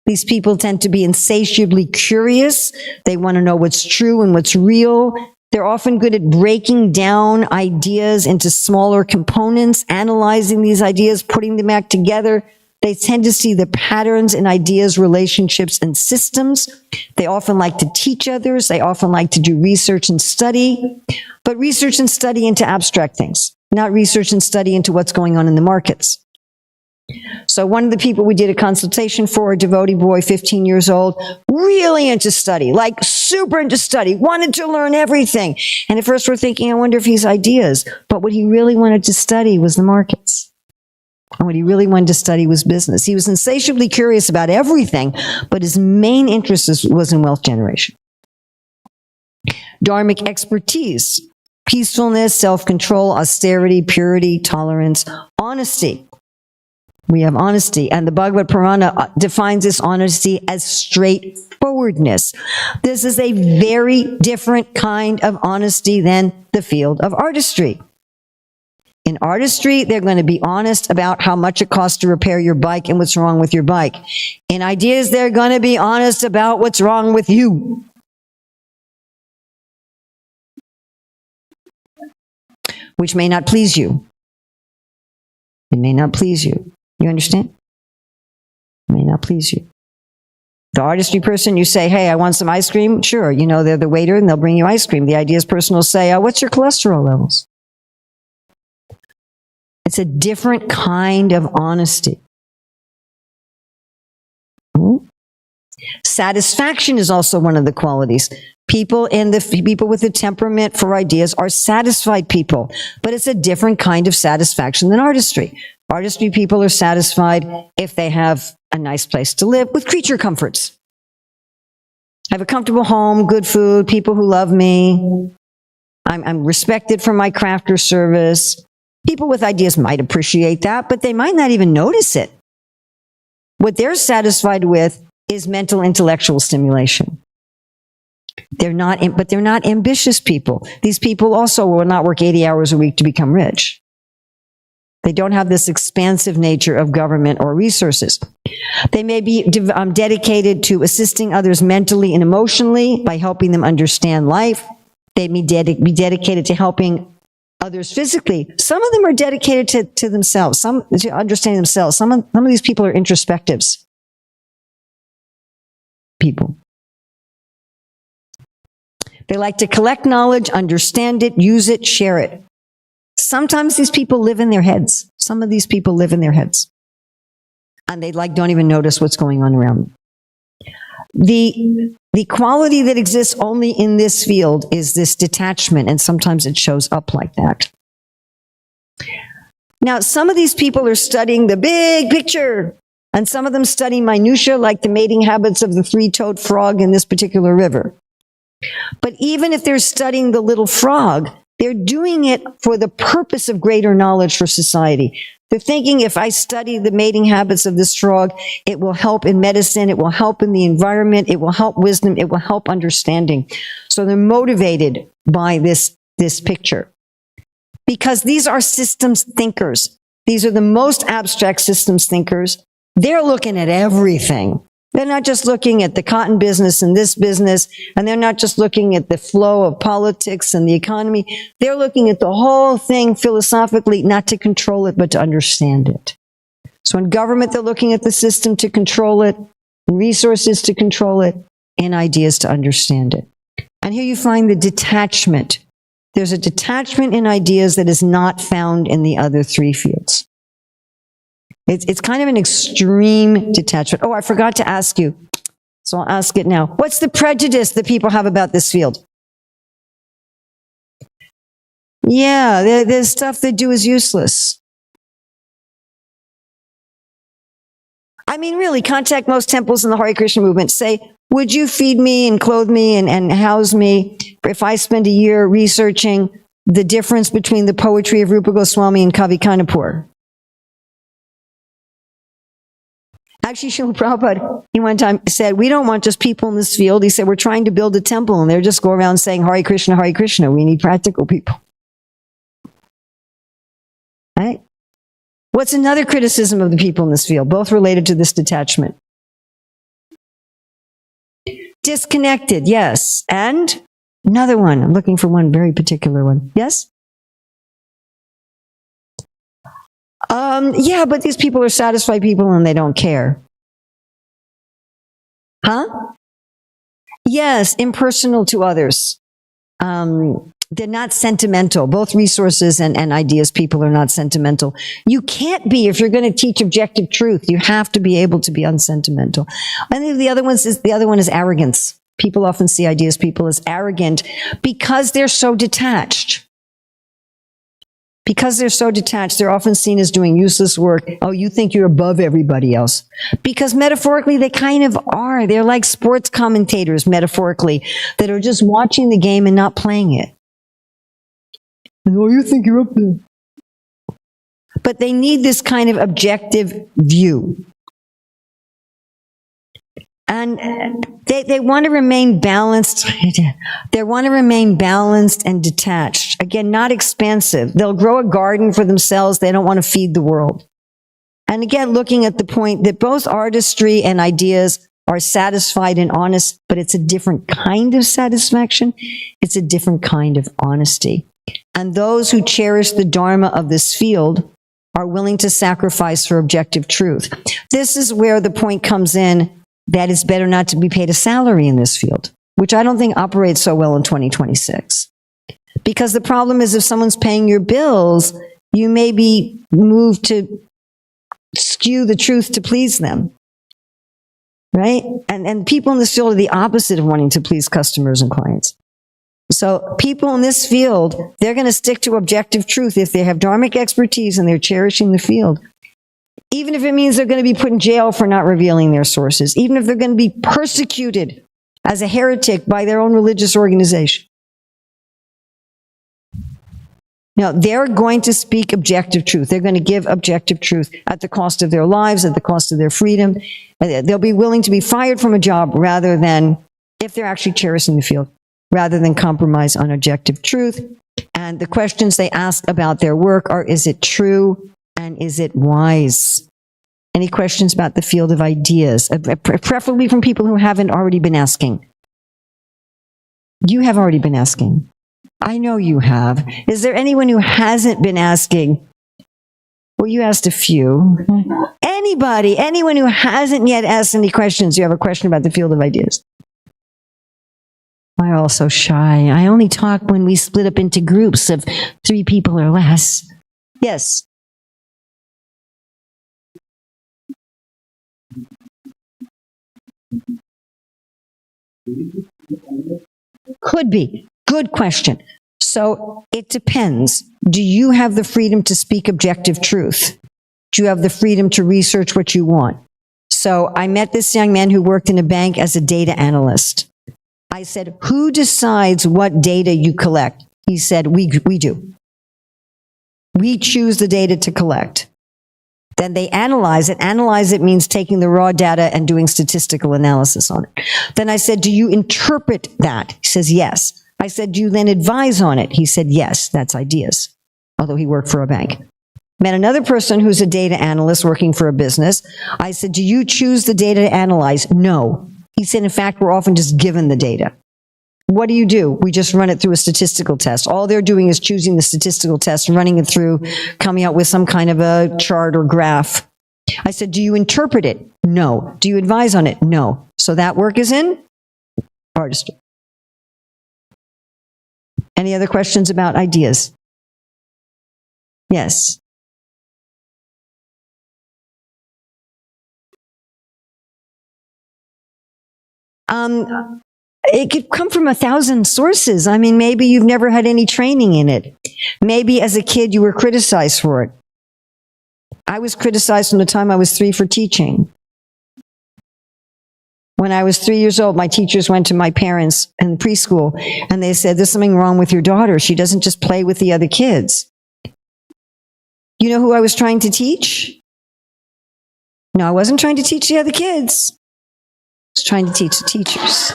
These people tend to be insatiably curious. They want to know what's true and what's real. They're often good at breaking down ideas into smaller components, analyzing these ideas, putting them back together. They tend to see the patterns in ideas, relationships, and systems. They often like to teach others. They often like to do research and study, but research and study into abstract things, not research and study into what's going on in the markets. So one of the people we did a consultation for, a devotee boy, 15 years old, really into study, like super into study, wanted to learn everything. And at first we're thinking, I wonder if he's ideas. But what he really wanted to study was the markets. And what he really wanted to study was business. He was insatiably curious about everything, but his main interest was in wealth generation. Dharmic expertise, peacefulness, self-control, austerity, purity, tolerance, honesty. We have honesty, and the Bhagavad Purana defines this honesty as straightforwardness. This is a very different kind of honesty than the field of artistry. In artistry, they're going to be honest about how much it costs to repair your bike and what's wrong with your bike. In ideas, they're going to be honest about what's wrong with you. Which may not please you. It may not please you. You understand? It may not please you. The artistry person, you say, hey, I want some ice cream. Sure, they're the waiter and they'll bring you ice cream. The ideas person will say, what's your cholesterol levels? It's a different kind of honesty. Satisfaction is also one of the qualities. People with the temperament for ideas are satisfied people, but it's a different kind of satisfaction than artistry. Artistry people are satisfied if they have a nice place to live with creature comforts. I have a comfortable home, good food, people who love me. I'm respected for my craft or service. People with ideas might appreciate that, but they might not even notice it. What they're satisfied with is mental intellectual stimulation. They're not ambitious people. These people also will not work 80 hours a week to become rich. They don't have this expansive nature of government or resources. They may be dedicated to assisting others mentally and emotionally by helping them understand life. They may be dedicated to helping others physically. Some of them are dedicated to themselves, to understanding themselves. Some of these people are introspectives. People. They like to collect knowledge, understand it, use it, share it. Sometimes these people live in their heads. Some of these people live in their heads. And they don't even notice what's going on around them. The quality that exists only in this field is this detachment, and sometimes it shows up like that. Now, some of these people are studying the big picture, and some of them study minutia, like the mating habits of the three-toed frog in this particular river. But even if they're studying the little frog, They're doing it for the purpose of greater knowledge for society. They're thinking if I study the mating habits of this frog, it will help in medicine, it will help in the environment, it will help wisdom, it will help understanding. So they're motivated by this picture. Because these are systems thinkers. These are the most abstract systems thinkers. They're looking at everything. They're not just looking at the cotton business and this business, and they're not just looking at the flow of politics and the economy. They're looking at the whole thing philosophically, not to control it, but to understand it. So in government, they're looking at the system to control it, in resources to control it, and ideas to understand it. And here you find the detachment. There's a detachment in ideas that is not found in the other three fields. It's kind of an extreme detachment. Oh, I forgot to ask you, so I'll ask it now. What's the prejudice that people have about this field? Yeah, there's stuff they do is useless. I mean, really, contact most temples in the Hare Krishna movement. Say, would you feed me and clothe me and house me if I spend a year researching the difference between the poetry of Rupa Goswami and Kavi Kanapur? Actually, Srila Prabhupada, he one time said, we don't want just people in this field. He said, we're trying to build a temple, and they're just go around saying, Hare Krishna, Hare Krishna. We need practical people. Right? What's another criticism of the people in this field, both related to this detachment? Disconnected, yes. And another one. I'm looking for one very particular one. Yes? Yeah, but these people are satisfied people and they don't care. Huh? Yes, impersonal to others. They're not sentimental. Both resources and ideas people are not sentimental. You can't be if you're going to teach objective truth. You have to be able to be unsentimental. I think the other one is arrogance. People often see ideas people as arrogant because they're so detached. Because they're so detached, they're often seen as doing useless work. Oh, you think you're above everybody else. Because metaphorically, they kind of are. They're like sports commentators, metaphorically, that are just watching the game and not playing it. Oh, you think you're up there. But they need this kind of objective view. And they want to remain balanced. They want to remain balanced and detached. Again, not expansive. They'll grow a garden for themselves. They don't want to feed the world. And again, looking at the point that both artistry and ideas are satisfied and honest, but it's a different kind of satisfaction. It's a different kind of honesty. And those who cherish the dharma of this field are willing to sacrifice for objective truth. This is where the point comes in that it's better not to be paid a salary in this field, which I don't think operates so well in 2026. Because the problem is if someone's paying your bills, you may be moved to skew the truth to please them. Right? And people in this field are the opposite of wanting to please customers and clients. So people in this field, they're going to stick to objective truth if they have dharmic expertise and they're cherishing the field. Even if it means they're going to be put in jail for not revealing their sources. Even if they're going to be persecuted as a heretic by their own religious organization. Now, they're going to speak objective truth. They're going to give objective truth at the cost of their lives, at the cost of their freedom. They'll be willing to be fired from a job rather than, if they're actually cherishing the field, rather than compromise on objective truth. And the questions they ask about their work are, is it true and is it wise? Any questions about the field of ideas, preferably from people who haven't already been asking? You have already been asking. I know you have. Is there anyone who hasn't been asking? Well, you asked a few. Anybody, anyone who hasn't yet asked any questions, you have a question about the field of ideas? Why are all so shy? I only talk when we split up into groups of 3 people or less. Yes. Could be. Good question. So it depends. Do you have the freedom to speak objective truth? Do you have the freedom to research what you want? So I met this young man who worked in a bank as a data analyst. I said, who decides what data you collect? He said, we do. We choose the data to collect. Then they analyze it. Analyze it means taking the raw data and doing statistical analysis on it. Then I said, do you interpret that? He says, yes. I said, do you then advise on it? He said, yes, that's ideas. Although he worked for a bank. Met another person who's a data analyst working for a business. I said, do you choose the data to analyze? No. He said, in fact, we're often just given the data. What do? We just run it through a statistical test. All they're doing is choosing the statistical test, running it through, coming out with some kind of a chart or graph. I said, do you interpret it? No. Do you advise on it? No. So that work is in artistry. Any other questions about ideas? Yes. It could come from 1,000 sources. I mean, maybe you've never had any training in it. Maybe as a kid you were criticized for it. I was criticized from the time I was 3 for teaching. When I was 3 years old, my teachers went to my parents in preschool and they said, there's something wrong with your daughter. She doesn't just play with the other kids. You know who I was trying to teach? No, I wasn't trying to teach the other kids. I was trying to teach the teachers.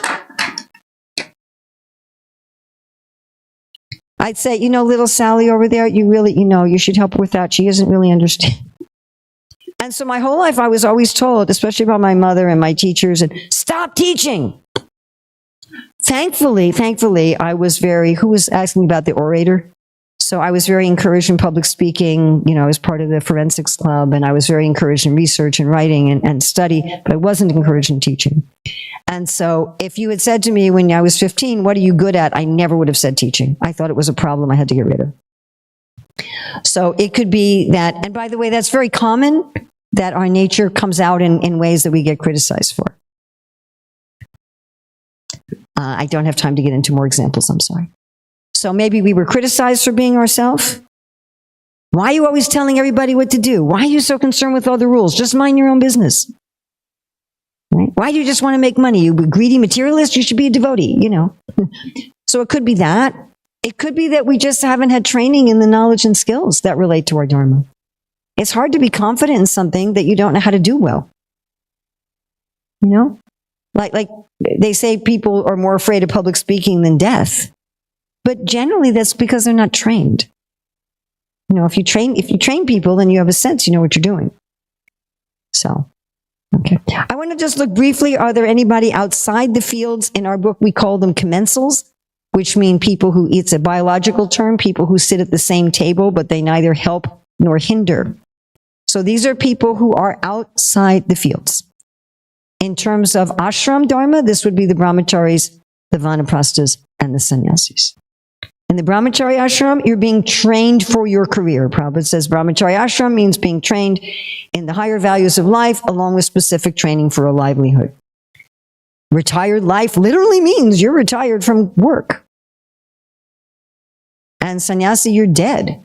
I'd say, little Sally over there, you should help her with that. She doesn't really understand. And so my whole life I was always told, especially by my mother and my teachers, and stop teaching. Thankfully, I was who was asking about the orator? So I was very encouraged in public speaking. I was part of the forensics club, and I was very encouraged in research and writing and study, but I wasn't encouraged in teaching. And so if you had said to me when I was 15, what are you good at? I never would have said teaching. I thought it was a problem I had to get rid of. So it could be that, and by the way, that's very common, that our nature comes out in ways that we get criticized for. I don't have time to get into more examples, I'm sorry. So maybe we were criticized for being ourselves. Why are you always telling everybody what to do? Why are you so concerned with all the rules? Just mind your own business. Right? Why do you just want to make money? You greedy materialist? You should be a devotee, So it could be that. It could be that we just haven't had training in the knowledge and skills that relate to our dharma. It's hard to be confident in something that you don't know how to do well. Like they say people are more afraid of public speaking than death. But generally that's because they're not trained. If you train people, then you have a sense, you know what you're doing. So, okay. I want to just look briefly, are there anybody outside the fields? In our book, we call them commensals, which mean people who, it's a biological term, people who sit at the same table, but they neither help nor hinder. So these are people who are outside the fields. In terms of ashram dharma, this would be the brahmacharis, the vanaprasthas, and the sannyasis. In the brahmachari ashram, you're being trained for your career. Prabhupada says brahmachari ashram means being trained in the higher values of life, along with specific training for a livelihood. Retired life literally means you're retired from work. And sannyasi, you're dead.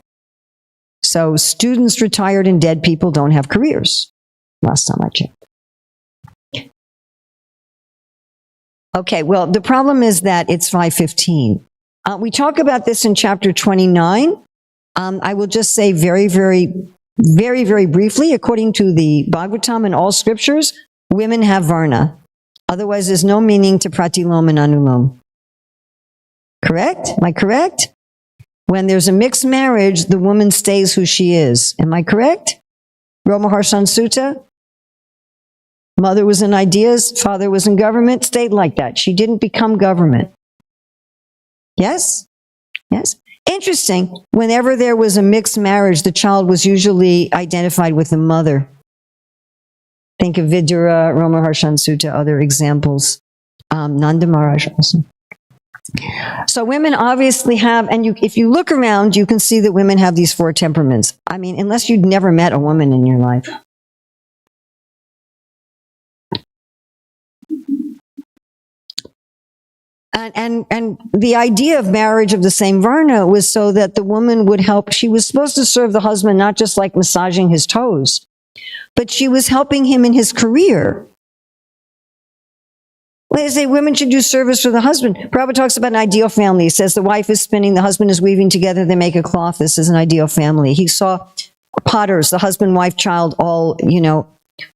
So students, retired, and dead people don't have careers. Last time I checked. Okay, well, the problem is that it's 5:15. We talk about this in chapter 29. I will just say very, very, very, very briefly, according to the Bhagavatam and all scriptures, women have varna. Otherwise, there's no meaning to pratilom and anulom. Correct? Am I correct? When there's a mixed marriage, the woman stays who she is. Am I correct? Romaharshan Sutta? Mother was in ideas, father was in government, stayed like that. She didn't become government. Yes? Yes? Interesting. Whenever there was a mixed marriage, the child was usually identified with the mother. Think of Vidura, Romaharshan Sutta, other examples. Nanda Maharaj also. So women obviously have, and if you look around, you can see that women have these 4 temperaments. I mean, unless you'd never met a woman in your life. And the idea of marriage of the same varna was so that the woman would help. She was supposed to serve the husband, not just like massaging his toes, but she was helping him in his career. They say women should do service for the husband. Prabhupada talks about an ideal family. He says the wife is spinning, the husband is weaving together, they make a cloth. This is an ideal family. He saw potters, the husband, wife, child, all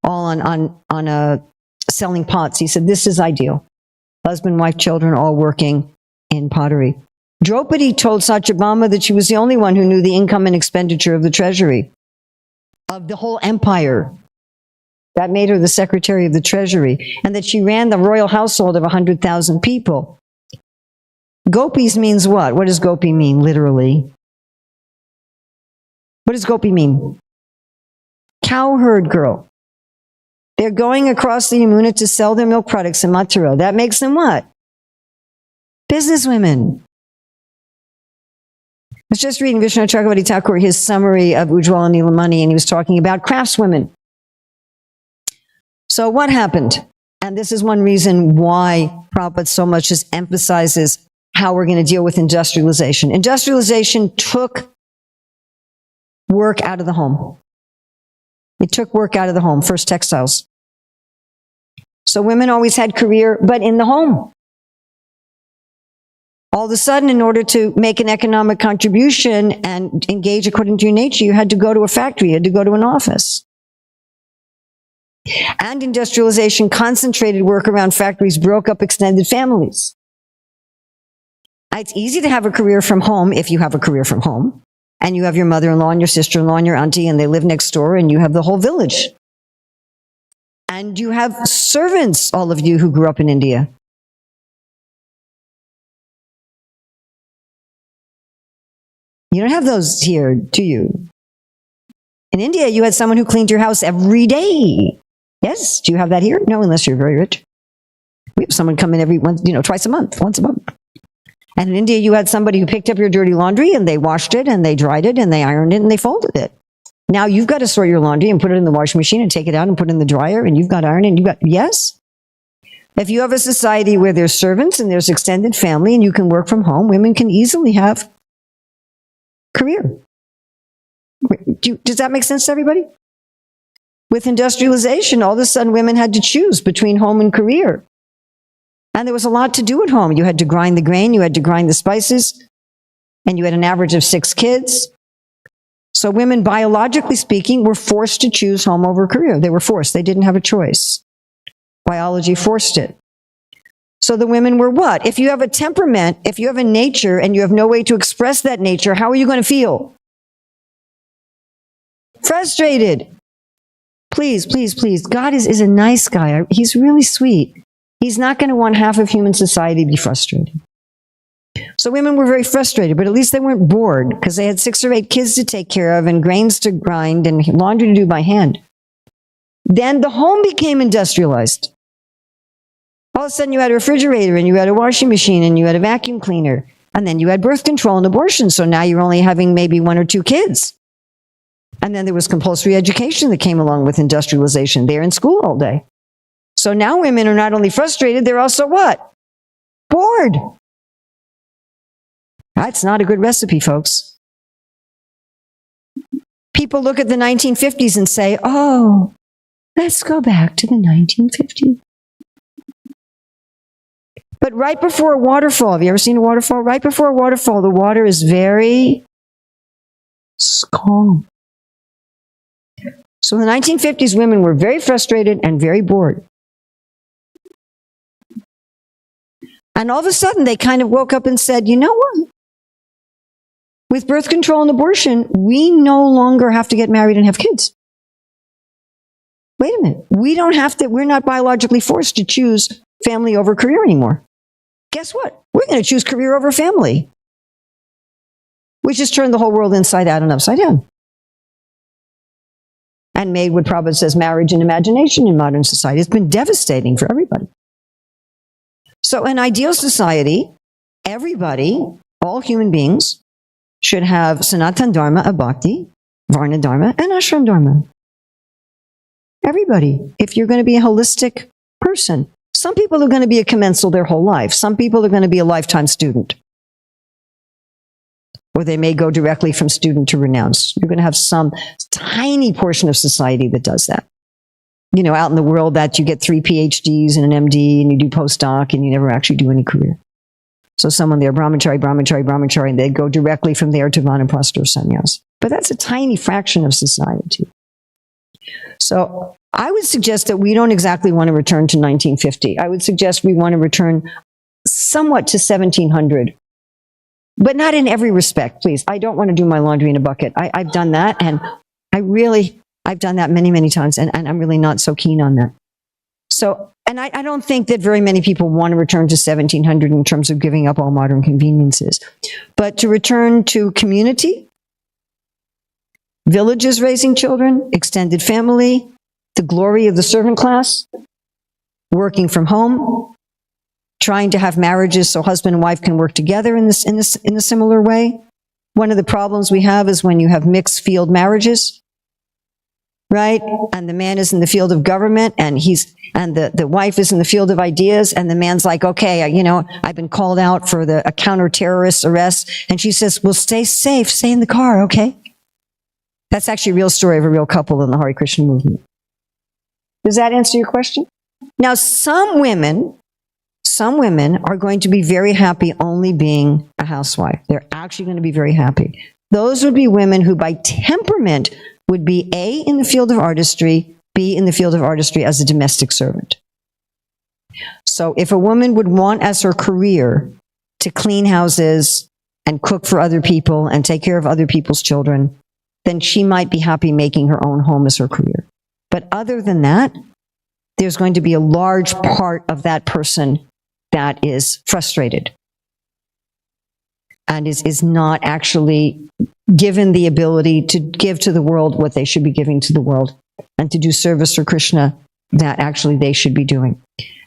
on selling pots. He said, this is ideal. Husband, wife, children, all working in pottery. Draupadi told Satyabhama that she was the only one who knew the income and expenditure of the treasury, of the whole empire. That made her the secretary of the treasury, and that she ran the royal household of 100,000 people. Gopis means what? What does gopi mean, literally? What does gopi mean? Cowherd girl. They're going across the Yamuna to sell their milk products in Mathura. That makes them what? Businesswomen. I was just reading Vishnu Chakravarti Thakur, his summary of Ujjwala Nilamani, and he was talking about craftswomen. So what happened? And this is one reason why Prabhupada so much just emphasizes how we're going to deal with industrialization. Industrialization took work out of the home. It took work out of the home, first textiles. So women always had career, but in the home. All of a sudden, in order to make an economic contribution and engage according to your nature, you had to go to a factory, you had to go to an office. And industrialization concentrated work around factories, broke up extended families. It's easy to have a career from home if you have a career from home, and you have your mother-in-law and your sister-in-law and your auntie, and they live next door, and you have the whole village. And you have servants, all of you who grew up in India. You don't have those here, do you? In India, you had someone who cleaned your house every day. Yes? Do you have that here? No, unless you're very rich. We have someone come in twice a month, once a month. And in India, you had somebody who picked up your dirty laundry and they washed it and they dried it and they ironed it and they folded it. Now you've got to sort your laundry and put it in the washing machine and take it out and put it in the dryer, and you've got to iron it and yes? If you have a society where there's servants and there's extended family and you can work from home, women can easily have career. Does that make sense to everybody? With industrialization, all of a sudden women had to choose between home and career. And there was a lot to do at home. You had to grind the grain, you had to grind the spices, and you had an average of 6 kids. So women, biologically speaking, were forced to choose home over career. They were forced. They didn't have a choice. Biology forced it. So the women were what? If you have a temperament, if you have a nature, and you have no way to express that nature, how are you going to feel? Frustrated. Please, please, please. God is a nice guy. He's really sweet. He's not going to want half of human society to be frustrated. So women were very frustrated, but at least they weren't bored because they had 6 or 8 kids to take care of and grains to grind and laundry to do by hand. Then the home became industrialized. All of a sudden you had a refrigerator and you had a washing machine and you had a vacuum cleaner. And then you had birth control and abortion. So now you're only having maybe 1 or 2 kids. And then there was compulsory education that came along with industrialization. They're in school all day. So now women are not only frustrated, they're also what? Bored. That's not a good recipe, folks. People look at the 1950s and say, oh, let's go back to the 1950s. But right before a waterfall, have you ever seen a waterfall? Right before a waterfall, the water is very calm. So in the 1950s, women were very frustrated and very bored. And all of a sudden, they kind of woke up and said, you know what? With birth control and abortion, we no longer have to get married and have kids. Wait a minute. We're not biologically forced to choose family over career anymore. Guess what? We're going to choose career over family. We just turned the whole world inside out and upside down. And made what Prabhupada says marriage and imagination in modern society. It's been devastating for everybody. So in ideal society, everybody, all human beings, should have Sanatan Dharma, a Bhakti, Varna Dharma, and Ashram Dharma. Everybody, if you're going to be a holistic person. Some people are going to be a commensal their whole life. Some people are going to be a lifetime student. Or they may go directly from student to renounced. You're going to have some tiny portion of society that does that. out in the world that you get 3 PhDs and an MD and you do postdoc and you never actually do any career. So someone there, brahmachari, and they go directly from there to vanaprastha or sannyas. But that's a tiny fraction of society. So I would suggest that we don't exactly want to return to 1950. I would suggest we want to return somewhat to 1700. But not in every respect, please. I don't want to do my laundry in a bucket. I've done that, and I've done that many, many times, and I'm really not so keen on that. So, and I don't think that very many people want to return to 1700 in terms of giving up all modern conveniences. But to return to community, villages raising children, extended family, the glory of the servant class, working from home, trying to have marriages so husband and wife can work together in a similar way. One of the problems we have is when you have mixed field marriages, right? And the man is in the field of government and the wife is in the field of ideas, and the man's like, okay, I've been called out for a counter-terrorist arrest. And she says, well, stay safe, stay in the car, okay? That's actually a real story of a real couple in the Hare Krishna movement. Does that answer your question? Now, some women are going to be very happy only being a housewife. They're actually going to be very happy. Those would be women who by temperament would be A, in the field of artistry, B, in the field of artistry as a domestic servant. So if a woman would want as her career to clean houses and cook for other people and take care of other people's children, then she might be happy making her own home as her career. But other than that, there's going to be a large part of that person that is frustrated and is not actually given the ability to give to the world what they should be giving to the world and to do service for Krishna that actually they should be doing.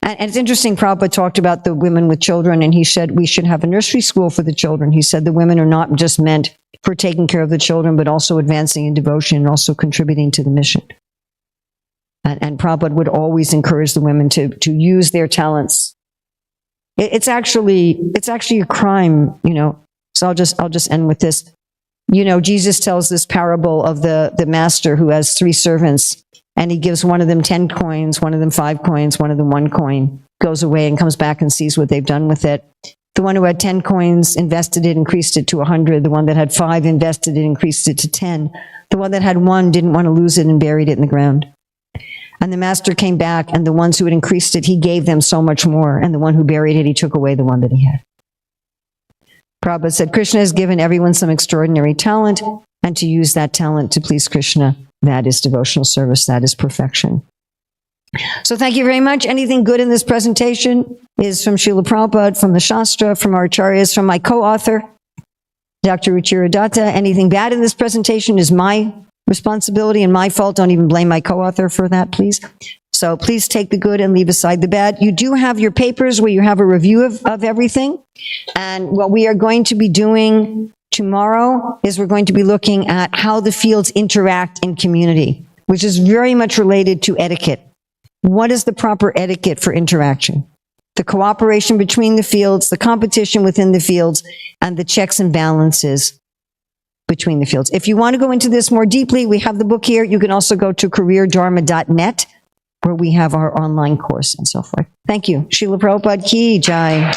And it's interesting, Prabhupada talked about the women with children, and he said we should have a nursery school for the children. He said the women are not just meant for taking care of the children, but also advancing in devotion and also contributing to the mission. And Prabhupada would always encourage the women to use their talents. It's actually a crime, So I'll just end with this. Jesus tells this parable of the master who has 3 servants, and he gives one of them 10 coins, one of them 5 coins, one of them 1 coin, goes away and comes back and sees what they've done with it. The one who had 10 coins invested it, increased it to 100. The one that had 5 invested it, increased it to 10. The one that had 1 didn't want to lose it and buried it in the ground. And the master came back, and the ones who had increased it, he gave them so much more. And the one who buried it, he took away the one that he had. Prabhupada said, Krishna has given everyone some extraordinary talent, and to use that talent to please Krishna, that is devotional service, that is perfection. So thank you very much. Anything good in this presentation is from Srila Prabhupada, from the Shastra, from our acharyas, from my co-author, Dr. Ruchira Datta. Anything bad in this presentation is my responsibility and my fault. Don't even blame my co-author for that, please. So please take the good and leave aside the bad. You do have your papers where you have a review of everything. And what we are going to be doing tomorrow is we're going to be looking at how the fields interact in community, which is very much related to etiquette. What is the proper etiquette for interaction? The cooperation between the fields, the competition within the fields, and the checks and balances between the fields. If you want to go into this more deeply, we have the book here. You can also go to careerdharma.net, where we have our online course and so forth. Thank you. Srila Prabhupada ki jai.